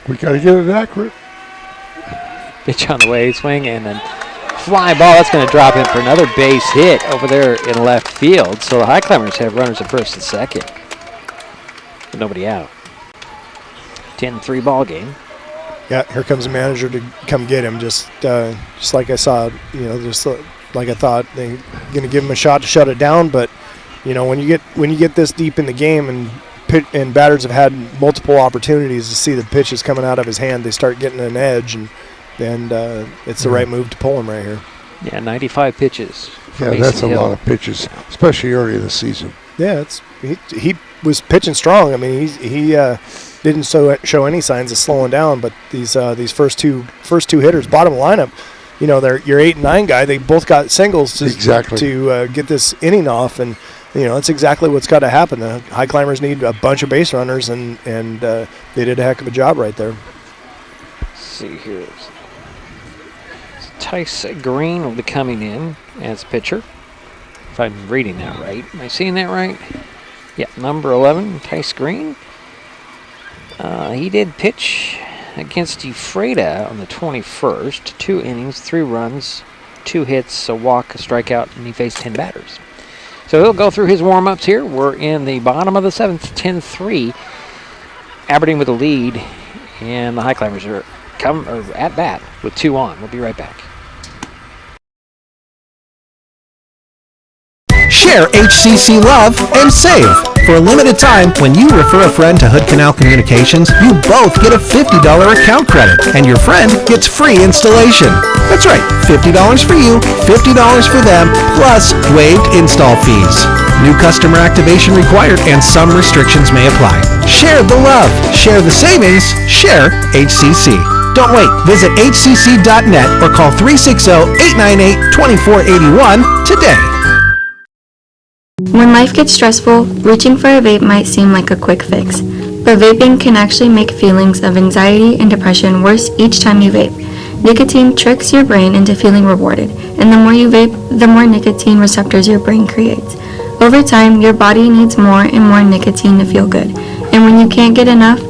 We got to get it accurate. Pitch on the way, swing, and then fly ball. That's going to drop in for another base hit over there in left field. So the Highclimbers have runners at first and second. With nobody out. 10-3 ball game. Yeah, here comes the manager to come get him. Just like I saw, just like I thought, they're going to give him a shot to shut it down. But when you get this deep in the game and batters have had multiple opportunities to see the pitches coming out of his hand, they start getting an edge, and it's the right move to pull him right here. Yeah, 95 pitches. Yeah, that's a lot of pitches, especially early in the season. Yeah, he was pitching strong. I mean, he didn't show any signs of slowing down. But these first two hitters, bottom lineup, they're your 8 and 9 guy. They both got singles to get this inning off, and that's exactly what's got to happen. The Highclimbers need a bunch of base runners, and they did a heck of a job right there. Let's see here. Tice Green will be coming in as pitcher. If I'm reading that right. Am I seeing that right? Yeah, number 11, Tice Green. He did pitch against Ephrata on the 21st. 2 innings, 3 runs, 2 hits, a walk, a strikeout, and he faced 10 batters. So he'll go through his warm-ups here. We're in the bottom of the 7th, 10-3. Aberdeen with the lead, and the Highclimbers are at bat with 2 on. We'll be right back. Share HCC love and save. For a limited time, when you refer a friend to Hood Canal Communications, you both get a $50 account credit, and your friend gets free installation. That's right, $50 for you, $50 for them, plus waived install fees. New customer activation required, and some restrictions may apply. Share the love, share the savings, share HCC. Don't wait. Visit hcc.net or call 360-898-2481 today. When life gets stressful, reaching for a vape might seem like a quick fix, but vaping can actually make feelings of anxiety and depression worse each time you vape. Nicotine tricks your brain into feeling rewarded, and the more you vape, the more nicotine receptors your brain creates. Over time, your body needs more and more nicotine to feel good, and when you can't get enough,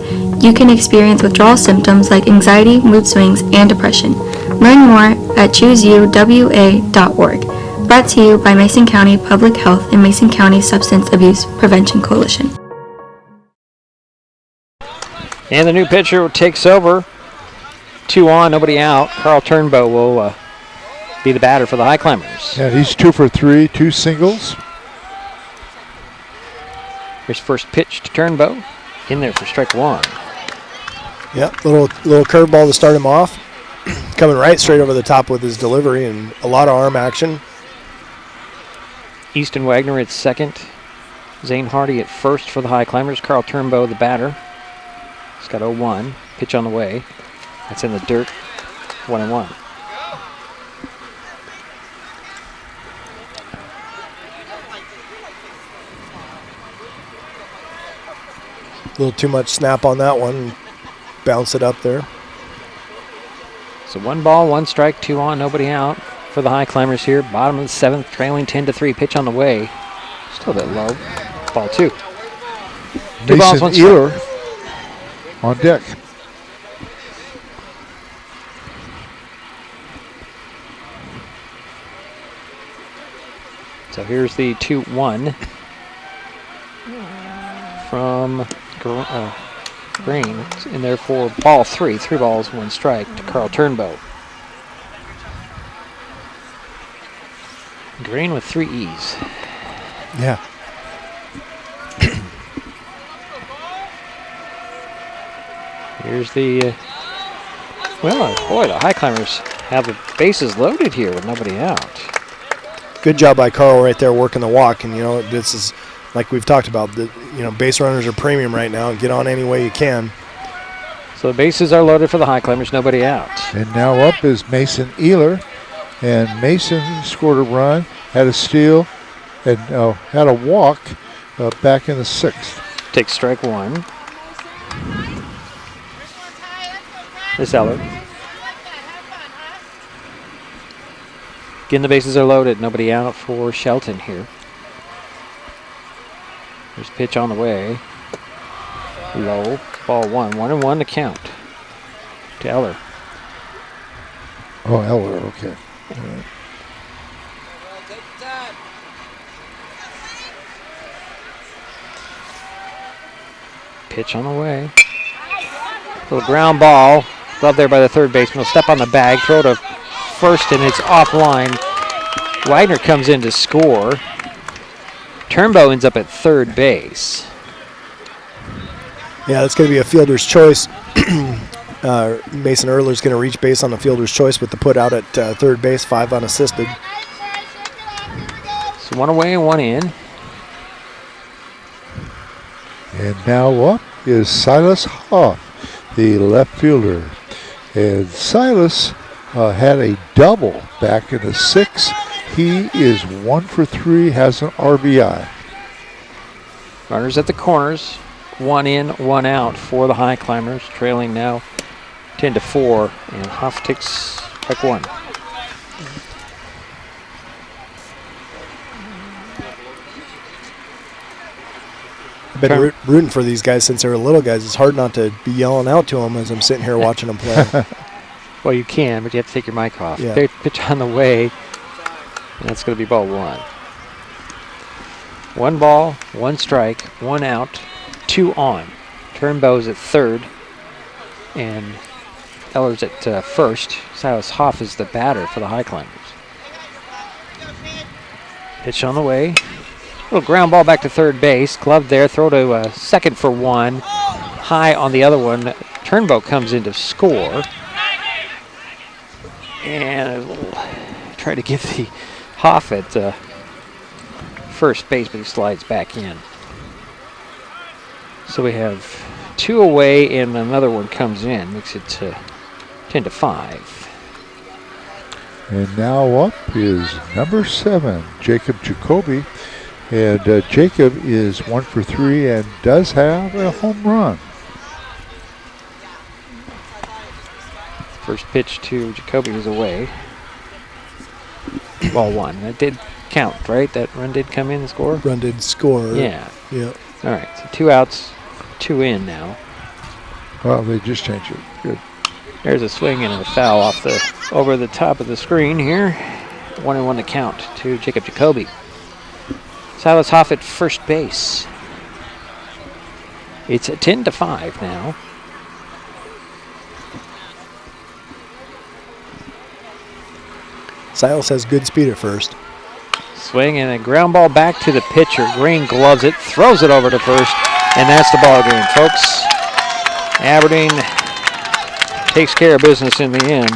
you can experience withdrawal symptoms like anxiety, mood swings, and depression. Learn more at chooseuwa.org. Brought to you by Mason County Public Health and Mason County Substance Abuse Prevention Coalition. And the new pitcher takes over. 2 on, nobody out. Carl Turnbow will be the batter for the Highclimbers. Yeah, he's 2 for 3, 2 singles. Here's first pitch to Turnbow. In there for strike 1. Yep, little curveball to start him off. Coming right straight over the top with his delivery and a lot of arm action. Easton Wagner at second. Zane Hardy at first for the Highclimbers. Carl Turnbow, the batter. He's got 0-1. Pitch on the way. That's in the dirt. 1-1. A little too much snap on that one. Bounce it up there. So 1 ball, 1 strike, 2 on, nobody out for the Highclimbers here. Bottom of the 7th, trailing 10-3. Pitch on the way. Still a bit low. Ball 2. 2 balls, 1 strike. On deck. So here's the 2-1 from Green. It's in there for ball 3. 3 balls, 1 strike to Carl Turnbow. Green with 3 E's. Yeah. Here's the, boy, the Highclimbers have the bases loaded here with nobody out. Good job by Carl right there working the walk. And, this is, like we've talked about, base runners are premium right now. Get on any way you can. So the bases are loaded for the Highclimbers, nobody out. And now up is Mason Ehler. And Mason scored a run, had a steal, and had a walk back in the 6th. Takes strike 1. This Eller. Again, the bases are loaded. Nobody out for Shelton here. There's pitch on the way. Low. Ball 1. 1-1 to count. To Eller. Oh, Eller, okay. All right. Pitch on the way. Little ground ball. Glove there by the third baseman. Will step on the bag. Throw to first, and it's offline. Widener comes in to score. Turnbow ends up at third base. Yeah, that's going to be a fielder's choice. Mason Erler's going to reach base on the fielder's choice with the put out at third base, 5 unassisted. So 1 away and 1 in. And now up is Silas Hoff, the left fielder. And Silas had a double back in the 6th. He is 1 for 3, has an RBI. Runners at the corners. 1 in, 1 out for the Highclimbers, trailing now 10-4, and Hoff takes strike 1. I've been rooting for these guys since they were little guys. It's hard not to be yelling out to them as I'm sitting here watching them play. Well, you can, but you have to take your mic off. Yeah. Pitch on the way, and that's going to be ball 1. 1 ball, 1 strike, 1 out, 2 on. Turnbow's at third, and Eller's at first. Silas Hoff is the batter for the Highclimbers. Pitch on the way. Little ground ball back to third base. Glove there. Throw to second for 1. High on the other one. Turnbow comes in to score. And try to get the Hoff at first base, but he slides back in. So we have 2 away, and another one comes in. Makes it 10-5. And now up is number 7, Jacob Jacoby. And Jacob is 1 for 3 and does have a home run. First pitch to Jacoby was away. Ball 1. That did count, right? That run did come in and score? Run did score. Yeah. Yeah. All right, so 2 outs, 2 in now. Well, they just changed it. Good. There's a swing and a foul off over the top of the screen here. 1-1 to count to Jacob Jacoby. Silas Hoff at first base. It's 10-5 now. Silas has good speed at first. Swing and a ground ball back to the pitcher. Green gloves it, throws it over to first, and that's the ball game, folks. Aberdeen takes care of business in the end,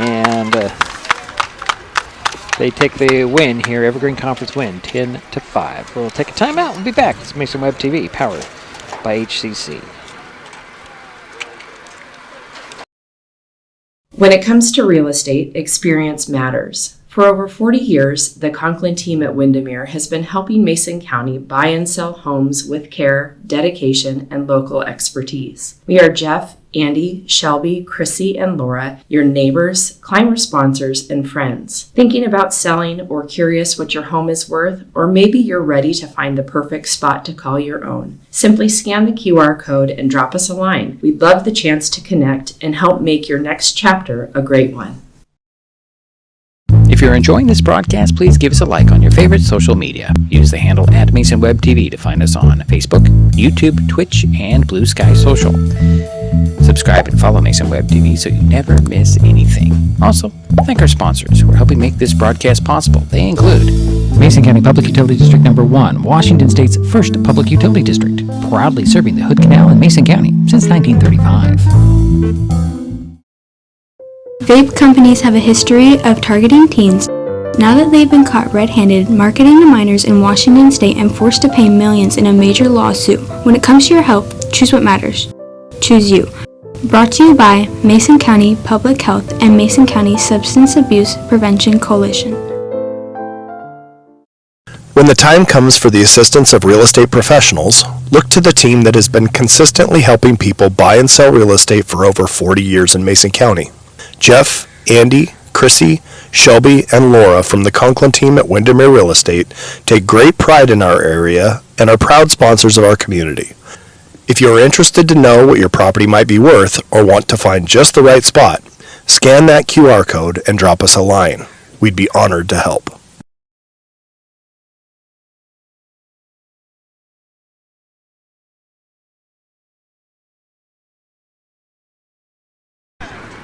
and they take the win here, Evergreen Conference win, 10-5. We'll take a timeout. We'll be back. It's Mason Web TV, powered by HCC. When it comes to real estate, experience matters. For over 40 years, the Conklin team at Windermere has been helping Mason County buy and sell homes with care, dedication, and local expertise. We are Jeff, Andy, Shelby, Chrissy, and Laura, your neighbors, climber sponsors, and friends. Thinking about selling or curious what your home is worth, or maybe you're ready to find the perfect spot to call your own. Simply scan the QR code and drop us a line. We'd love the chance to connect and help make your next chapter a great one. If you're enjoying this broadcast, please give us a like on your favorite social media. Use the handle @MasonWebTV to find us on Facebook, YouTube, Twitch, and Blue Sky Social. Subscribe and follow Mason Web TV so you never miss anything. Also, thank our sponsors who are helping make this broadcast possible. They include Mason County Public Utility District Number 1, Washington State's first public utility district, proudly serving the Hood Canal in Mason County since 1935. Vape companies have a history of targeting teens. Now that they've been caught red-handed marketing to minors in Washington State and forced to pay millions in a major lawsuit, when it comes to your health, choose what matters. Choose you. Brought to you by Mason County Public Health and Mason County Substance Abuse Prevention Coalition. When the time comes for the assistance of real estate professionals, look to the team that has been consistently helping people buy and sell real estate for over 40 years in Mason County. Jeff, Andy, Chrissy, Shelby, and Laura from the Conklin team at Windermere Real Estate take great pride in our area and are proud sponsors of our community. If you are interested to know what your property might be worth or want to find just the right spot, scan that QR code and drop us a line. We'd be honored to help.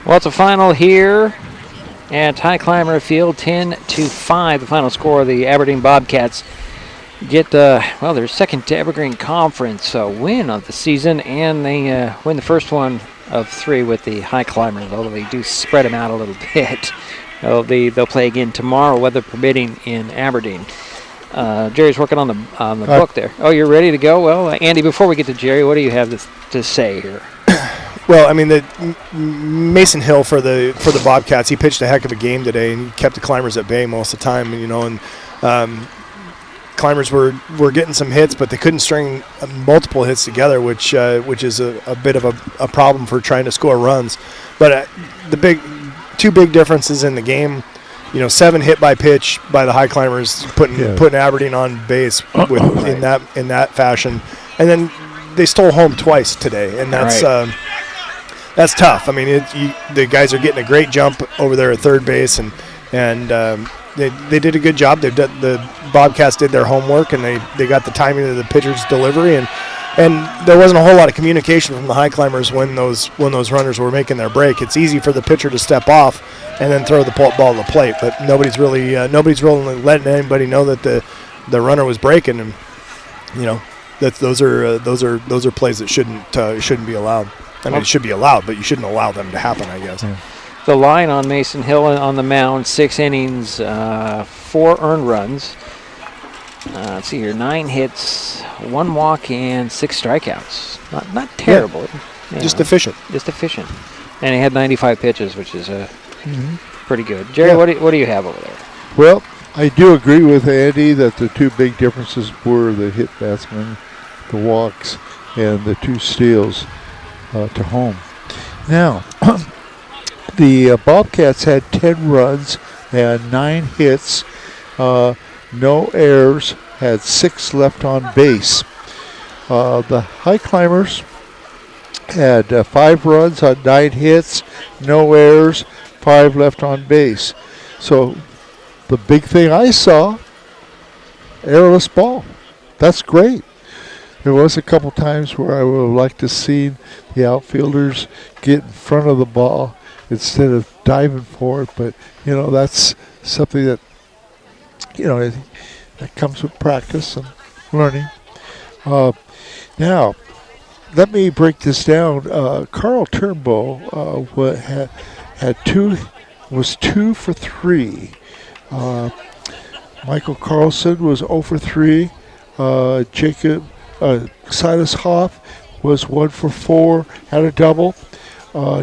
Well, it's a final here at Highclimber Field, 10-5. The final score of the Aberdeen Bobcats get their second Evergreen Conference win of the season, and they win the first one of 3 with the Highclimbers, although they do spread them out a little bit. They'll play again tomorrow, weather permitting, in Aberdeen. Jerry's working on the book there. Oh, you're ready to go? Well, Andy, before we get to Jerry, what do you have to say here? Well, I mean, the Mason Hill for the Bobcats, he pitched a heck of a game today, and he kept the Climbers at bay most of the time. And Climbers were getting some hits, but they couldn't string multiple hits together, which is a bit of a problem for trying to score runs. But the two big differences in the game, 7 hit by pitch by the Highclimbers, putting Aberdeen on base in that fashion, and then they stole home twice today, and that's tough. I mean, the guys are getting a great jump over there at third base, and they did a good job. The Bobcats did their homework, and they got the timing of the pitcher's delivery, and there wasn't a whole lot of communication from the Highclimbers when those runners were making their break. It's easy for the pitcher to step off and then throw the ball to the plate, but nobody's really letting anybody know that the runner was breaking, and that those are plays that shouldn't be allowed. I mean, it should be allowed, but you shouldn't allow them to happen, I guess. Yeah. The line on Mason Hill on the mound, 6 innings, 4 earned runs. Let's see here, 9 hits, 1 walk, and 6 strikeouts. Not terrible. Yeah. Just efficient. And he had 95 pitches, which is pretty good. Jerry, what do you have over there? Well, I do agree with Andy that the 2 big differences were the hit batsman, the walks, and the 2 steals to home. Now, the Bobcats had 10 runs, they had 9 hits, no errors, had 6 left on base. The Highclimbers had 5 runs on 9 hits, no errors, 5 left on base. So the big thing I saw, errorless ball. That's great. There was a couple times where I would have liked to see the outfielders get in front of the ball instead of diving for it, but that's something that that comes with practice and learning. Now, let me break this down. Carl Turnbull was 2 for 3. Michael Carlson was 0 for 3. Jacob Silas Hoff was 1 for 4, had a double.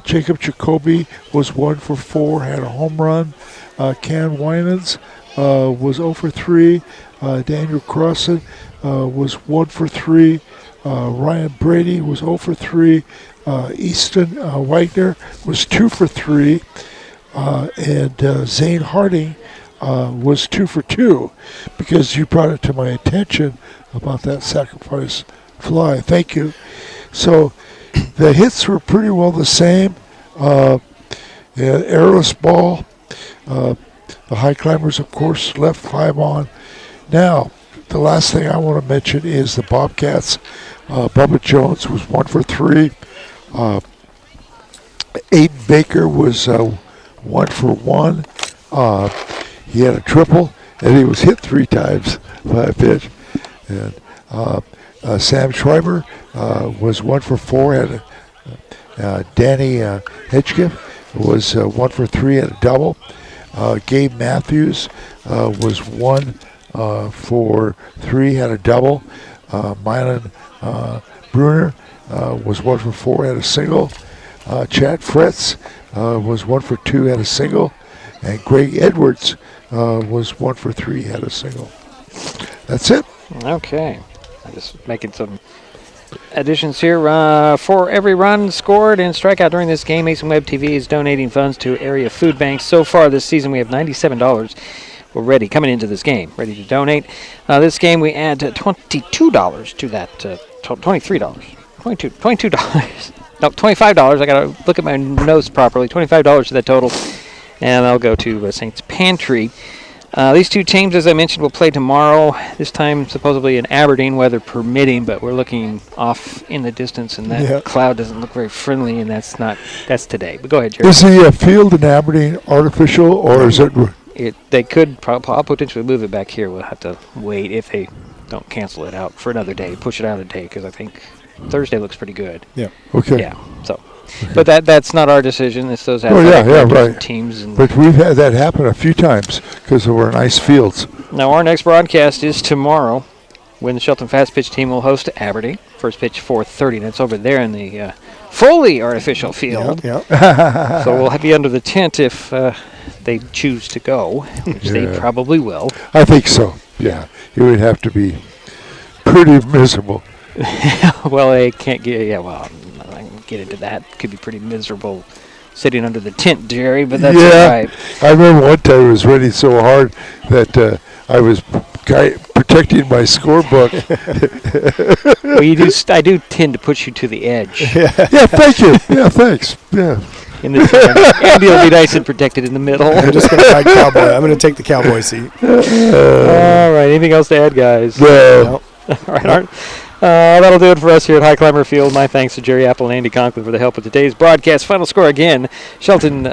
Jacob Jacoby was 1 for 4, had a home run. Ken Winans was 0 for 3. Daniel Crossan was 1 for 3. Ryan Brady was 0 for 3. Easton Wagner was 2 for 3. And Zane Harding was 2 for 2, because you brought it to my attention about that sacrifice fly. Thank you. So the hits were pretty well the same. Errorless ball. The Highclimbers, of course, left 5 on. Now, the last thing I want to mention is the Bobcats. Bubba Jones was 1 for 3. Aiden Baker was 1 for 1. He had a triple, and he was hit 3 times by a pitch. And Sam Schreiber was 1 for 4. Had Danny Hedgegift was 1 for 3, had a double. Gabe Matthews was 1 for 3, had a double. Mylan Bruner was 1 for 4, had a single. Chad Fretz was 1 for 2, had a single. And Greg Edwards was 1 for 3, had a single. That's it. Okay. I'm just making some additions here. For every run scored and strikeout during this game, Mason Web TV is donating funds to area food banks. So far this season, we have $97 already coming into this game, ready to donate. This game, we add $22 to that, $23. $22. No, $25. I got to look at my notes properly. $25 to that total, and I'll go to Saints Pantry. These two teams, as I mentioned, will play tomorrow. This time, supposedly in Aberdeen, weather permitting, but we're looking off in the distance, and that cloud doesn't look very friendly, and that's today. But go ahead, Jerry. Is the field in Aberdeen artificial, or is it? They could potentially move it back here. We'll have to wait if they don't cancel it out for another day, push it out a day, because I think Thursday looks pretty good. Yeah. Okay. Yeah. So. But that's not our decision. It's those right. teams. But we've had that happen a few times because there were nice fields. Now, our next broadcast is tomorrow when the Shelton Fast Pitch team will host Aberdeen. First pitch 4:30, and it's over there in the fully artificial field. So we'll be under the tent if they choose to go, which they probably will. I think so, yeah. It would have to be pretty miserable. Well, they can't get, I can get into that. Could be pretty miserable sitting under the tent, Jerry, but that's all right. I remember one time it was raining so hard that I was protecting my scorebook. Well, I do tend to push you to the edge. Yeah, thank you. Yeah, thanks. Yeah. Andy will be nice and protected in the middle. I'm just going to ride cowboy. I'm going to take the cowboy seat. All right. Anything else to add, guys? No. All right. That'll do it for us here at Highclimber Field. My thanks to Jerry Apple and Andy Conklin for the help with today's broadcast. Final score again, Shelton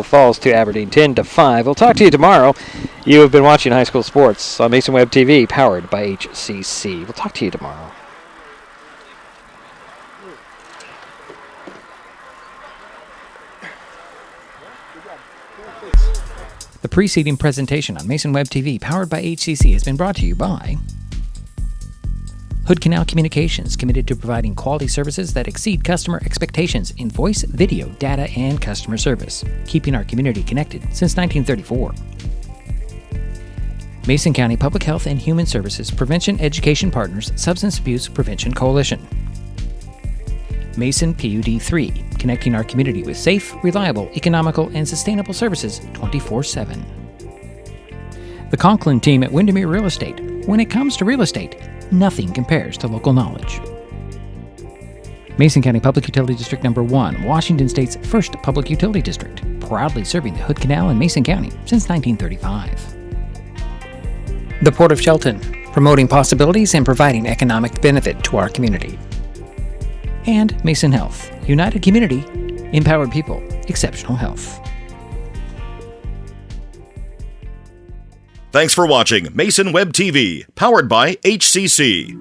falls to Aberdeen 10-5. We'll talk to you tomorrow. You have been watching High School Sports on Mason Web TV, powered by HCC. We'll talk to you tomorrow. The preceding presentation on Mason Web TV, powered by HCC, has been brought to you by Hood Canal Communications, committed to providing quality services that exceed customer expectations in voice, video, data, and customer service, keeping our community connected since 1934. Mason County Public Health and Human Services Prevention Education Partners Substance Abuse Prevention Coalition. Mason PUD 3, connecting our community with safe, reliable, economical, and sustainable services 24/7. The Conklin team at Windermere Real Estate. When it comes to real estate, nothing compares to local knowledge. Mason County Public Utility District Number 1, Washington State's first public utility district, proudly serving the Hood Canal in Mason County since 1935. The Port of Shelton, promoting possibilities and providing economic benefit to our community. And Mason Health, united community, empowered people, exceptional health. Thanks for watching Mason Web TV, powered by HCC.